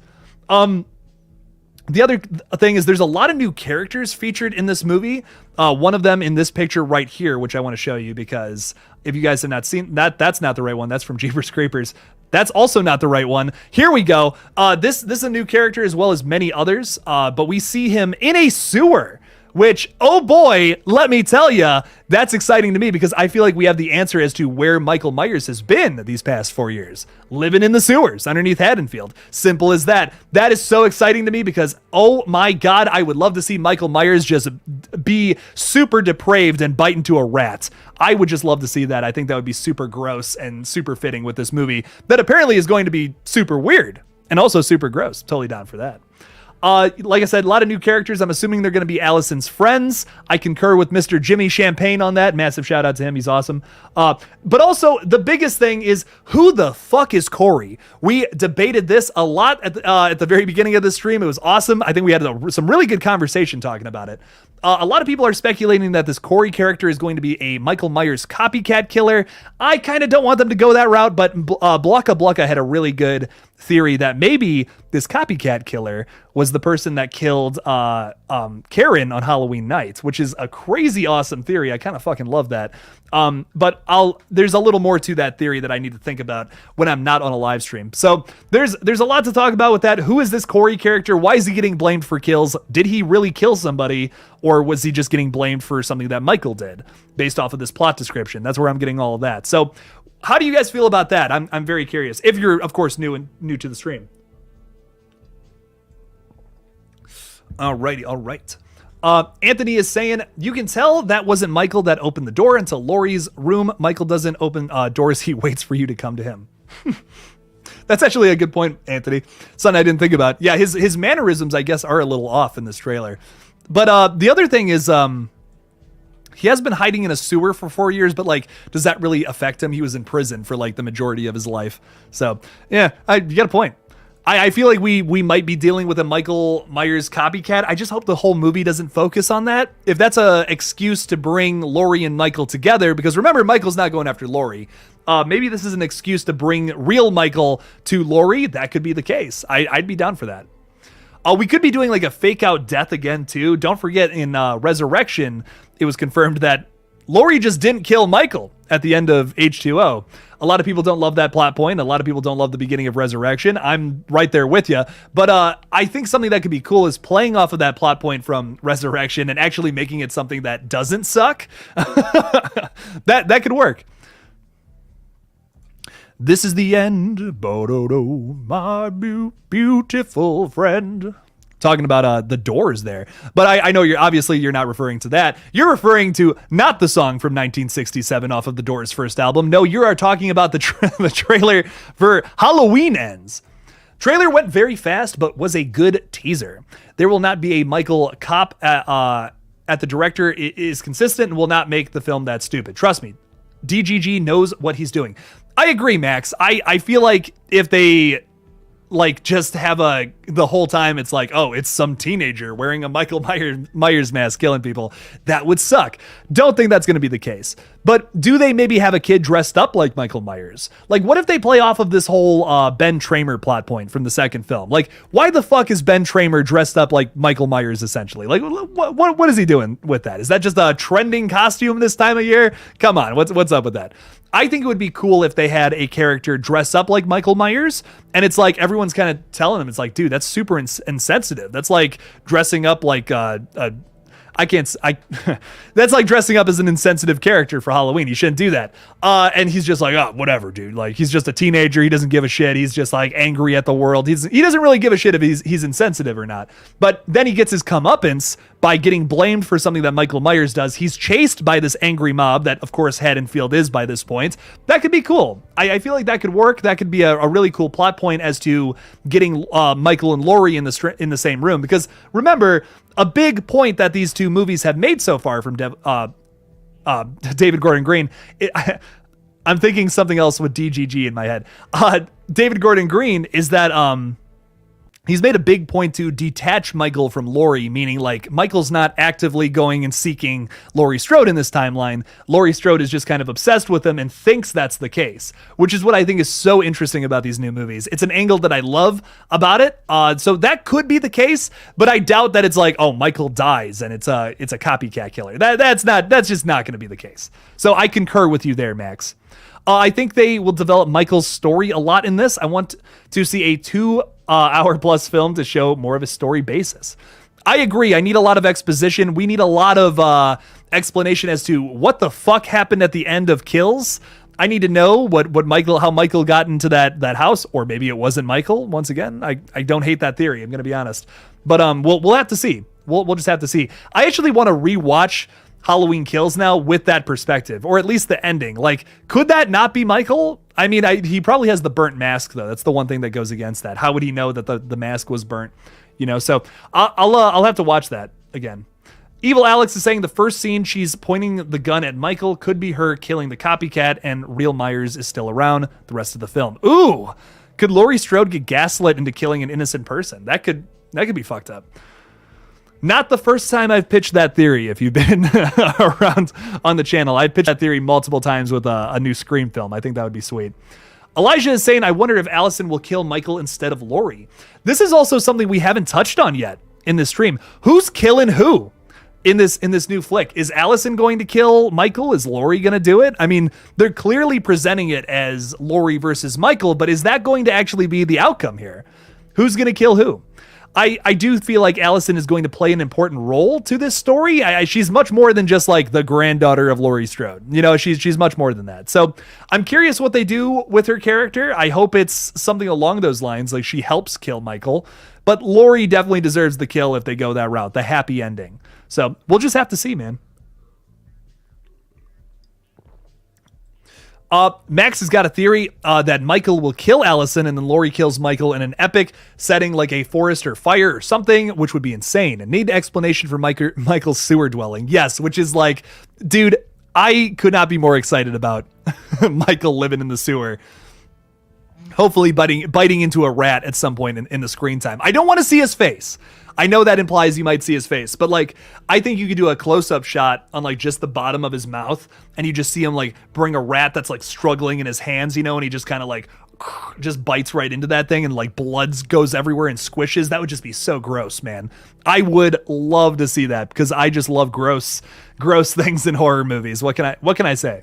The other thing is there's a lot of new characters featured in this movie. One of them in this picture right here, which I want to show you because if you guys have not seen that, that's not the right one. That's from Jeepers Creepers. That's also not the right one. Here we go. This is a new character as well as many others, but we see him in a sewer. Which, oh boy, let me tell you, that's exciting to me because I feel like we have the answer as to where Michael Myers has been these past 4 years. Living in the sewers underneath Haddonfield. Simple as that. That is so exciting to me because, oh my God, I would love to see Michael Myers just be super depraved and bite into a rat. I would just love to see that. I think that would be super gross and super fitting with this movie that apparently is going to be super weird and also super gross. Totally down for that. Like I said, a lot of new characters. I'm assuming they're going to be Allison's friends. I concur with Mr. Jimmy Champagne on that. Massive shout out to him. He's awesome. But also the biggest thing is who the fuck is Corey? We debated this a lot at the very beginning of this stream. It was awesome. I think we had some really good conversation talking about it. A lot of people are speculating that this Corey character is going to be a Michael Myers copycat killer. I kind of don't want them to go that route, but Blocka had a really good theory that maybe this copycat killer was the person that killed Karen on Halloween night, which is a crazy awesome theory. I kind of fucking love that. But there's a little more to that theory that I need to think about when I'm not on a live stream. So there's a lot to talk about with that. Who is this Corey character? Why is he getting blamed for kills? Did he really kill somebody, or was he just getting blamed for something that Michael did based off of this plot description? That's where I'm getting all of that. So how do you guys feel about that? I'm very curious. If you're, of course, new to the stream. Alrighty, all right. Anthony is saying, you can tell that wasn't Michael that opened the door until Laurie's room. Michael doesn't open doors. He waits for you to come to him. That's actually a good point, Anthony. Something I didn't think about. Yeah, his mannerisms, I guess, are a little off in this trailer. But the other thing is, he has been hiding in a sewer for 4 years, but like, does that really affect him? He was in prison for like the majority of his life. So yeah, you got a point. I feel like we might be dealing with a Michael Myers copycat. I just hope the whole movie doesn't focus on that. If that's a excuse to bring Laurie and Michael together, because remember, Michael's not going after Laurie. Maybe this is an excuse to bring real Michael to Laurie. That could be the case. I'd be down for that. We could be doing like a fake out death again too. Don't forget in Resurrection, it was confirmed that Laurie just didn't kill Michael at the end of H2O. A lot of people don't love that plot point. A lot of people don't love the beginning of Resurrection. I'm right there with you. But I think something that could be cool is playing off of that plot point from Resurrection and actually making it something that doesn't suck. that could work. This is the end, Bo-do-do, my beautiful friend. Talking about the Doors there. But I know you're not referring to that. You're referring to not the song from 1967 off of the Doors' first album. No, you are talking about the trailer for Halloween Ends. Trailer went very fast, but was a good teaser. There will not be a Michael cop at the director is consistent and will not make the film that stupid. Trust me, DGG knows what he's doing. I agree, Max. I feel like if they like just have the whole time it's like, oh, it's some teenager wearing a Michael Myers mask killing people, that would suck. Don't think that's going to be the case. But do they maybe have a kid dressed up like Michael Myers? Like, what if they play off of this whole Ben Tramer plot point from the second film? Like, why the fuck is Ben Tramer dressed up like Michael Myers essentially? Like, what is he doing with that? Is that just a trending costume this time of year? Come on, what's up with that? I think it would be cool if they had a character dress up like Michael Myers, and it's like everyone's kind of telling him, it's like, dude, that's super insensitive. That's like dressing up like that's like dressing up as an insensitive character for Halloween. You shouldn't do that. And he's just like, oh, whatever, dude. Like, he's just a teenager. He doesn't give a shit. He's just like angry at the world. He doesn't really give a shit if he's insensitive or not. But then he gets his comeuppance by getting blamed for something that Michael Myers does. He's chased by this angry mob that, of course, Haddonfield is by this point. That could be cool. I feel like that could work. That could be a really cool plot point as to getting Michael and Laurie in the same room. Because remember, a big point that these two movies have made so far from David Gordon Green, I'm thinking something else with DGG in my head. David Gordon Green is that he's made a big point to detach Michael from Laurie, meaning like Michael's not actively going and seeking Laurie Strode in this timeline. Laurie Strode is just kind of obsessed with him and thinks that's the case, which is what I think is so interesting about these new movies. It's an angle that I love about it. So that could be the case, but I doubt that it's like, oh, Michael dies and it's a copycat killer. That's just not going to be the case. So I concur with you there, Max. I think they will develop Michael's story a lot in this. I want to see a 2-hour plus film to show more of a story basis. I agree. I need a lot of exposition. We need a lot of explanation as to what the fuck happened at the end of Kills. I need to know how Michael got into that house, or maybe it wasn't Michael. Once again, I don't hate that theory. I'm going to be honest, but we'll have to see. We'll just have to see. I actually want to rewatch Halloween Kills now with that perspective, or at least the ending. Like, could that not be Michael? I mean, he probably has the burnt mask though. That's the one thing that goes against that. How would he know that the mask was burnt? You know, so I'll have to watch that again. Evil Alex is saying the first scene she's pointing the gun at Michael could be her killing the copycat, and real Myers is still around the rest of the film. Ooh, could Laurie Strode get gaslit into killing an innocent person? That could be fucked up. Not the first time I've pitched that theory. If you've been around on the channel, I've pitched that theory multiple times with a new Scream film. I think that would be sweet. Elijah is saying, I wonder if Allison will kill Michael instead of Laurie. This is also something we haven't touched on yet in this stream. Who's killing who in this new flick? Is Allison going to kill Michael? Is Laurie going to do it? I mean, they're clearly presenting it as Laurie versus Michael, but is that going to actually be the outcome here? Who's going to kill who? I do feel like Allison is going to play an important role to this story. She's much more than just like the granddaughter of Laurie Strode. You know, she's much more than that. So I'm curious what they do with her character. I hope it's something along those lines, like she helps kill Michael. But Laurie definitely deserves the kill if they go that route, the happy ending. So we'll just have to see, man. Max has got a theory that Michael will kill Allison and then Laurie kills Michael in an epic setting like a forest or fire or something, which would be insane and need explanation for Michael's sewer dwelling. Yes, which is like, dude, I could not be more excited about Michael living in the sewer. Hopefully biting into a rat at some point in the screen time. I don't want to see his face. I know that implies you might see his face, but like, I think you could do a close-up shot on like just the bottom of his mouth and you just see him like bring a rat that's like struggling in his hands, you know, and he just kind of like just bites right into that thing and like blood goes everywhere and squishes. That would just be so gross, man. I would love to see that because I just love gross things in horror movies. What can I say?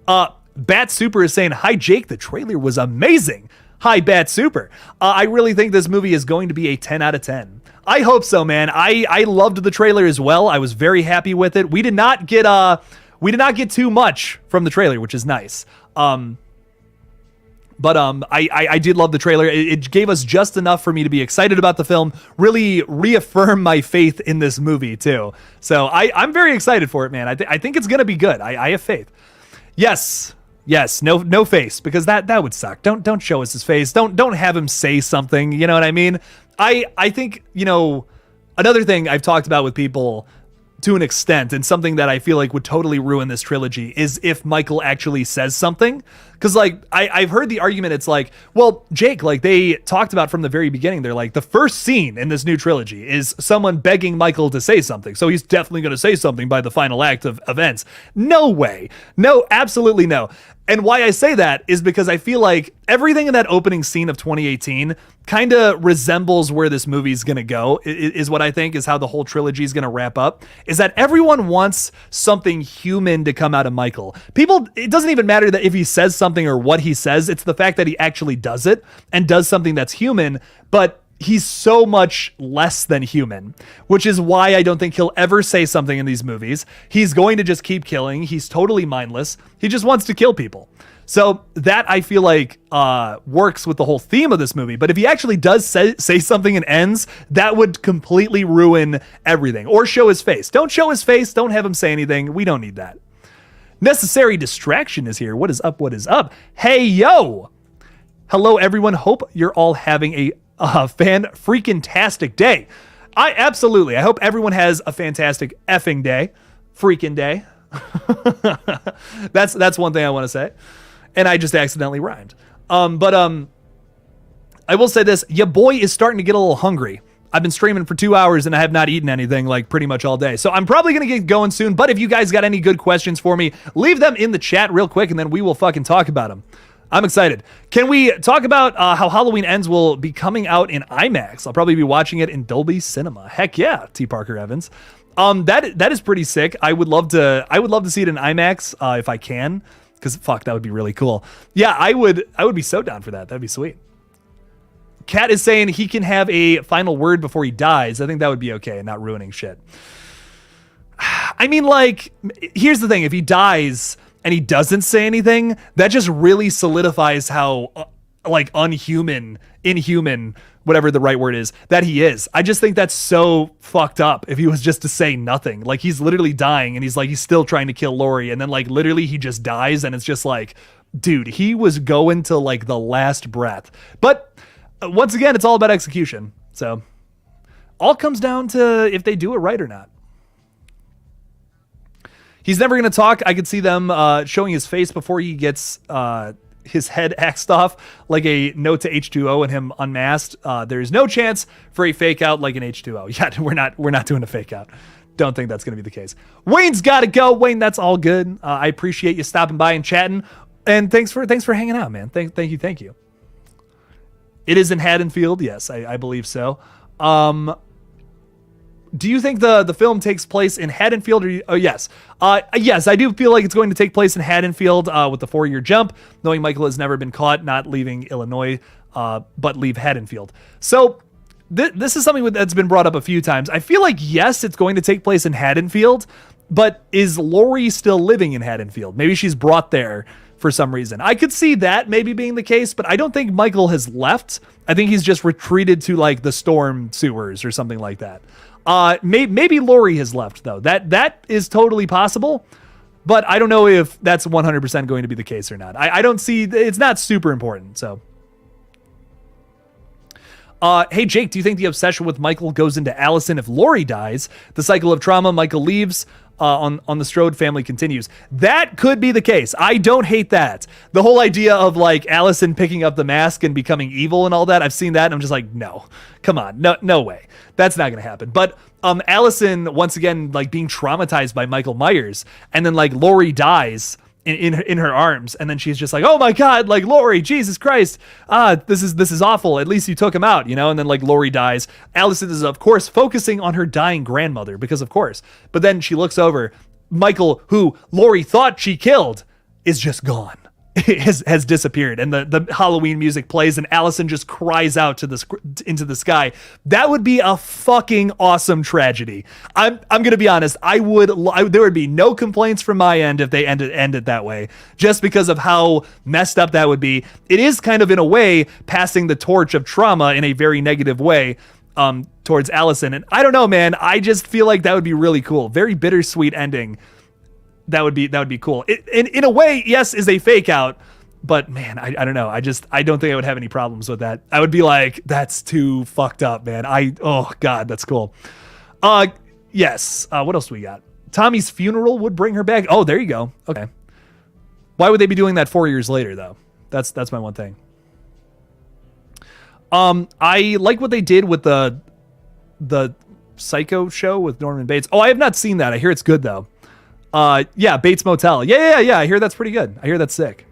Bat Super is saying, hi Jake, the trailer was amazing. Hi Bat Super. I really think this movie is going to be a 10 out of 10. I hope so, man. I loved the trailer as well. I was very happy with it. We did not get too much from the trailer, which is nice. I did love the trailer. It gave us just enough for me to be excited about the film, really reaffirm my faith in this movie too. So I'm very excited for it, man. I think it's gonna be good. I have faith. Yes, no face, because that would suck. Don't show us his face. Don't have him say something. You know what I mean? I think, you know, another thing I've talked about with people to an extent, and something that I feel like would totally ruin this trilogy, is if Michael actually says something. Because like I've heard the argument, it's like, well, Jake, like they talked about from the very beginning, they're like, the first scene in this new trilogy is someone begging Michael to say something, so he's definitely going to say something by the final act of events. No way. No, absolutely no. And why I say that is because I feel like everything in that opening scene of 2018 kind of resembles where this movie's going to go, is what I think is how the whole trilogy is going to wrap up, is that everyone wants something human to come out of Michael. People, it doesn't even matter that if he says something or what he says, it's the fact that he actually does it and does something that's human, but he's so much less than human, which is why I don't think he'll ever say something in these movies. He's going to just keep killing. He's totally mindless. He just wants to kill people. So that I feel like works with the whole theme of this movie. But if he actually does say something and ends, that would completely ruin everything. Or show his face. Don't show his face. Don't have him say anything. We don't need that. Necessary Distraction is here. What is up? What is up? Hey, yo. Hello, everyone. Hope you're all having a fan-freaking-tastic day. I hope everyone has a fantastic effing day. Freaking day. That's one thing I want to say. And I just accidentally rhymed. I will say this. Your boy is starting to get a little hungry. I've been streaming for 2 hours and I have not eaten anything like pretty much all day. So I'm probably going to get going soon. But if you guys got any good questions for me, leave them in the chat real quick and then we will fucking talk about them. I'm excited. Can we talk about how Halloween Ends will be coming out in IMAX? I'll probably be watching it in Dolby Cinema. Heck yeah, T. Parker Evans. That is pretty sick. I would love to see it in IMAX if I can, because fuck, that would be really cool. Yeah, I would be so down for that. That'd be sweet. Kat is saying he can have a final word before he dies. I think that would be okay and not ruining shit. I mean, like, here's the thing. If he dies and he doesn't say anything, that just really solidifies how like inhuman, whatever the right word is, that he is. I just think that's so fucked up if he was just to say nothing. Like, he's literally dying and he's still trying to kill Laurie, and then like literally he just dies, and it's just like, dude, he was going to like the last breath. But once again, it's all about execution. So all comes down to if they do it right or not. He's never going to talk. I could see them showing his face before he gets his head axed off like a note to H2O and him unmasked, there's no chance for a fake out like an H2O. Yeah, we're not doing a fake out. Don't think that's going to be the case. Wayne's got to go. Wayne, that's all good. I appreciate you stopping by and chatting. And thanks for hanging out, man. Thank you. It is in Haddonfield. Yes, I believe so. Do you think the film takes place in Haddonfield? Yes. Yes, I do feel like it's going to take place in Haddonfield with the 4-year jump, knowing Michael has never been caught not leaving Illinois, but leave Haddonfield. So this is something that's been brought up a few times. I feel like, yes, it's going to take place in Haddonfield, but is Laurie still living in Haddonfield? Maybe she's brought there for some reason. I could see that maybe being the case, but I don't think Michael has left. I think he's just retreated to like the storm sewers or something like that. Maybe Laurie has left though. That is totally possible, but I don't know if that's 100% going to be the case or not. I don't see, it's not super important. So, hey Jake, do you think the obsession with Michael goes into Allison if Laurie dies? The cycle of trauma, Michael leaves, on the Strode family continues. That could be the case. I don't hate that. The whole idea of like Allison picking up the mask and becoming evil and all that, I've seen that and I'm just like, no, come on, no way. That's not going to happen. But Allison, once again, like being traumatized by Michael Myers, and then like Laurie dies in her arms, and then she's just like, oh my God, like Laurie, Jesus Christ, this is awful. At least you took him out, and then like Laurie dies. Allison is of course focusing on her dying grandmother because of course, but then she looks over, Michael, who Laurie thought she killed, is just gone. has disappeared, and the Halloween music plays and Allison just cries out into the sky. That would be a fucking awesome tragedy. I'm gonna be honest, there would be no complaints from my end if they end it that way, just because of how messed up that would be. It is kind of in a way passing the torch of trauma in a very negative way towards Allison, and I don't know, man, I just feel like that would be really cool. Very bittersweet ending. That would be cool. In a way, yes, is a fake out, but man, I don't know. I don't think I would have any problems with that. I would be like, that's too fucked up, man. Oh God, that's cool. Yes. What else do we got? Tommy's funeral would bring her back. Oh, there you go. Okay. Why would they be doing that 4 years later though? That's my one thing. I like what they did with the Psycho show with Norman Bates. Oh, I have not seen that. I hear it's good though. Yeah, Bates Motel. Yeah. I hear that's pretty good. I hear that's sick.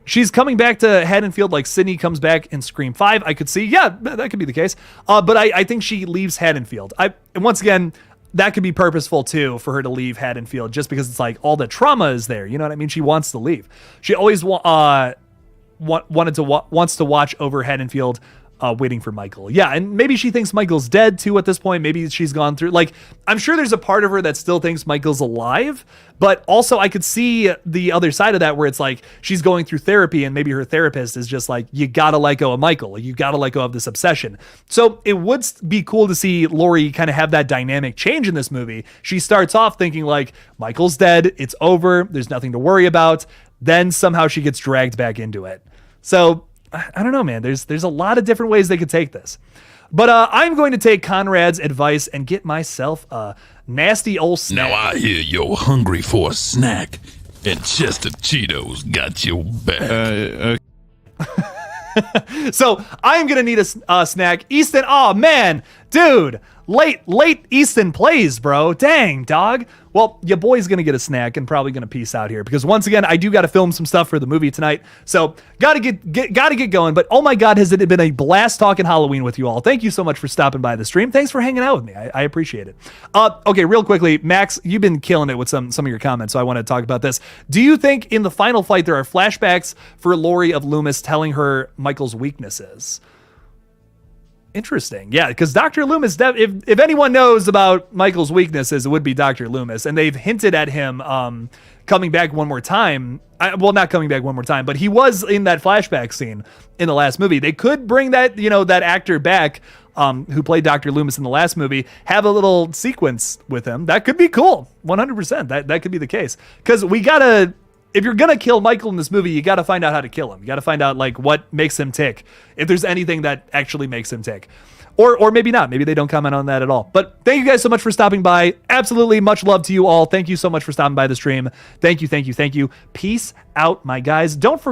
She's coming back to Haddonfield like Sydney comes back in Scream 5. I could see. Yeah, that could be the case. But I think she leaves Haddonfield. And once again, that could be purposeful too for her to leave Haddonfield, just because it's like all the trauma is there. You know what I mean? She wants to leave. She always wants to watch over Haddonfield. Waiting for Michael. Yeah, and maybe she thinks Michael's dead too at this point. Maybe she's gone through, like, I'm sure there's a part of her that still thinks Michael's alive, but also I could see the other side of that where it's like she's going through therapy and maybe her therapist is just like, you gotta let go of Michael. You gotta let go of this obsession. So it would be cool to see Laurie kind of have that dynamic change in this movie. She starts off thinking like, Michael's dead, it's over, there's nothing to worry about. Then somehow she gets dragged back into it. So I don't know, man. There's a lot of different ways they could take this. But I'm going to take Conrad's advice and get myself a nasty old snack. Now I hear you're hungry for a snack, and Chester Cheetos got your back. So I'm going to need a snack. Easton, oh man, dude. Late Easton plays, bro. Dang, dog. Well, your boy's going to get a snack and probably going to peace out here because once again, I do got to film some stuff for the movie tonight. So got to get going. But oh my God, has it been a blast talking Halloween with you all. Thank you so much for stopping by the stream. Thanks for hanging out with me. I appreciate it. Okay, real quickly, Max, you've been killing it with some of your comments, so I want to talk about this. Do you think in the final fight there are flashbacks for Laurie of Loomis telling her Michael's weaknesses? Interesting. Yeah, because Dr. Loomis, if anyone knows about Michael's weaknesses, it would be Dr. Loomis. And they've hinted at him coming back one more time. Well, not coming back one more time, but he was in that flashback scene in the last movie. They could bring that, that actor back who played Dr. Loomis in the last movie, have a little sequence with him. That could be cool. 100%. That could be the case. Because if you're going to kill Michael in this movie, you got to find out how to kill him. You got to find out like what makes him tick. If there's anything that actually makes him tick. Or maybe not. Maybe they don't comment on that at all. But thank you guys so much for stopping by. Absolutely much love to you all. Thank you so much for stopping by the stream. Thank you. Peace out, my guys. Don't forget